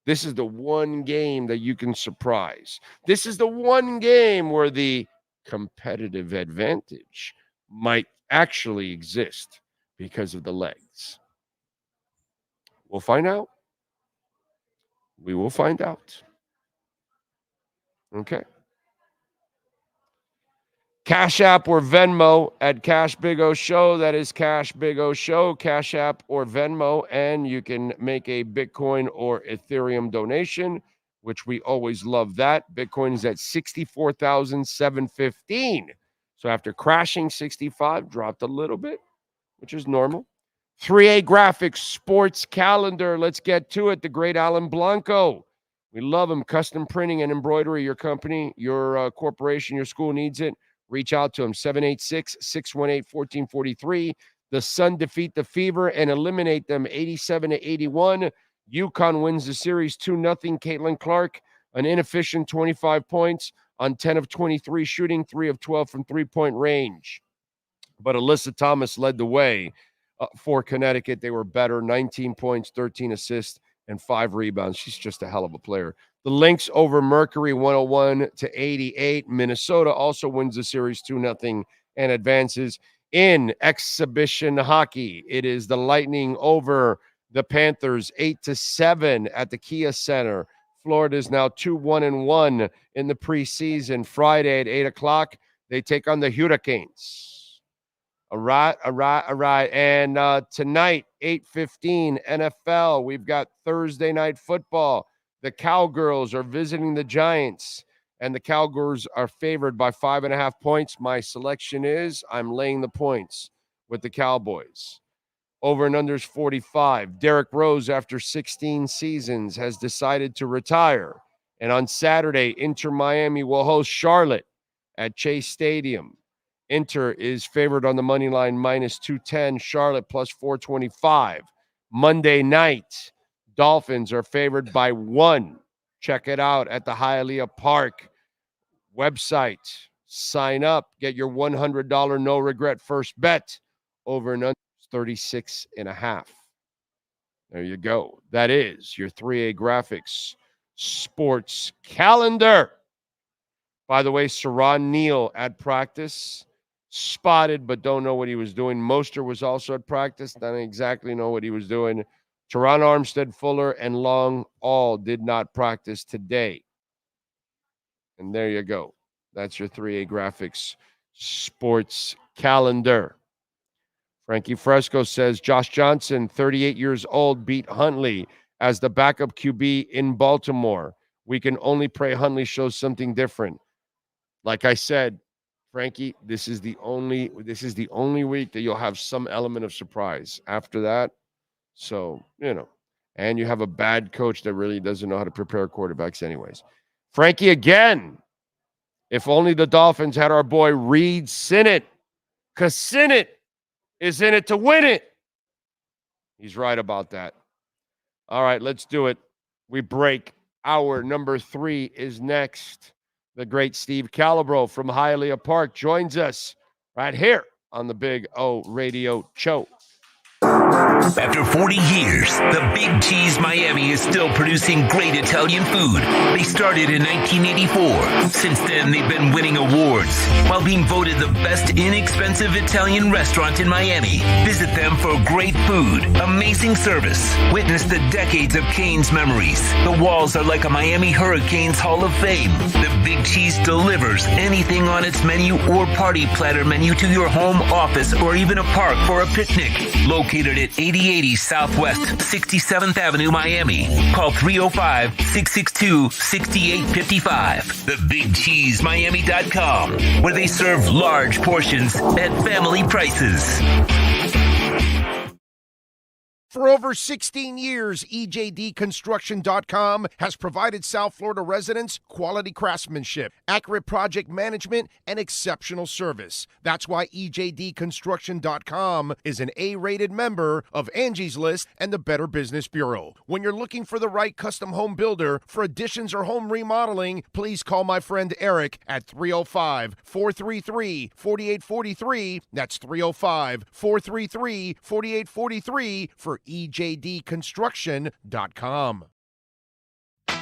This is the one game that you can surprise. This is the one game where the competitive advantage might actually exist because of the legs. We'll find out. We will find out. Okay. Cash App or Venmo at Cash Big O Show. That is Cash Big O Show, Cash App or Venmo. And you can make a Bitcoin or Ethereum donation, which we always love that. Bitcoin is at 64,715. So after crashing 65, dropped a little bit, which is normal. 3A Graphics Sports Calendar. Let's get to it. The great Alan Blanco. We love him. Custom printing and embroidery. Your company, your corporation, your school needs it. Reach out to him, 786-618-1443. The Sun defeat the Fever and eliminate them 87-81. UConn wins the series 2-0. Caitlin Clark, an inefficient 25 points on 10 of 23 shooting, 3 of 12 from three-point range. But Alyssa Thomas led the way for Connecticut. They were better, 19 points, 13 assists, and 5 rebounds. She's just a hell of a player. The Lynx over Mercury 101-88. Minnesota also wins the series 2-0 and advances. In exhibition hockey, it is the Lightning over the Panthers 8-7 at the Kia Center. Florida is now 2-1-1 in the preseason. Friday at 8 o'clock, they take on the Hurricanes. All right. And tonight, 8:15 NFL. We've got Thursday night football. The Cowgirls are visiting the Giants, and the Cowgirls are favored by 5.5 points. My selection is I'm laying the points with the Cowboys. Over and under is 45. Derrick Rose, after 16 seasons, has decided to retire. And on Saturday, Inter Miami will host Charlotte at Chase Stadium. Inter is favored on the money line minus 210. Charlotte plus 425. Monday night, Dolphins are favored by 1. Check it out at the Hialeah Park website. Sign up. Get your $100 no regret first bet. Over and under It's 36.5. There you go. That is your 3A Graphics sports calendar. By the way, Saran Neal at practice. Spotted, but don't know what he was doing. Moster was also at practice. Don't exactly know what he was doing. Teron Armstead, Fuller, and Long all did not practice today. And there you go. That's your 3A Graphics sports calendar. Frankie Fresco says Josh Johnson, 38 years old, beat Huntley as the backup QB in Baltimore. We can only pray Huntley shows something different. Like I said, Frankie, this is the only week that you'll have some element of surprise. After that, so, and you have a bad coach that really doesn't know how to prepare quarterbacks anyways. Frankie, again, if only the Dolphins had our boy Reed Sinnott, because Sinnott is in it to win it. He's right about that. All right, let's do it. We break. Hour number 3 is next. The great Steve Calabro from Hialeah Park joins us right here on the Big O Radio Show. After 40 years, the Big Cheese Miami is still producing great Italian food. They started in 1984. Since then, they've been winning awards while being voted the best inexpensive Italian restaurant in Miami. Visit them for great food, amazing service. Witness the decades of Cane's memories. The walls are like a Miami Hurricanes Hall of Fame. The Big Cheese delivers anything on its menu or party platter menu to your home, office, or even a park for a picnic. Located at 8080 Southwest 67th Avenue, Miami. Call 305-662-6855. TheBigCheeseMiami.com, where they serve large portions at family prices. For over 16 years, EJDConstruction.com has provided South Florida residents quality craftsmanship, accurate project management, and exceptional service. That's why EJDConstruction.com is an A-rated member of Angie's List and the Better Business Bureau. When you're looking for the right custom home builder for additions or home remodeling, please call my friend Eric at 305-433-4843. That's 305-433-4843 for EJDConstruction.com.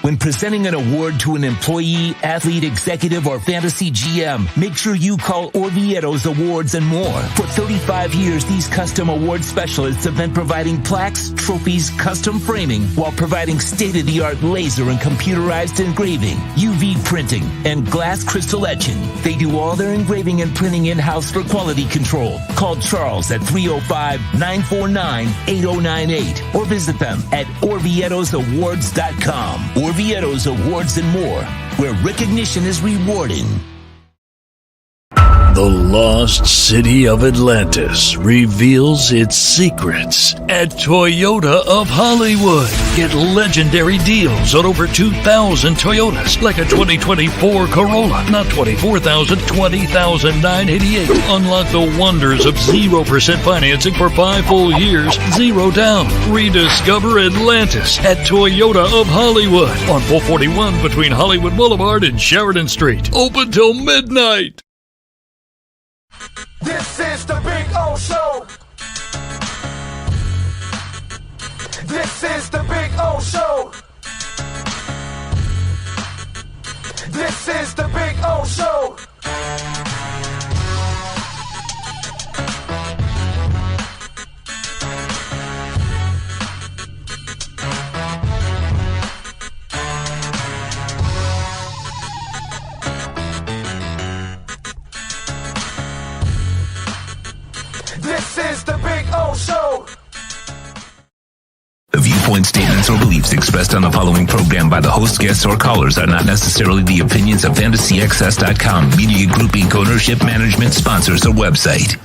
When presenting an award to an employee, athlete, executive, or fantasy GM, make sure you call Orvieto's Awards and More. For 35 years, these custom award specialists have been providing plaques, trophies, custom framing, while providing state-of-the-art laser and computerized engraving, UV printing, and glass crystal etching. They do all their engraving and printing in-house for quality control. Call Charles at 305-949-8098 or visit them at OrvietosAwards.com. Orvieto's Awards and More, where recognition is rewarding. The lost city of Atlantis reveals its secrets at Toyota of Hollywood. Get legendary deals on over 2,000 Toyotas, like a 2024 Corolla, not 24,000, 20,988. Unlock the wonders of 0% financing for 5 full years, 0 down. Rediscover Atlantis at Toyota of Hollywood on 441 between Hollywood Boulevard and Sheridan Street. Open till midnight. This is the Big O Show. This is the Big O Show. This is the Big O Show. This is the Big O Show. The viewpoint, statements, or beliefs expressed on the following program by the host, guests, or callers are not necessarily the opinions of FantasyXS.com, Media Group Inc., ownership, management, sponsors, or website.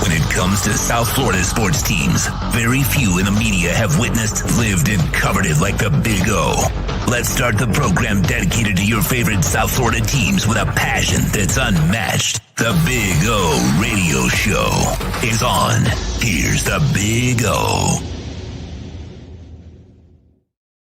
When it comes to South Florida sports teams, very few in the media have witnessed, lived, and covered it like the Big O. Let's start the program dedicated to your favorite South Florida teams with a passion that's unmatched. The Big O Radio Show is on. Here's the Big O.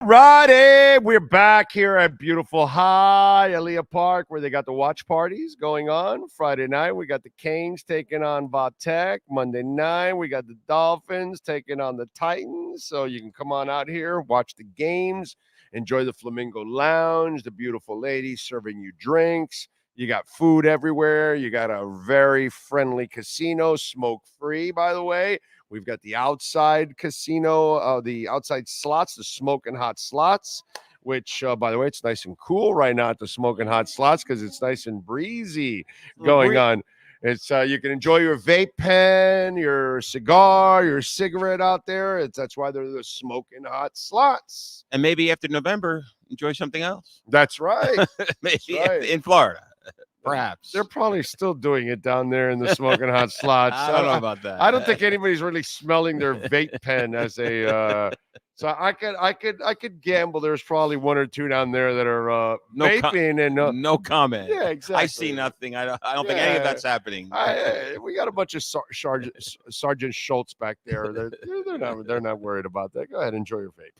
Righty, we're back here at beautiful Hialeah Park where they got the watch parties going on. Friday night, we got the Canes taking on Vatek. Monday night, we got the Dolphins taking on the Titans. So you can come on out here, watch the games, enjoy the Flamingo Lounge, the beautiful ladies serving you drinks. You got food everywhere. You got a very friendly casino, smoke-free, by the way. We've got the outside casino, the outside slots, the smoking hot slots, which, by the way, it's nice and cool right now at the smoking hot slots because it's nice and breezy going on. It's you can enjoy your vape pen, your cigar, your cigarette out there. That's why they're the smoking hot slots. And maybe after November, enjoy something else. That's right. Maybe in Florida. Perhaps. They're probably still doing it down there in the smoking hot slots. I don't know about that. I don't think anybody's really smelling their vape pen as a so I could gamble there's probably one or two down there that are vaping and no comment. Yeah, exactly. I see nothing. I don't think any of that's happening. We got a bunch of Sergeant Schultz back there. They're not worried about that. Go ahead, enjoy your vape.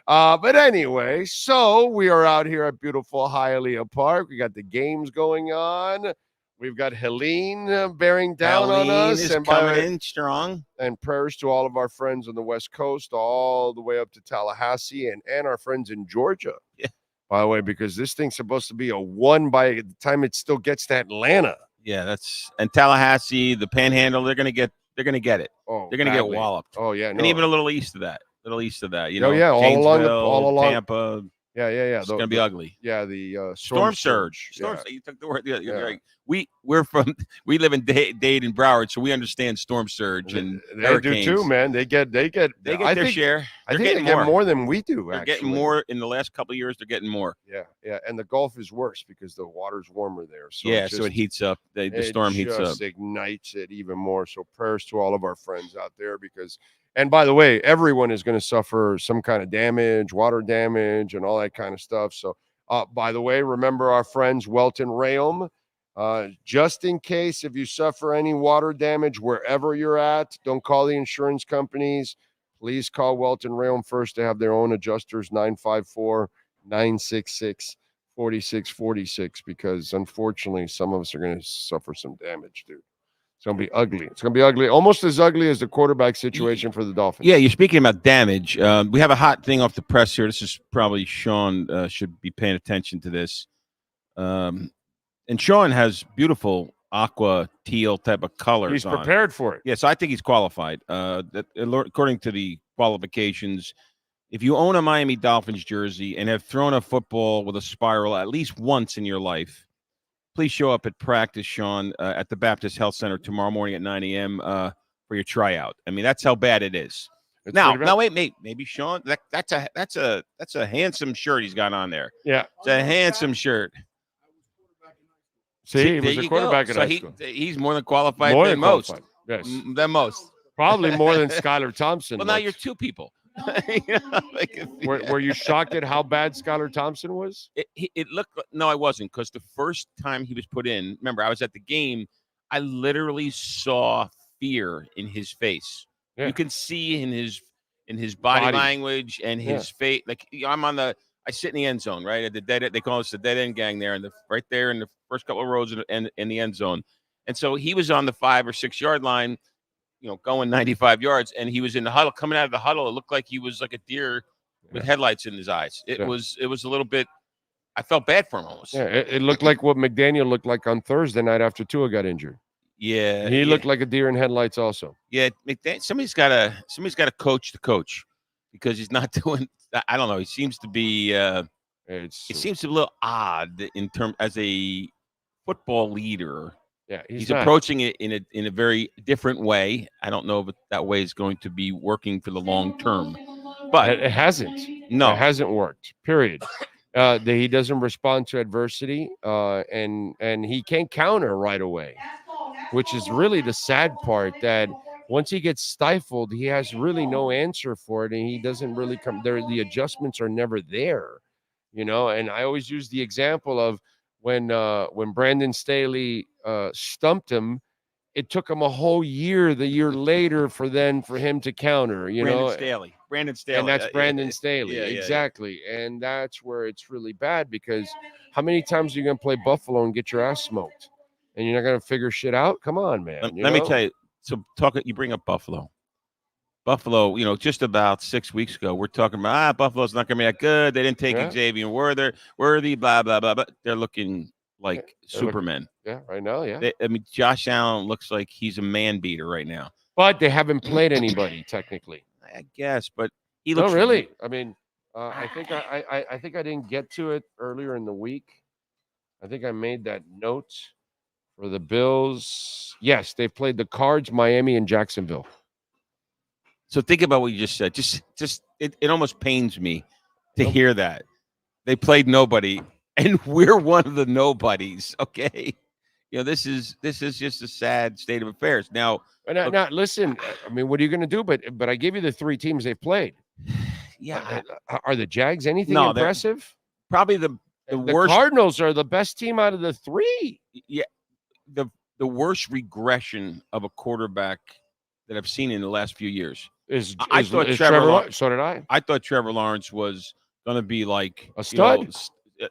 But anyway, so we are out here at beautiful Hialeah Park. We got the games going on. We've got Helen bearing down on us. Is and coming in strong. And prayers to all of our friends on the West Coast, all the way up to Tallahassee and our friends in Georgia. Yeah. By the way, because this thing's supposed to be a 1 by the time it still gets to Atlanta. Yeah, and Tallahassee, the Panhandle, they're gonna get it. Oh, they're gonna get walloped. Oh yeah, and even a little east of that. You know, all along Tampa. Yeah. It's gonna be ugly. Yeah, the storm surge. Yeah. You took the word. You're right. We live in Dade and Broward, so we understand storm surge and they hurricanes. do too, man. They get their share. I think they get more than we do. They're getting more in the last couple of years. They're getting more. Yeah, and the Gulf is worse because the water's warmer there. So so it heats up. The storm heats up. It ignites it even more. So prayers to all of our friends out there because. And by the way, everyone is going to suffer some kind of damage, water damage, and all that kind of stuff. So, by the way, remember our friends Welton Rayom. Just in case if you suffer any water damage wherever you're at, don't call the insurance companies. Please call Welton Rayom first. They have their own adjusters, 954-966-4646, because unfortunately, some of us are going to suffer some damage, dude. It's going to be ugly. It's going to be ugly, almost as ugly as the quarterback situation for the Dolphins. Yeah, you're speaking about damage. We have a hot thing off the press here. This is probably Sean should be paying attention to this. And Sean has beautiful aqua teal type of colors. He's prepared for it. Yeah, so I think he's qualified. According to the qualifications, if you own a Miami Dolphins jersey and have thrown a football with a spiral at least once in your life, please show up at practice, Sean, at the Baptist Health Center tomorrow morning at 9 a.m. For your tryout. I mean, that's how bad it is. Now, wait, maybe Sean. That's a handsome shirt he's got on there. Yeah, it's a handsome shirt. See, he was a quarterback in high school. He's more than qualified than most. Yes, than most. Probably more than Skylar Thompson. Well, now you're two people. Were you shocked at how bad Skylar Thompson was? It looked no, I wasn't, because the first time he was put in, remember, I was at the game. I literally saw fear in his face. Yeah. You can see in his body language and his face. Like I sit in the end zone, right at the dead. They call us the dead end gang there, right there in the first couple of rows in the end zone. And so he was on the 5 or 6 yard line, going 95 yards, and he was in the huddle. Coming out of the huddle, it looked like he was like a deer with headlights in his eyes. It was a little bit. I felt bad for him almost. Yeah, it looked like what McDaniel looked like on Thursday night after Tua got injured. Yeah, he looked like a deer in headlights also. Yeah, somebody's got to coach the coach, because he's not doing. I don't know. He seems to be. It seems a little odd in terms as a football leader. Yeah, he's approaching it in a very different way. I don't know if that way is going to be working for the long term, but it hasn't. No, it hasn't worked. Period. He doesn't respond to adversity, and he can't counter right away, which is really the sad part. That once he gets stifled, he has really no answer for it, and he doesn't really come there. The adjustments are never there, And I always use the example of when Brandon Staley stumped him. It took him a whole year, the year later, for him to counter. Brandon Staley. Brandon Staley. And that's Brandon Staley. Yeah, exactly. And that's where it's really bad because how many times are you going to play Buffalo and get your ass smoked? And you're not going to figure shit out? Come on, man. Let me tell you. So you bring up Buffalo. Buffalo, just about 6 weeks ago, we're talking about Buffalo's not going to be that good. They didn't take Xavier Worthy, blah, blah, blah. But they're looking like Supermen. Right now, yeah. Josh Allen looks like he's a man beater right now. But they haven't played anybody technically. I guess, but he looks really. I mean, I think I didn't get to it earlier in the week. I think I made that note for the Bills. Yes, they've played the Cards, Miami, and Jacksonville. So think about what you just said. It almost pains me to hear that. They played nobody, and we're one of the nobodies. Okay, this is just a sad state of affairs. Now, listen. I mean, what are you going to do? But I gave you the 3 teams they've played. Yeah, are the Jags anything No, impressive? Probably the worst. Cardinals are the best team out of the 3. Yeah, the worst regression of a quarterback that I've seen in the last few years. I thought Trevor Lawrence. So did I. I thought Trevor Lawrence was going to be like a stud.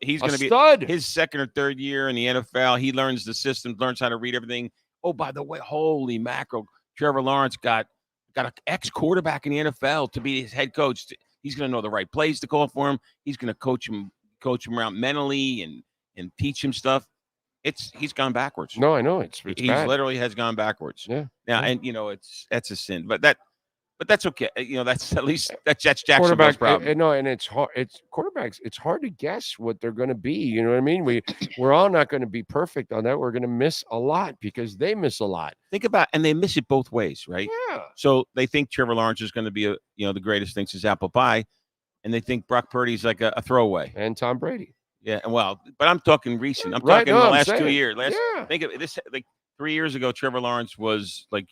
He's going to be stud. His second or third year in the NFL. He learns the system, learns how to read everything. Oh, by the way, holy mackerel! Trevor Lawrence got an ex-quarterback in the NFL to be his head coach. He's going to know the right plays to call for him. He's going to coach him around mentally and teach him stuff. He's gone backwards. No, I know it's he bad. literally has gone backwards. Yeah. Now, and that's a sin, but that's okay. That's at least that's Jacksonville's problem. No, and it's hard. It's quarterbacks. It's hard to guess what they're going to be. You know what I mean? We're all not going to be perfect on that. We're going to miss a lot because they miss a lot. Think about, and they miss it both ways, right? Yeah. So they think Trevor Lawrence is going to be the greatest thing since apple pie, and they think Brock Purdy's like a throwaway. And Tom Brady. Yeah, well, but I'm talking recent. I'm Right, talking no, the I'm last saying. 2 years. Yeah. Think of this, like 3 years ago, Trevor Lawrence was like,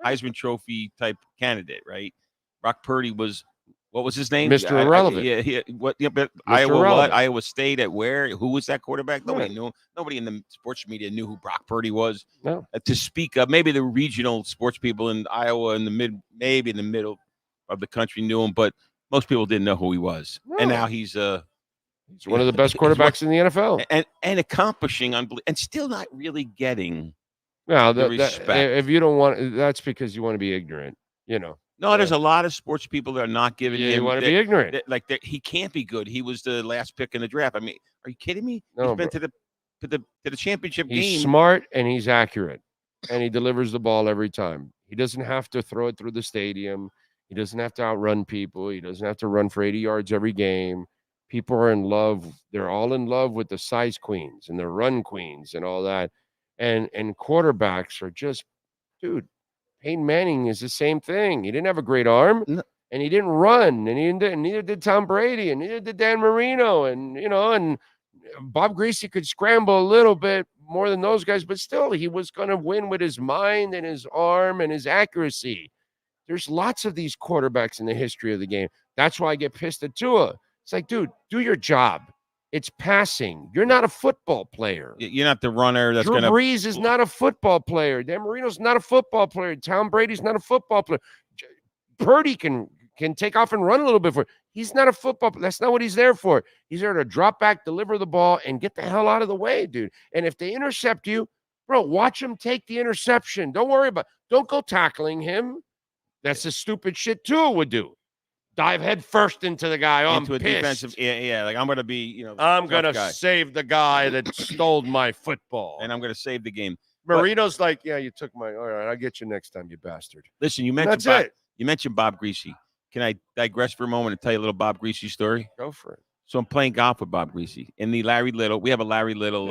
Heisman Trophy type candidate, right? Brock Purdy was, what was his name? Mr. Irrelevant. But Iowa, Irrelevant. Iowa State at where? Who was that quarterback? Nobody knew. Nobody in the sports media knew who Brock Purdy was. No. To speak of, maybe the regional sports people in Iowa maybe in the middle of the country knew him, but most people didn't know who he was. No. And now he's one of the best quarterbacks in the NFL. And accomplishing and still not really getting Now, the respect. if you don't want, that's because you want to be ignorant. No, there's a lot of sports people that are not giving him. You want to be ignorant. He can't be good. He was the last pick in the draft. I mean, are you kidding me? No, He's been to the championship game. He's smart and he's accurate, and he delivers the ball every time. He doesn't have to throw it through the stadium. He doesn't have to outrun people. He doesn't have to run for 80 yards every game. People are in love. They're all in love with the size queens and the run queens and all that. And quarterbacks are just, dude, Peyton Manning is the same thing. He didn't have a great arm, and he didn't run, and neither did Tom Brady, and neither did Dan Marino, and Bob Greasy could scramble a little bit more than those guys, but still, he was going to win with his mind and his arm and his accuracy. There's lots of these quarterbacks in the history of the game. That's why I get pissed at Tua. It's like, dude, do your job. It's passing. You're not a football player. You're not the runner that's Drew going to. Brees is not a football player. Dan Marino's not a football player. Tom Brady's not a football player. Purdy can take off and run a little bit for. He's not a football. That's not what he's there for. He's there to drop back, deliver the ball, and get the hell out of the way, dude. And if they intercept you, bro, watch him take the interception. Don't worry about. Don't go tackling him. That's the stupid shit Tua would do. Dive head first into the guy. Oh, into I'm a pissed. defensive. Yeah. Like I'm going to be, I'm going to guy. save the guy that stole my football. And I'm going to save the game. Marino's like, yeah, you took my. All right, I'll get you next time, you bastard. Listen, you mentioned Bob Greasy. Can I digress for a moment and tell you a little Bob Greasy story? Go for it. So I'm playing golf with Bob Greasy in the Larry Little. We have a Larry Little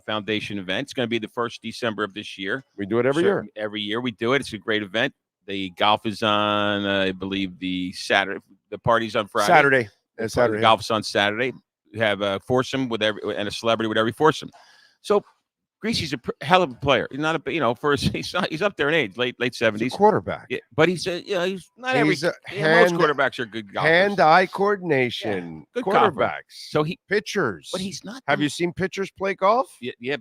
Foundation event. It's going to be the first December of this year. We do it every year. Every year we do it. It's a great event. The golf is on, I believe, the Saturday. The party's on Friday. Saturday. Golf's on Saturday. We have a foursome and a celebrity with every foursome. So Greasy's a hell of a player. He's not he's up there in age, late 70s. He's a quarterback. Yeah, but he's not most quarterbacks are good golfers. Hand-eye coordination. Good quarterbacks. golfer. So pitchers. But he's not. Have you seen pitchers play golf? Yeah.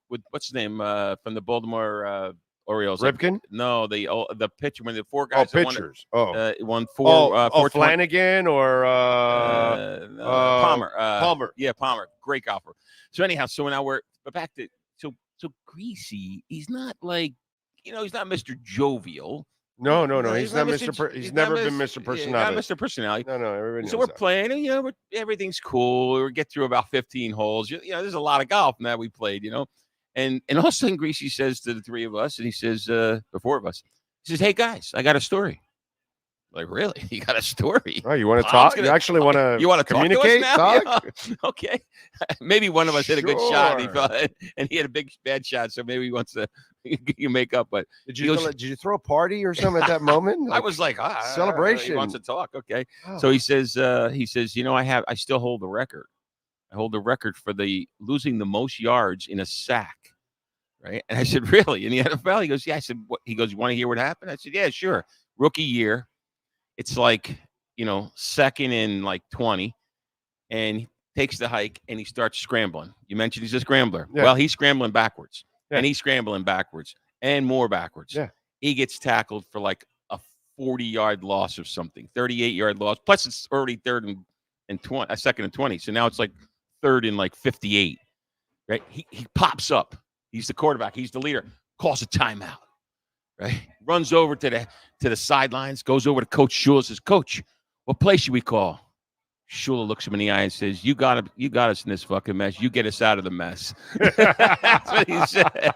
With what's his name from the Baltimore Orioles. Ripken? No, the pitcher when the four guys. Pitchers. Won four. 420. Flanagan or Palmer. Palmer. Yeah, Palmer. Great golfer. So anyhow, so now we're back to so Greasy. He's not like he's not Mr. Jovial. No. He's not Mr. He's never been Mr. Personality. Not Mr. Personality. No. Everybody So knows we're playing, and everything's cool. We get through about 15 holes. There's a lot of golf that we played. And all of a sudden, Greasy says to the three of us, and he says, the four of us, he says, "Hey guys, I got a story." Like, really? You got a story? Oh, you want to talk? You actually want to? You want to communicate? Talk? Talk? Yeah. Okay. Maybe one of us hit a good shot, and he had a bad shot, so maybe he wants to you make up. But did you throw a party or something at that moment? I was like, celebration. He wants to talk. Okay. Oh. So he says, I still hold the record. I hold the record for losing the most yards in a sack. Right. And I said, really? In the NFL? He goes, yeah. I said, what? He goes, you want to hear what happened? I said, yeah, sure. Rookie year. It's like, second and like 20. And he takes the hike and he starts scrambling. You mentioned he's a scrambler. Yeah. Well, he's scrambling backwards. Yeah. And he's scrambling backwards and more backwards. Yeah. He gets tackled for like a 40-yard loss or something, 38-yard loss. Plus, it's already second and 20. So now it's like third and like 58. Right? He pops up. He's the quarterback. He's the leader. Calls a timeout. Right? Runs over to the sidelines. Goes over to Coach Shula. Says, "Coach, what play should we call?" Shula looks him in the eye and says, "You got us in this fucking mess. You get us out of the mess." That's what he said.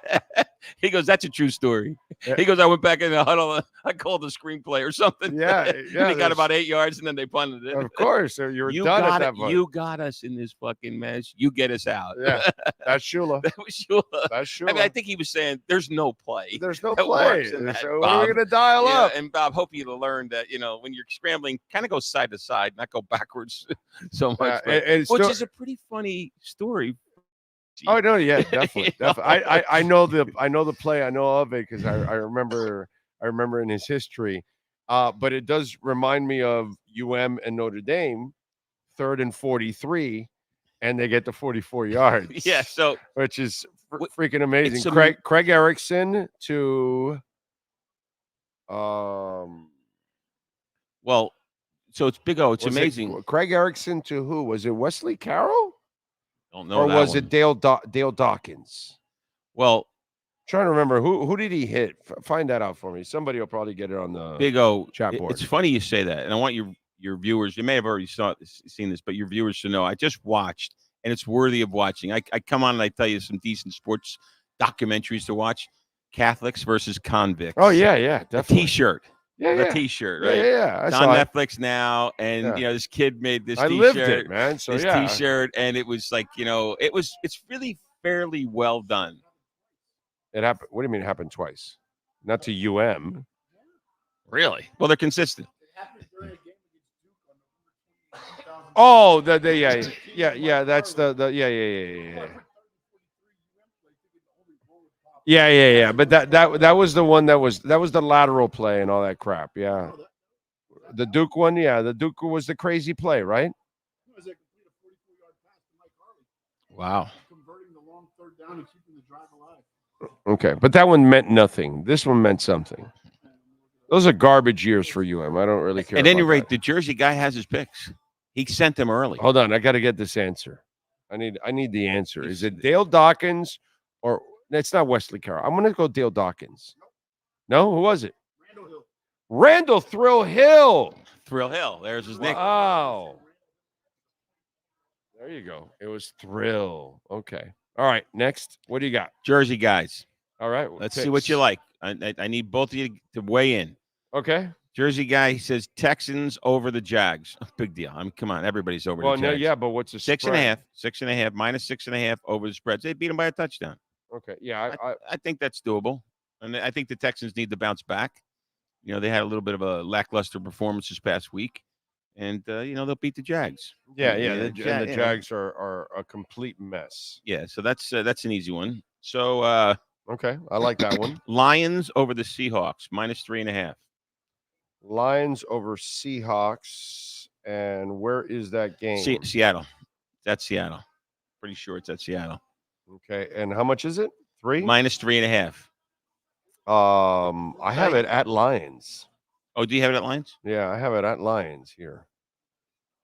He goes, "That's a true story." Yeah. He goes, "I went back in the huddle. I called the screenplay or something." Yeah. And he got about 8 yards, and then they punted it. Of course, so you were done at that point. You got us in this fucking mess. You get us out. Yeah, that's Shula. That was Shula. That's Shula. I mean, I think he was saying, "There's no play. There's no play. So Bob, what are we gonna dial up?" And Bob, hope you learn that when you're scrambling, kind of go side to side, not go backwards so much. Which is a pretty funny story. Oh no, yeah, definitely. I know the play. I know of it because I remember in his history. But it does remind me of UM and Notre Dame, 3rd and 43, and they get to 44 yards. Yeah, so which is freaking amazing. Craig Erickson to well, so it's Big O. It's amazing. Craig Erickson to who? Was it Wesley Carroll? Don't know. Or was it Dale Dawkins? Well, trying to remember who did he hit? Find that out for me. Somebody will probably get it on the Big O chat board. It's funny you say that, and I want your viewers. You may have already seen this, but your viewers should know. I just watched, and it's worthy of watching. I come on and I tell you some decent sports documentaries to watch. Catholics versus convicts. Oh yeah, definitely. T-shirt. Yeah, T-shirt, right? Yeah. It's on Netflix now, and this kid made this T-shirt. I lived it, man. So this T-shirt, and it was like it's really fairly well done. It happened. What do you mean it happened twice? Not to UM. Really? Well, they're consistent. Oh, yeah. That's yeah. Yeah. But that was the one that was the lateral play and all that crap. Yeah. The Duke one, yeah. The Duke was the crazy play, right? Wow. Converting the long third down and keeping the drive alive. Okay, but that one meant nothing. This one meant something. Those are garbage years for UM. I don't really care. At any rate, the Jersey guy has his picks. He sent them early. Hold on, I got to get this answer. I need the answer. Is it Dale Dawkins or it's not Wesley Carroll? I'm going to go Dale Dawkins. No, who was it? Randall Thrill Hill. Thrill Hill. There's his nickname. Wow. There you go. It was Thrill. Okay. All right. Next. What do you got? Jersey guys. All right. Let's see what you like. I need both of you to weigh in. Okay. Jersey guy says Texans over the Jags. Big deal. I mean, come on. Everybody's over the Jags. Well, no, yeah, but what's the spread? 6.5. 6.5. -6.5 over the spreads. They beat them by a touchdown. Okay. Yeah. I think that's doable. And I think the Texans need to bounce back. They had a little bit of a lackluster performance this past week. And, they'll beat the Jags. Yeah. The Jags are a complete mess. Yeah. So that's an easy one. So, okay. I like that one. Lions over the Seahawks, -3.5. Lions over Seahawks. And where is that game? Seattle. That's Seattle. Pretty sure it's at Seattle. Okay. And how much is it? 3? -3.5. I have it at Lions. Oh, do you have it at Lions? Yeah, I have it at Lions here.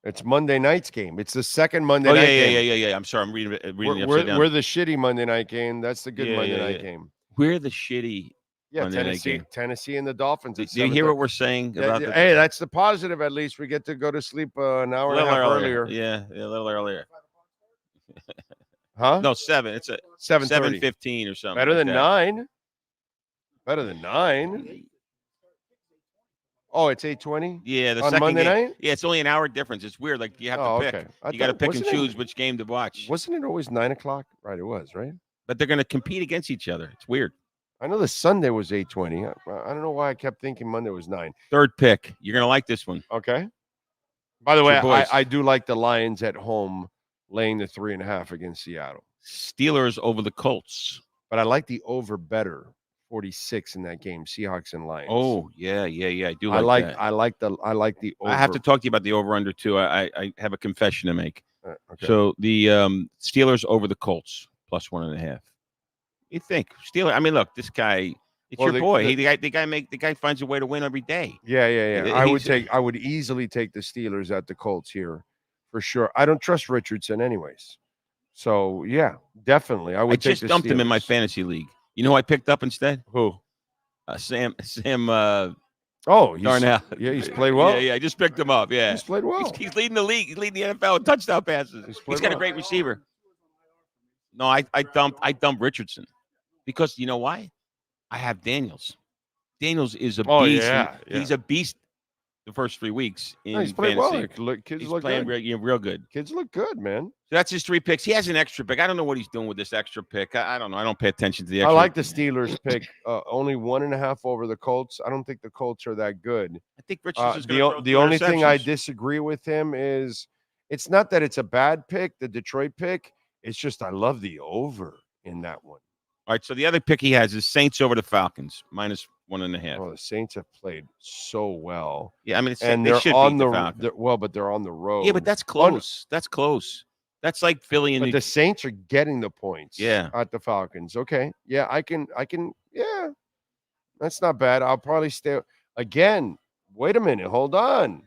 It's Monday night's game. It's the second Monday Oh, night yeah, game. yeah. I'm sorry. I'm reading the upside We're, down. we're the shitty Monday night game. That's the good Monday night game. We're the shitty Monday night game. Tennessee and the Dolphins. Do you hear what we're saying about the Hey, that's the positive. At least we get to go to sleep an hour and a half earlier. Yeah, a little earlier. Huh? No, 7. It's a 7:30. 7:15 or something. Better like than that. 9. Better than 9. Oh, it's 8:20. Yeah, the on second Monday game. night. Yeah, it's only an hour difference. It's weird. Like you have to pick. Okay. You got to pick and wasn't it- choose which game to watch. Wasn't it always 9 o'clock? Right, it was, right? But they're going to compete against each other. It's weird. I know the Sunday was 8:20. I don't know why I kept thinking Monday was 9. Third pick. You're going to like this one. Okay. By the It's way, your boys. I do like the Lions at home laying the 3.5 against Seattle. Steelers over the Colts. But I like the over better 46 in that game. Seahawks and Lions. Oh, yeah. I do like that. I like the over. I have to talk to you about the over-under, too. I have a confession to make. Okay. So the Steelers over the Colts, plus 1.5. You think Steelers? I mean, look, this guy. It's Well, your boy. The guy finds a way to win every day. Yeah. I would easily take the Steelers at the Colts here for sure. I don't trust Richardson anyways. So yeah, definitely. I would I take just the dumped him in my Steelers. fantasy league. You know who I picked up instead? Who? Sam. Oh, Darnell. Yeah, he's played well. Yeah. I just picked him up. Yeah, He's played well. He's leading the league. He's leading the NFL in touchdown passes. He's got a great receiver. No, I dumped Richardson because you know why? I have Daniels. Daniels is a beast. Oh, yeah. He's a beast. The first 3 weeks in No, he's played well. fantasy. Kids He's look playing good. real good. Kids look good, man. So that's his 3 picks. He has an extra pick. I don't know what he's doing with this extra pick. I don't know. I don't pay attention to the I extra. like the Steelers pick. Only 1.5 over the Colts. I don't think the Colts are that good. I think Richardson's going to throw The 2 only thing I interceptions. disagree with him is it's not that it's a bad pick, the Detroit pick. It's just I love the over in that one. All right, so the other pick he has is Saints over the Falcons, minus 1.5. Oh, the Saints have played so well. Yeah, I mean, and they they're should on beat the the Falcons. but they're on the road. Yeah, but that's close. That's close. That's like Philly and But the Saints are getting the points. Yeah. At the Falcons. Okay. Yeah, I can. Yeah, that's not bad. I'll probably stay again. Wait a minute. Hold on.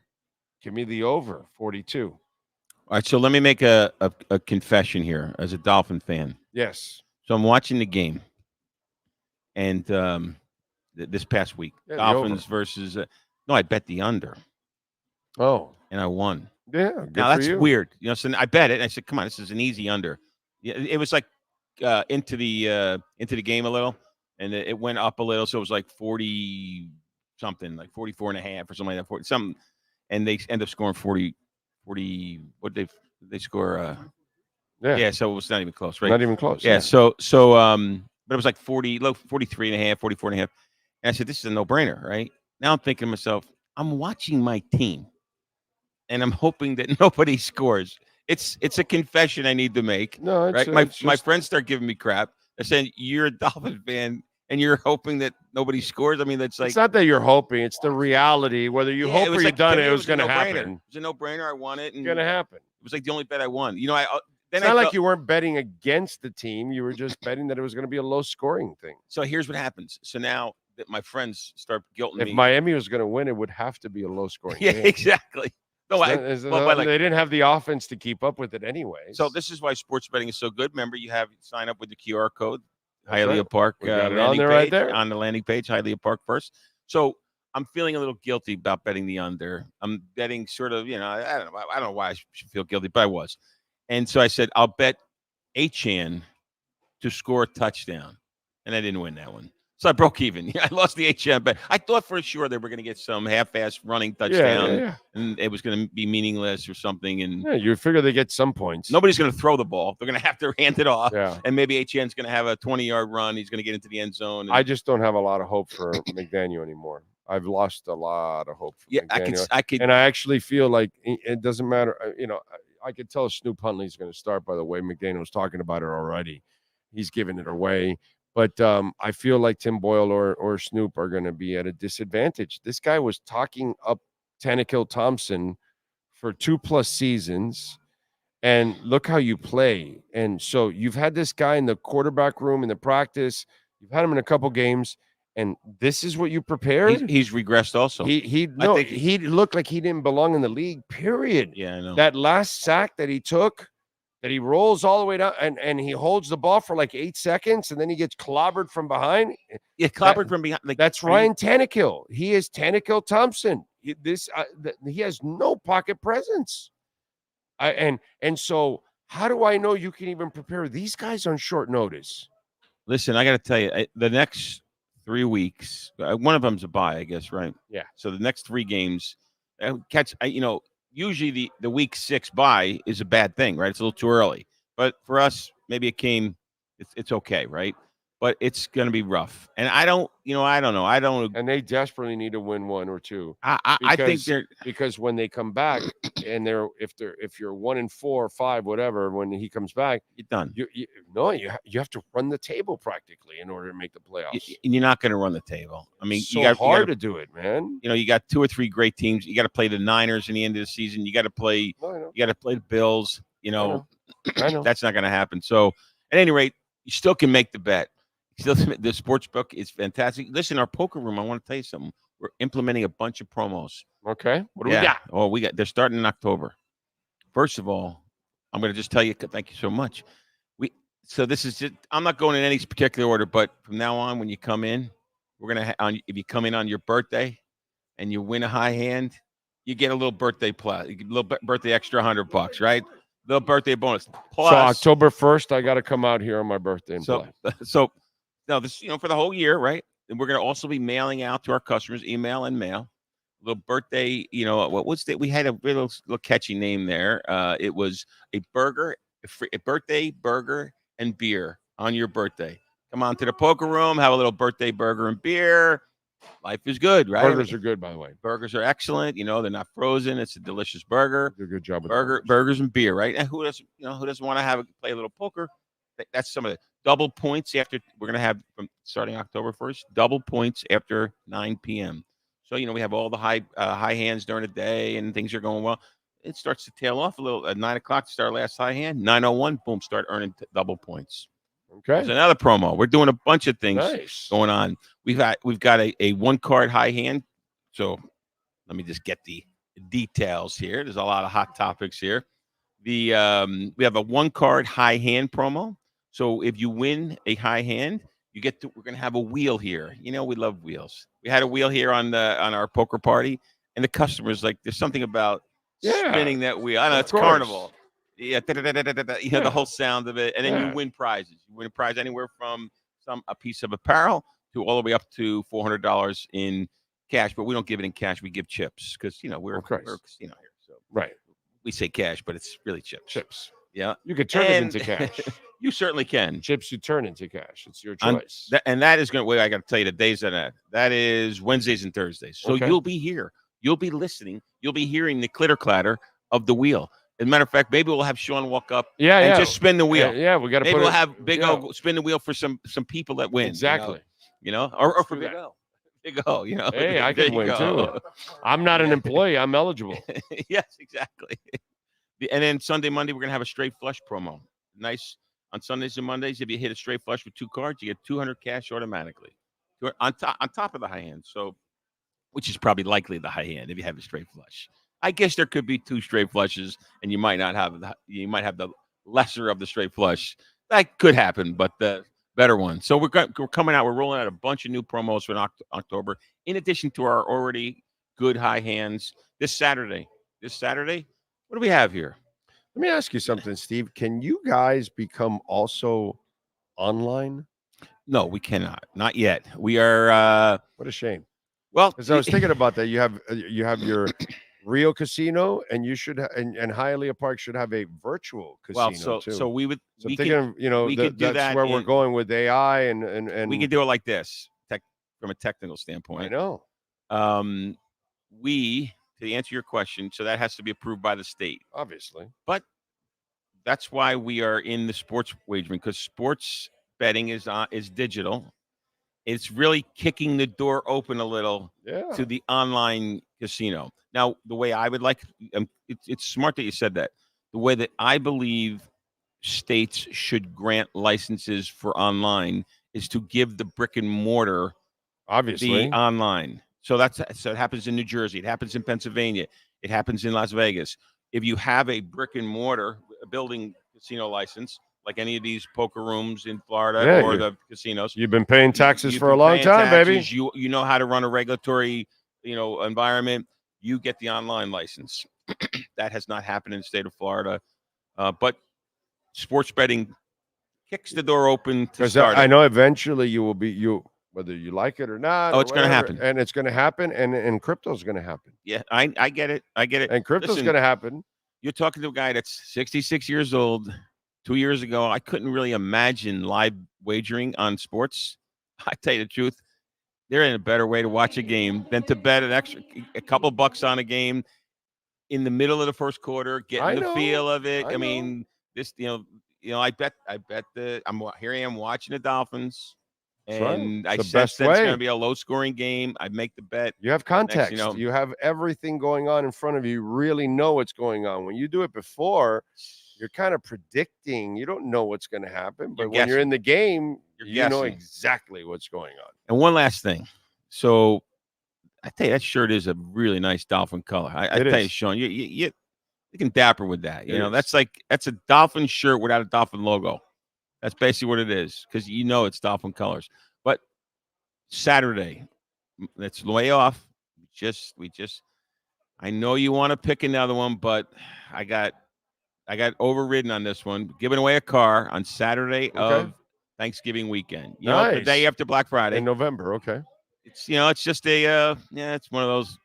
Give me the over 42. All right, so let me make a confession here as a Dolphin fan. Yes. So I'm watching the game, and this past week, Yeah, the Dolphins over. versus no, I bet the under. Oh, and I won. Yeah, good Now for that's you. weird. You know, so I bet it. And I said, "Come on, this is an easy under." Yeah, it was like into the game a little, and it went up a little, so it was like 40 something, like 44.5 or something like that, 40 something, and they end up scoring 40. What they score? Yeah, so it was not even close, right? Not even close. Yeah, so but it was like 43.5, 44.5. And I said, this is a no-brainer, right? Now I'm thinking to myself, I'm watching my team, and I'm hoping that nobody scores. It's a confession I need to make. No, it's, right? it's My just- friends start giving me crap. They're saying you're a Dolphin fan and you're hoping that nobody scores. I mean, that's like it's not that you're hoping; it's the reality. Whether you Yeah, hope it or was you like, done to it, me, it was going to a no-brainer. happen. It was a no-brainer. I won it. And It's going to happen. It was like the only bet I won. You know, then It's not like felt- you weren't betting against the team; you were just betting that it was going to be a low-scoring thing. So here's what happens. So now that my friends start guilting If me. Miami was going to win, it would have to be a low-scoring Yeah, game. exactly. No, They didn't have the offense to keep up with it anyway. So this is why sports betting is so good. Remember, you have sign up with the QR code, That's Hialeah right. Park We got it on landing there right page, there. on the landing page, Hialeah Park first. So I'm feeling a little guilty about betting the under. I'm betting sort of, I don't know why I should feel guilty, but I was. And so I said, I'll bet Achan to score a touchdown. And I didn't win that one. So I broke even. I lost the Achan bet. I thought for sure they were going to get some half-ass running touchdown. yeah. And it was going to be meaningless or something. And Yeah, you figure they get some points. nobody's going to throw the ball. They're going to have to hand it off. Yeah. And maybe Achan's going to have a 20-yard run. He's going to get into the end zone. And I just don't have a lot of hope for McDaniel anymore. I've lost a lot of hope for Yeah, McDaniel. I could, and I actually feel like it doesn't matter. I could tell Snoop Huntley's going to start by the way McDaniel was talking about it already. He's giving it away. But I feel like Tim Boyle or Snoop are going to be at a disadvantage. This guy was talking up Tannehill Thompson for 2+ seasons. And look how you play. And so you've had this guy in the quarterback room in the practice. You've had him in a couple games. And this is what you prepared? He's regressed also. He looked like he didn't belong in the league, period. Yeah, I know. That last sack that he took, that he rolls all the way down and he holds the ball for like 8 seconds and then he gets clobbered from behind. Yeah, clobbered from behind. Like, that's Ryan Tannehill. He is Tannehill Thompson. He has no pocket presence. And so how do I know you can even prepare these guys on short notice? Listen, I got to tell you, the next 3 weeks, one of them's a bye, I guess, right? Yeah. So the next 3 games, usually the week 6 bye is a bad thing, right? It's a little too early. But for us, maybe it's okay, right? But it's going to be rough. And I don't know. And they desperately need to win 1 or 2. I think because when they come back and if you're 1 and 4 or 5, whatever, when he comes back, you're done. You have to run the table practically in order to make the playoffs. You're not going to run the table. I mean, it's so hard to do it, man. You got 2 or 3 great teams. You got to play the Niners in the end of the season. You got to play. You got to play the Bills. I know. That's not going to happen. So, at any rate, you still can make the bet. The sports book is fantastic. Listen, our poker room, I want to tell you something. We're implementing a bunch of promos. Okay. What do we got? Oh, they're starting in October. First of all, I'm going to just tell you, thank you so much. So this is just, I'm not going in any particular order, but from now on, when you come in, we're going to, if you come in on your birthday and you win a high hand, you get a little birthday birthday extra $100, right? Little birthday bonus. Plus, so October 1st, I got to come out here on my birthday and play. So now this, for the whole year, right? And we're going to also be mailing out to our customers, email and mail, a little birthday. We had a little catchy name there. It was a burger, a birthday burger and beer on your birthday. Come on to the poker room, have a little birthday burger and beer. Life is good, right? Burgers are good, by the way. Burgers are excellent. They're not frozen. It's a delicious burger. Do a good job with burgers and beer, right? And who doesn't want to play a little poker? That's some of the double points after. We're going to have from starting October 1st, double points after 9 p.m. So we have all the high hands during the day and things are going well. It starts to tail off a little at 9 o'clock to start last high hand. 9:01, boom, start earning double points. Okay. There's another promo. We're doing a bunch of things going on. We've got a 1-card high hand. So let me just get the details here. There's a lot of hot topics here. We have a 1-card high hand promo. So if you win a high hand, we're going to have a wheel here. We love wheels. We had a wheel here on our poker party, and the customers there's something about spinning that wheel. I know it's carnival. Yeah, the whole sound of it, and then you win prizes. You win a prize anywhere from a piece of apparel to all the way up to $400 in cash. But we don't give it in cash; we give chips because we're here. So right, we say cash, but it's really chips. Chips. Yeah, you could turn it into cash. You certainly can. Chips you turn into cash. It's your choice. And that is going to. Wait, I got to tell you the days of that. That is Wednesdays and Thursdays. So you'll be here. You'll be listening. You'll be hearing the clitter clatter of the wheel. As a matter of fact, maybe we'll have Sean walk up and just spin the wheel. Yeah, we got to. Maybe we'll have Big O spin the wheel for some people that win. Exactly. Or for Big O. Big O. Hey, I can win too. I'm not an employee. I'm eligible. Yes, exactly. And then Sunday, Monday, we're gonna have a straight flush promo. Nice on Sundays and Mondays. If you hit a straight flush with 2 cards, you get 200 cash automatically on top of the high hand. So, which is probably likely the high hand if you have a straight flush. I guess there could be 2 straight flushes, and you might have the lesser of the straight flush. That could happen, but the better one. So we're coming out. We're rolling out a bunch of new promos for October, in addition to our already good high hands. This Saturday, what do we have here? Let me ask you something, Steve. Can you guys become also online? No, we cannot. Not yet. We are. What a shame. Well, because I was thinking about that. You have your real casino, and you should and Hialeah Park should have a virtual casino too. So we would. So I'm thinking, that's where we're going with AI, and we could do it like this, from a technical standpoint. I know. To answer your question, so that has to be approved by the state, obviously. But that's why we are in the sports wagering, because sports betting is digital. It's really kicking the door open a little to the online casino. Now, the way I would like, it's smart that you said that. The way that I believe states should grant licenses for online is to give the brick and mortar Obviously. the online. So it happens in New Jersey. It happens in Pennsylvania. It happens in Las Vegas. If you have a brick and mortar building casino license, like any of these poker rooms in Florida or the casinos, you've been paying taxes you've for a been long paying time, taxes, baby. You know how to run a regulatory, environment. You get the online license. That has not happened in the state of Florida, but sports betting kicks the door open to start. I know eventually you will be whether you like it or not. Oh, it's going to happen, and it's going to happen, and crypto's going to happen. Yeah, I get it. I get it. And crypto's going to happen. You're talking to a guy that's 66 years old. 2 years ago, I couldn't really imagine live wagering on sports. I tell you the truth, there ain't a better way to watch a game than to bet a couple bucks on a game in the middle of the first quarter, getting the feel of it. I mean, this, I bet here I am watching the Dolphins, and I sense that it's going to be a low-scoring game. I make the bet. You have context. You have everything going on in front of you. You really know what's going on. When you do it before, you're kind of predicting. You don't know what's going to happen, but when you're in the game, you know exactly what's going on. And one last thing. So I tell you, that shirt is a really nice Dolphin color. I tell you, Sean, you can dapper with that. That's a Dolphin shirt without a Dolphin logo. That's basically what it is, because it's Dolphin colors. But Saturday, that's way off. I know you want to pick another one, but I got overridden on this one. Giving away a car on Saturday of Thanksgiving weekend. The day after Black Friday in November. Okay. It's just it's one of those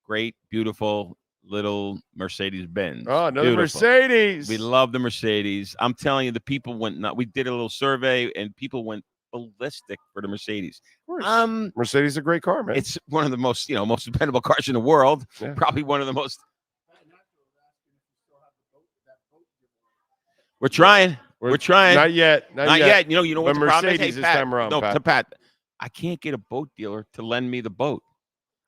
great, beautiful little Mercedes Benz. Oh, another Mercedes. We love the Mercedes. I'm telling you, the people went nuts. We did a little survey, and people went ballistic for the Mercedes. Mercedes is a great car, man. It's one of the most dependable cars in the world. Yeah. Probably one of the most. We're trying. We're trying. Not yet. Not yet. You know what the problem is? Hey, Hey, this time around, Pat. I can't get a boat dealer to lend me the boat.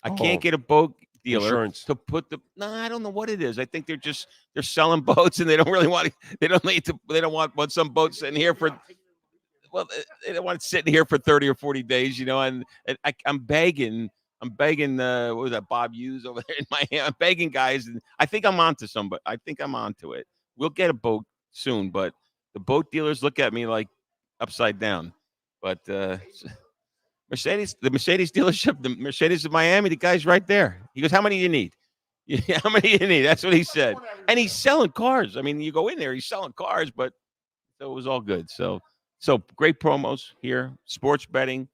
I can't get a boat dealer to put the. No, I don't know what it is. I think they're selling boats, and they don't really want. They don't want some boat sitting here for. Well, they don't want it sitting here for 30 or 40 days, And I'm begging. What was that, Bob Hughes over there in Miami? I'm begging guys, and I think I'm onto somebody. I think I'm onto it. We'll get a boat soon, but the boat dealers look at me like upside down. But the Mercedes dealership, the Mercedes of Miami, the guy's right there. He goes, "How many do you need?" Yeah, how many do you need? That's what he said. And he's selling cars. I mean, you go in there, he's selling cars, but so it was all good. So great promos here. Sports betting,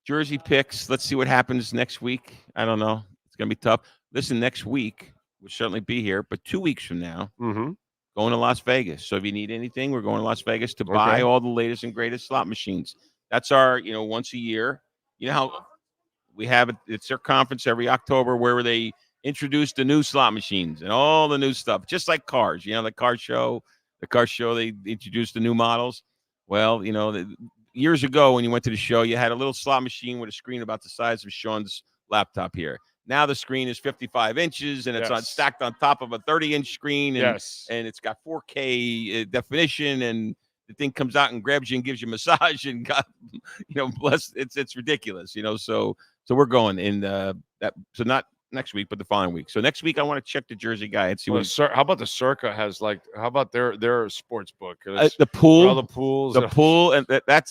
jersey picks. Let's see what happens next week. I don't know. It's going to be tough. Listen, next week we'll certainly be here, but 2 weeks from now, going to Las Vegas. So if you need anything, we're going to Las Vegas to buy all the latest and greatest slot machines. That's our, once a year. You know how we have it. It's their conference every October where they introduce the new slot machines and all the new stuff, just like cars. The car show, they introduced the new models. Well, years ago when you went to the show, you had a little slot machine with a screen about the size of Sean's laptop here. Now the screen is 55 inches, and it's stacked on top of a 30-inch screen, and it's got 4K definition, and the thing comes out and grabs you and gives you a massage, and bless, it's ridiculous, So we're going in that. So not next week, but the following week. So next week I want to check the Jersey guy and see how about the Circa has how about their sports book? The pool, all the pools, the pool, and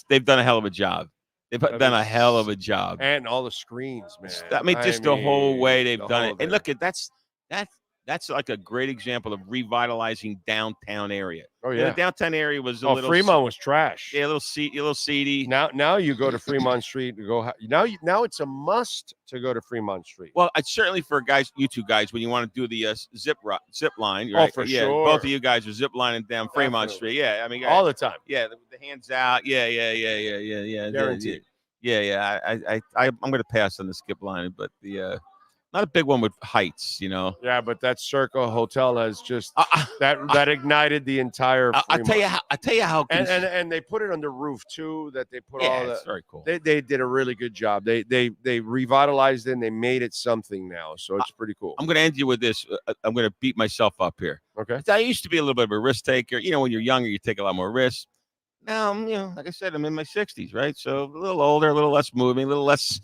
they've done a hell of a job. They've done a hell of a job. And all the screens, man. I mean, the whole way they've done it. And look, that's like a great example of revitalizing downtown area. Oh, yeah. The downtown area was a little. Fremont was trash. Yeah, a little seedy. Now you go to Fremont Street to go. Now it's a must to go to Fremont Street. Well, it's certainly for guys, you two guys, when you want to do the zip line. Right? Oh, for sure. Both of you guys are zip lining down Fremont Street. Yeah, I mean, all the time. Yeah, the hands out. Yeah. Guaranteed. Yeah. I'm going to pass on the skip line, but not a big one with heights, Yeah, but that Circa Hotel has just that ignited the entire. I'll tell you how. And they put it on the roof too. That they put all that. It's very cool. They did a really good job. They revitalized it and they made it something now. So it's pretty cool. I'm going to end you with this. I'm going to beat myself up here. Okay. I used to be a little bit of a risk taker. When you're younger, you take a lot more risks. Now, like I said, I'm in my 60s, right? So a little older, a little less moving, a little less,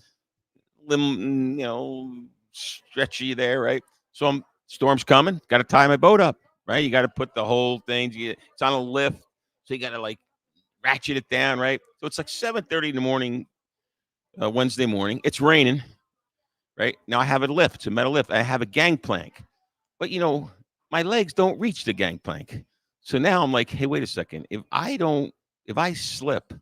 stretchy there, right? So storm's coming. Got to tie my boat up, right? You got to put the whole thing. It's on a lift, so you got to like ratchet it down, right? So it's like 7:30 in the morning, Wednesday morning. It's raining, right? Now I have a lift. It's a metal lift. I have a gangplank, but my legs don't reach the gangplank. So now I'm like, hey, wait a second. If I slip,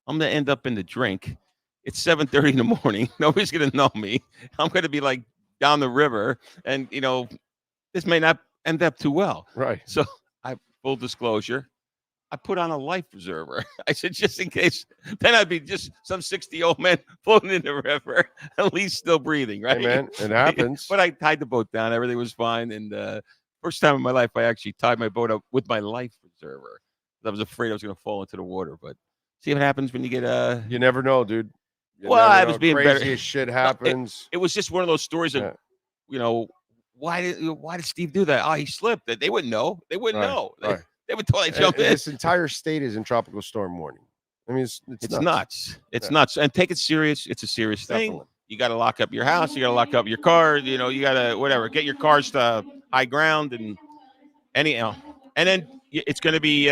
I'm gonna end up in the drink. It's 7:30 in the morning. Nobody's gonna know me. I'm gonna be like down the river, and this may not end up too well. Right. So full disclosure, I put on a life preserver. I said, just in case, then I'd be just some 60-year-old man floating in the river, at least still breathing, right? Hey, man, it happens. But I tied the boat down. Everything was fine. And first time in my life, I actually tied my boat up with my life preserver. I was afraid I was going to fall into the water. But see what happens when you get You never know, dude. I was being crazy better. as shit happens. It was just one of those stories of, why did Steve do that? Oh, he slipped. They wouldn't know. They wouldn't know. Right. They would totally jump in. This entire state is in tropical storm warning. I mean, it's nuts. It's nuts. And take it serious. It's a serious thing. Definitely. You got to lock up your house. You got to lock up your car. You got to get your cars to high ground and anyhow. And then it's going to be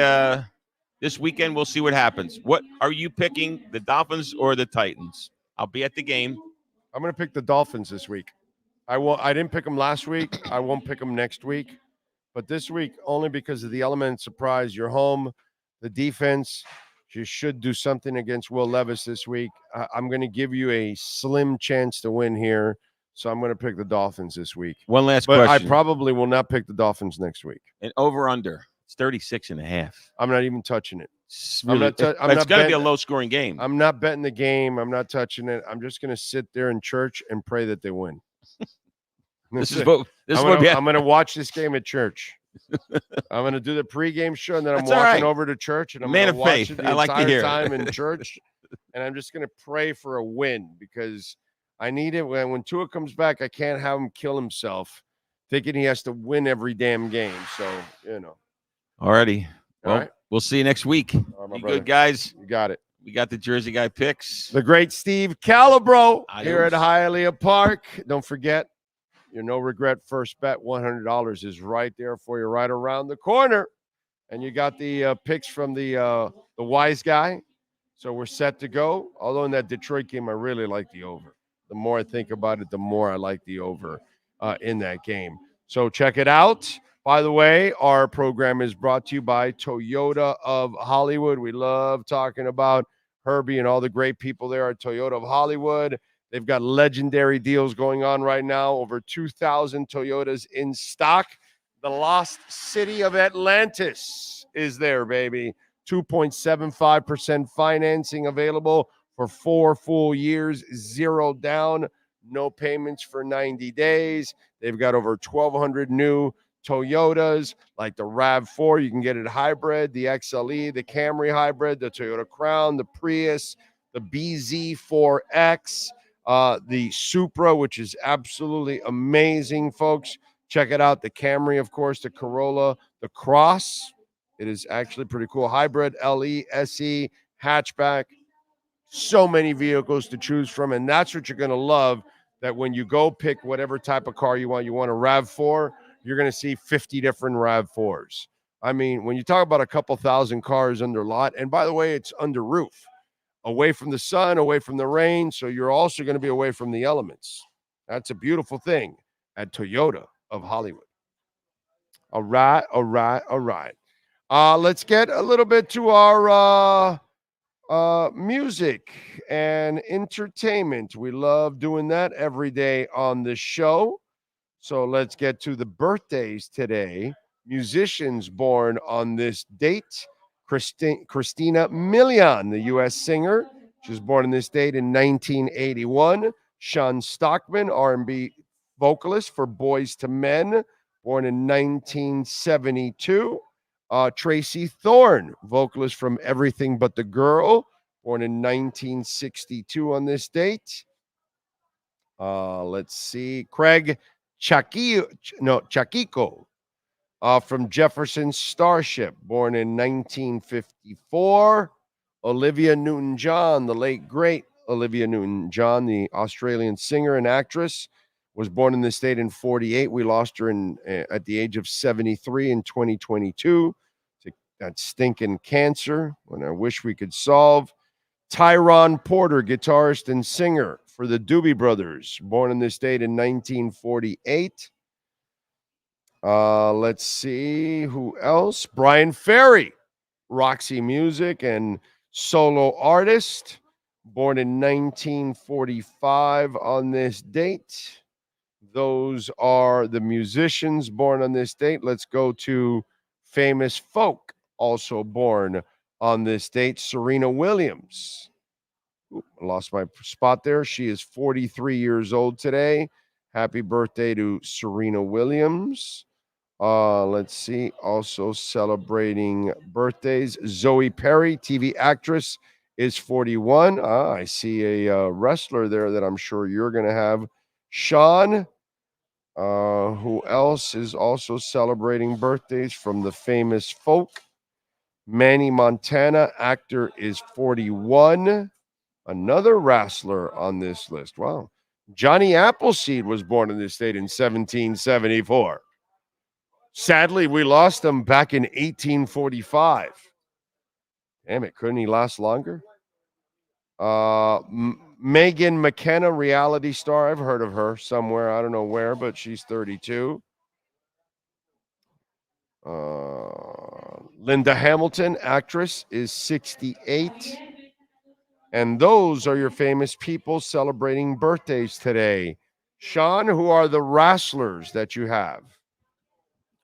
this weekend. We'll see what happens. What are you picking, the Dolphins or the Titans? I'll be at the game. I'm going to pick the Dolphins this week. I didn't pick them last week. I won't pick them next week. But this week, only because of the element of surprise, you're home. The defense, you should do something against Will Levis this week. I'm going to give you a slim chance to win here. So I'm going to pick the Dolphins this week. One last question. question. I probably will not pick the Dolphins next week. And over-under. It's 36.5. I'm not even touching it. It's going to be a low-scoring game. I'm not betting the game. I'm not touching it. I'm just going to sit there in church and pray that they win. I'm going to watch this game at church. I'm going to do the pregame show, and then I'm walking over to church, and I'm going to watch it the entire time in church. And I'm just going to pray for a win because I need it. When Tua comes back, I can't have him kill himself thinking he has to win every damn game. So, Alrighty. Well, All right. We'll see you next week. Right, Be good, guys. You got it. We got the Jersey guy picks. The great Steve Calabro here Adios. at Hialeah Park. Don't forget, your no regret first bet, $100 is right there for you, right around the corner. And you got the picks from the wise guy. So we're set to go. Although in that Detroit game, I really like the over. The more I think about it, the more I like the over in that game. So check it out. By the way, our program is brought to you by Toyota of Hollywood. We love talking about Herbie and all the great people there at Toyota of Hollywood. They've got legendary deals going on right now. Over 2,000 Toyotas in stock. The lost city of Atlantis is there, baby. 2.75% financing available for 4 full years, 0 down, no payments for 90 days. They've got over 1,200 new Toyotas like the RAV4. You can get it hybrid, the XLE, the Camry hybrid, the Toyota Crown, the Prius, the BZ4X, the Supra, which is absolutely amazing, folks. Check it out. The Camry, of course, the Corolla, the Cross. It is actually pretty cool. Hybrid, LE, SE, hatchback. So many vehicles to choose from. And that's what you're going to love, that when you go pick whatever type of car you want a RAV4, you're going to see 50 different RAV4s. I mean, when you talk about a couple thousand cars under lot, and by the way, it's under roof, away from the sun, away from the rain. So you're also going to be away from the elements. That's a beautiful thing at Toyota of Hollywood. All right. Let's get a little bit to our music and entertainment. We love doing that every day on the show. So let's get to the birthdays today. Musicians born on this date. Christina Milian, the U.S. singer. She was born on this date in 1981. Sean Stockman, R&B vocalist for Boyz II Men, born in 1972. Tracy Thorn, vocalist from Everything But the Girl, born in 1962 on this date. Let's see. Craig Chaquico from Jefferson Starship, born in 1954. Olivia Newton-John, the late great Olivia Newton-John, the Australian singer and actress, was born in this state in 48. We lost her at the age of 73 in 2022 to that stinking cancer, when I wish we could solve. Tyrone Porter, guitarist and singer for the Doobie Brothers, born in this state in 1948. Let's see who else. Brian Ferry, Roxy Music and solo artist, born in 1945 on this date. Those are the musicians born on this date. Let's go to famous folk, also born on this date. Serena Williams. Ooh, I lost my spot there. She is 43 years old today. Happy birthday to Serena Williams. Let's see. Also celebrating birthdays. Zoe Perry, TV actress, is 41. I see a wrestler there that I'm sure you're going to have. Sean. Who else is also celebrating birthdays from the famous folk? Manny Montana, actor, is 41. Another wrestler on this list. Wow. Johnny Appleseed was born in this state in 1774. Sadly, we lost him back in 1845. Damn it, couldn't he last longer? Megan McKenna, reality star. I've heard of her somewhere. I don't know where, but she's 32. Linda Hamilton, actress, is 68. And those are your famous people celebrating birthdays today. Sean, who are the wrestlers that you have?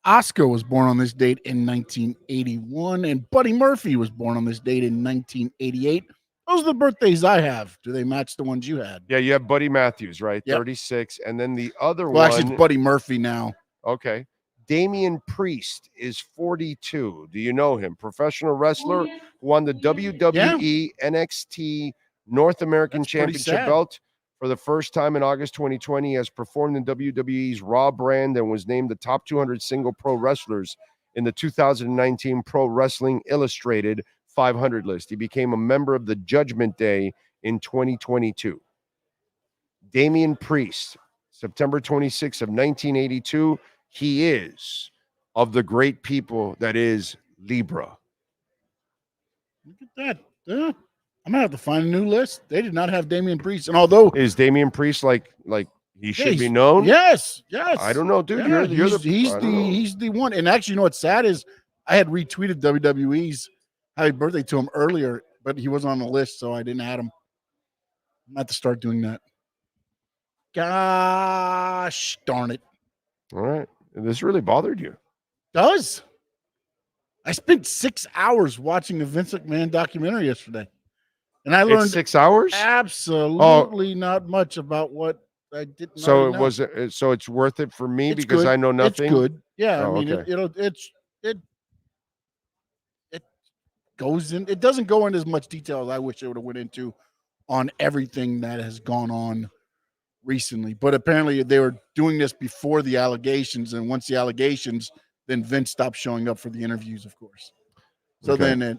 Oscar was born on this date in 1981, and Buddy Murphy was born on this date in 1988. Those are the birthdays I have. Do they match the ones you had? Yeah, you have Buddy Matthews, right? Yep. 36. And then the other Well, one. actually, it's Buddy Murphy now. Okay. Damian Priest is 42. Do you know him? Professional wrestler, won the WWE NXT North American Championship belt for the first time in August 2020. He has performed in WWE's Raw brand and was named the top 200 single pro wrestlers in the 2019 Pro Wrestling Illustrated 500 list. He became a member of the Judgment Day in 2022. Damian Priest, September 26th of 1982. He is of the great people that is Libra. Look at that. I'm gonna have to find a new list. They did not have Damian Priest, and although is Damian Priest like he should be known? Yes. I don't know, dude. Yeah, He's the one. And actually, you know what's sad is I had retweeted WWE's happy birthday to him earlier, but he wasn't on the list, so I didn't add him. I'm gonna have to start doing that. Gosh darn it! All right, this really bothered you. Does I spent 6 hours watching the Vince McMahon documentary yesterday, and I learned It's 6 hours. Absolutely not much about what I didn't. So know. So it's worth it for me It's because good. I know nothing. It's good. Yeah, Oh, I mean okay. it goes in. It doesn't go into as much detail as I wish it would have went into on everything that has gone on recently. But apparently they were doing this before the allegations, and once the allegations, then Vince stopped showing up for the interviews, of course. So Okay. then it,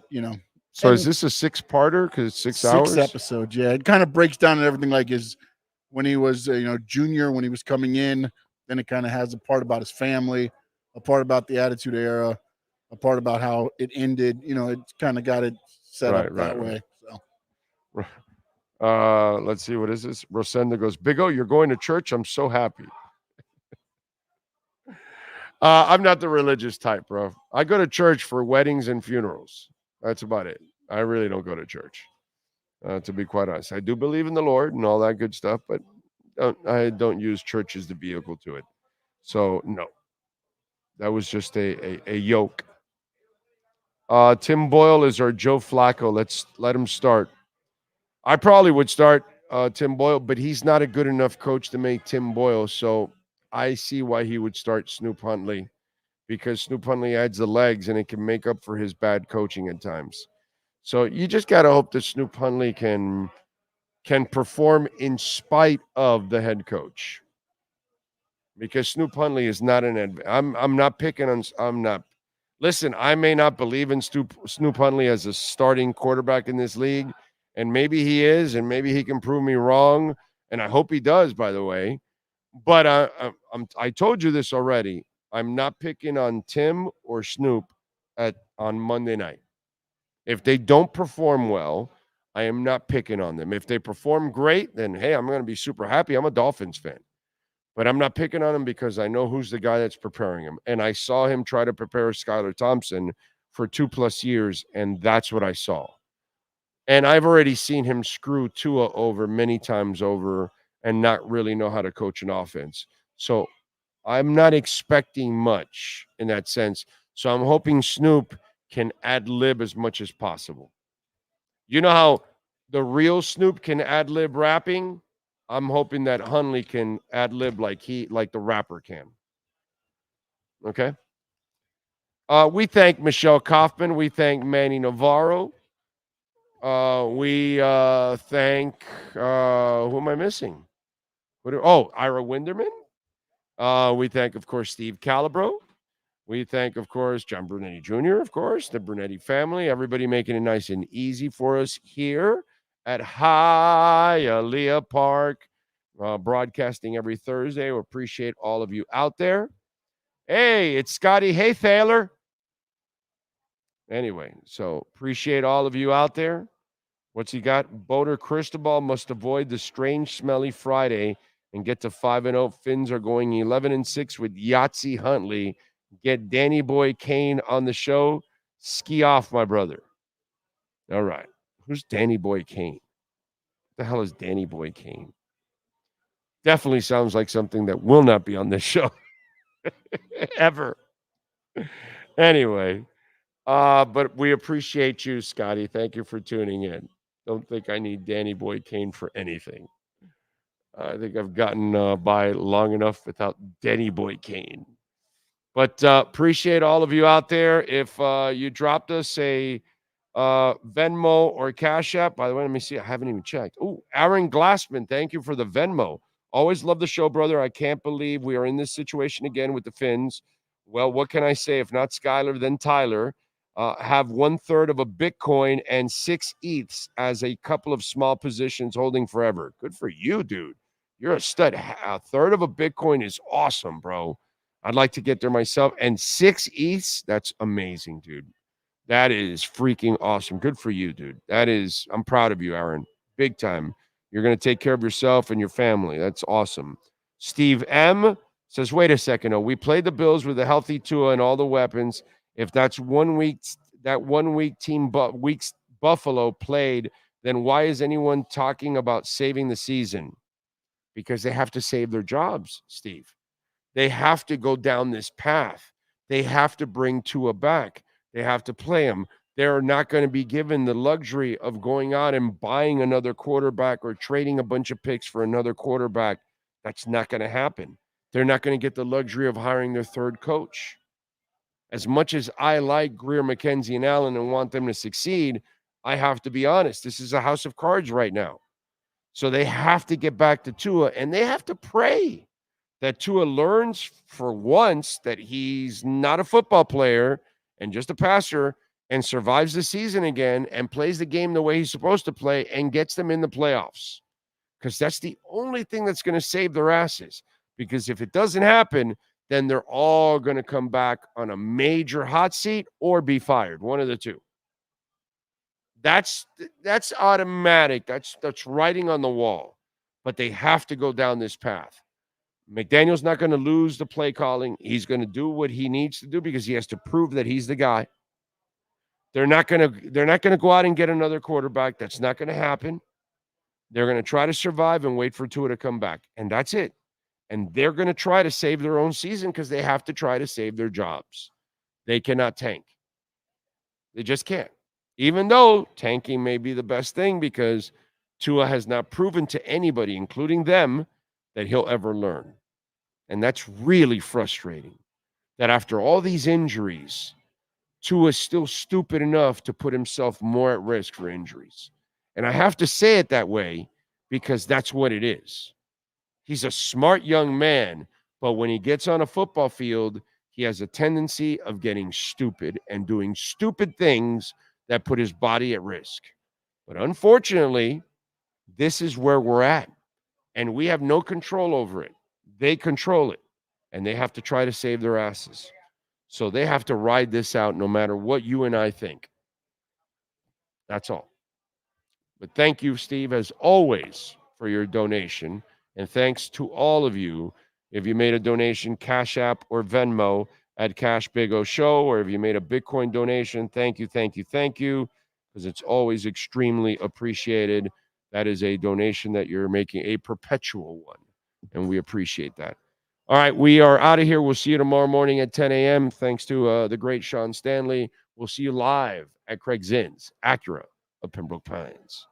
So is this a 6-parter? Because it's 6 hours. 6 episodes, yeah. It kind of breaks down everything, like his when he was junior, when he was coming in. Then it kind of has a part about his family, a part about the Attitude Era, a part about how it ended. It's kind of got it set up that way. So Let's see, what is this? Rosenda goes, Big O, you're going to church? I'm so happy. I'm not the religious type, bro. I go to church for weddings and funerals. That's about it. I really don't go to church, to be quite honest. I do believe in the Lord and all that good stuff, but I don't use church as the vehicle to it. So, no. That was just a yoke. Tim Boyle is our Joe Flacco. Let's let him start. I probably would start Tim Boyle, but he's not a good enough coach to make Tim Boyle. So I see why he would start Snoop Huntley, because Snoop Huntley adds the legs and it can make up for his bad coaching at times. So you just got to hope that Snoop Huntley can perform in spite of the head coach, because Snoop Huntley is not I'm not picking on. I'm not. Listen, I may not believe in Snoop Huntley as a starting quarterback in this league, and maybe he is, and maybe he can prove me wrong, and I hope he does, by the way. But I told you this already. I'm not picking on Tim or Snoop on Monday night. If they don't perform well, I am not picking on them. If they perform great, then, hey, I'm going to be super happy. I'm a Dolphins fan. But I'm not picking on him because I know who's the guy that's preparing him. And I saw him try to prepare Skylar Thompson for 2+ years, and that's what I saw. And I've already seen him screw Tua over many times over and not really know how to coach an offense. So I'm not expecting much in that sense. So I'm hoping Snoop can ad-lib as much as possible. You know how the real Snoop can ad-lib rapping? I'm hoping that Huntley can ad-lib like the rapper can. Okay? We thank Michelle Kaufman. We thank Manny Navarro. We thank, who am I missing? Ira Winderman. We thank, of course, Steve Calabro. We thank, of course, John Brunetti Jr., of course, the Brunetti family, everybody making it nice and easy for us here at Hialeah Park, broadcasting every Thursday. We appreciate all of you out there. Hey, it's Scotty. Hey, Thaler. Anyway, so appreciate all of you out there. What's he got? Boater Cristobal must avoid the strange, smelly Friday and get to 5-0. Finns are going 11-6 with Yahtzee Huntley. Get Danny Boy Kane on the show. Ski off, my brother. All right. Who's Danny Boy Kane? What the hell is Danny Boy Kane? Definitely sounds like something that will not be on this show. Ever. Anyway. But we appreciate you, Scotty. Thank you for tuning in. Don't think I need Danny Boy Kane for anything. I think I've gotten by long enough without Danny Boy Kane. But appreciate all of you out there. If you dropped us a Venmo or Cash App, by the way, let me see. I haven't even checked. Oh, Aaron Glassman, thank you for the Venmo. Always love the show, brother. I can't believe we are in this situation again with the Finns. Well, what can I say? If not Skylar, then Tyler. Have 1/3 of a Bitcoin and 6 ETHs as a couple of small positions holding forever. Good for you, dude. You're a stud. 1/3 of a Bitcoin is awesome, bro. I'd like to get there myself. And 6 ETHs, that's amazing, dude. That is freaking awesome. Good for you, dude. I'm proud of you, Aaron. Big time. You're going to take care of yourself and your family. That's awesome. Steve M. says, wait a second. We played the Bills with a healthy Tua and all the weapons. If that's 1 week, that 1 week team weeks Buffalo played, then why is anyone talking about saving the season? Because they have to save their jobs, Steve. They have to go down this path. They have to bring Tua back. They have to play him. They're not going to be given the luxury of going out and buying another quarterback or trading a bunch of picks for another quarterback. That's not going to happen. They're not going to get the luxury of hiring their third coach. As much as I like Greer, McKenzie, and Allen and want them to succeed, I have to be honest. This is a house of cards right now. So they have to get back to Tua, and they have to pray that Tua learns for once that he's not a football player and just a passer and survives the season again and plays the game the way he's supposed to play and gets them in the playoffs. Because that's the only thing that's going to save their asses. Because if it doesn't happen, then they're all going to come back on a major hot seat or be fired. One of the two. That's automatic. That's writing on the wall. But they have to go down this path. McDaniel's not going to lose the play calling. He's going to do what he needs to do because he has to prove that he's the guy. They're not going to go out and get another quarterback. That's not going to happen. They're going to try to survive and wait for Tua to come back. And that's it. And they're going to try to save their own season because they have to try to save their jobs. They cannot tank. They just can't. Even though tanking may be the best thing because Tua has not proven to anybody, including them, that he'll ever learn. And that's really frustrating that after all these injuries, Tua is still stupid enough to put himself more at risk for injuries. And I have to say it that way because that's what it is. He's a smart young man, but when he gets on a football field, he has a tendency of getting stupid and doing stupid things that put his body at risk. But unfortunately, this is where we're at, and we have no control over it. They control it, and they have to try to save their asses. So they have to ride this out no matter what you and I think. That's all. But thank you, Steve, as always, for your donation. And thanks to all of you. If you made a donation, Cash App or Venmo at Cash Big O Show, or if you made a Bitcoin donation, thank you, because it's always extremely appreciated. That is a donation that you're making, a perpetual one, and we appreciate that. All right, we are out of here. We'll see you tomorrow morning at 10 a.m. Thanks to the great Sean Stanley. We'll see you live at Craig Zinn's Acura of Pembroke Pines.